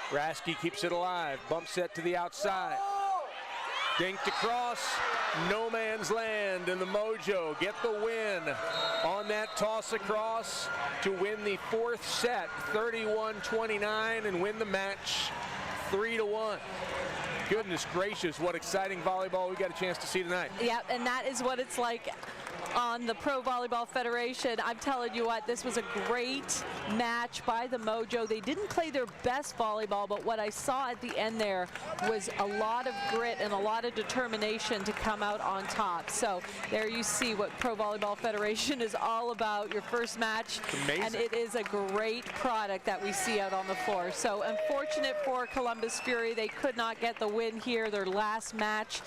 Speaker 8: Rasky keeps it alive, bump set to the outside. Dinked across, no man's land, and the Mojo get the win on that toss across to win the 4th set, 31-29, and win the match 3-1. Goodness gracious, what exciting volleyball we got a chance to see tonight.
Speaker 15: Yeah, and that is what it's like on the Pro Volleyball Federation. I'm telling you what, this was a great match by the Mojo. They didn't play their best volleyball, but what I saw at the end there was a lot of grit and a lot of determination to come out on top. So there you see what Pro Volleyball Federation is all about, your first match.
Speaker 8: Amazing.
Speaker 15: And it is a great product that we see out on the floor. So unfortunate for Columbus Fury, they could not get the win here, their last match,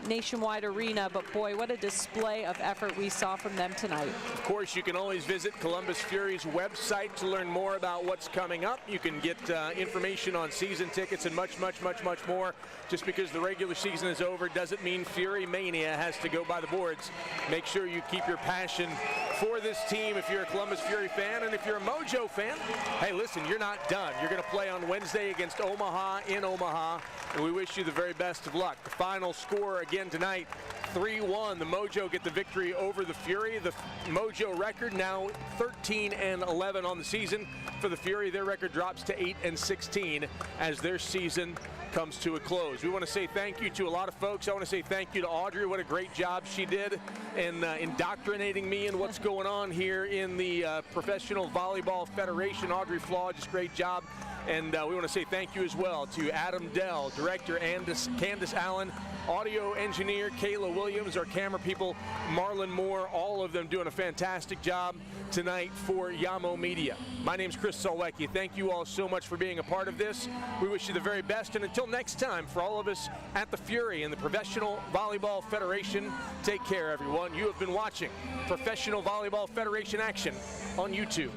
Speaker 15: Nationwide Arena, but boy, what a display of effort we saw from them tonight.
Speaker 8: Of course, you can always visit Columbus Fury's website to learn more about what's coming up. You can get information on season tickets and much, much, much, much more. Just because the regular season is over doesn't mean Fury Mania has to go by the boards. Make sure you keep your passion for this team if you're a Columbus Fury fan, and if you're a Mojo fan, hey, listen, you're not done. You're going to play on Wednesday against Omaha in Omaha, and we wish you the very best of luck. The final score again tonight, 3-1. The Mojo get the victory over over the Fury. The Mojo record now 13-11 on the season. For the Fury, their record drops to 8-16 as their season comes to a close. We want to say thank you to a lot of folks. I want to say thank you to Audrey. What a great job she did in indoctrinating me in what's going on here in the Professional Volleyball Federation. Audrey Flaw, just great job. And we want to say thank you as well to Adam Dell, director Candace Allen, audio engineer Kayla Williams, our camera people Marlon Moore, all of them doing a fantastic job tonight for Yamo Media. My name's Chris Solwecki. Thank you all so much for being a part of this. We wish you the very best, and until next time, for all of us at the Fury and the Professional Volleyball Federation, take care, everyone. You have been watching Professional Volleyball Federation action on YouTube.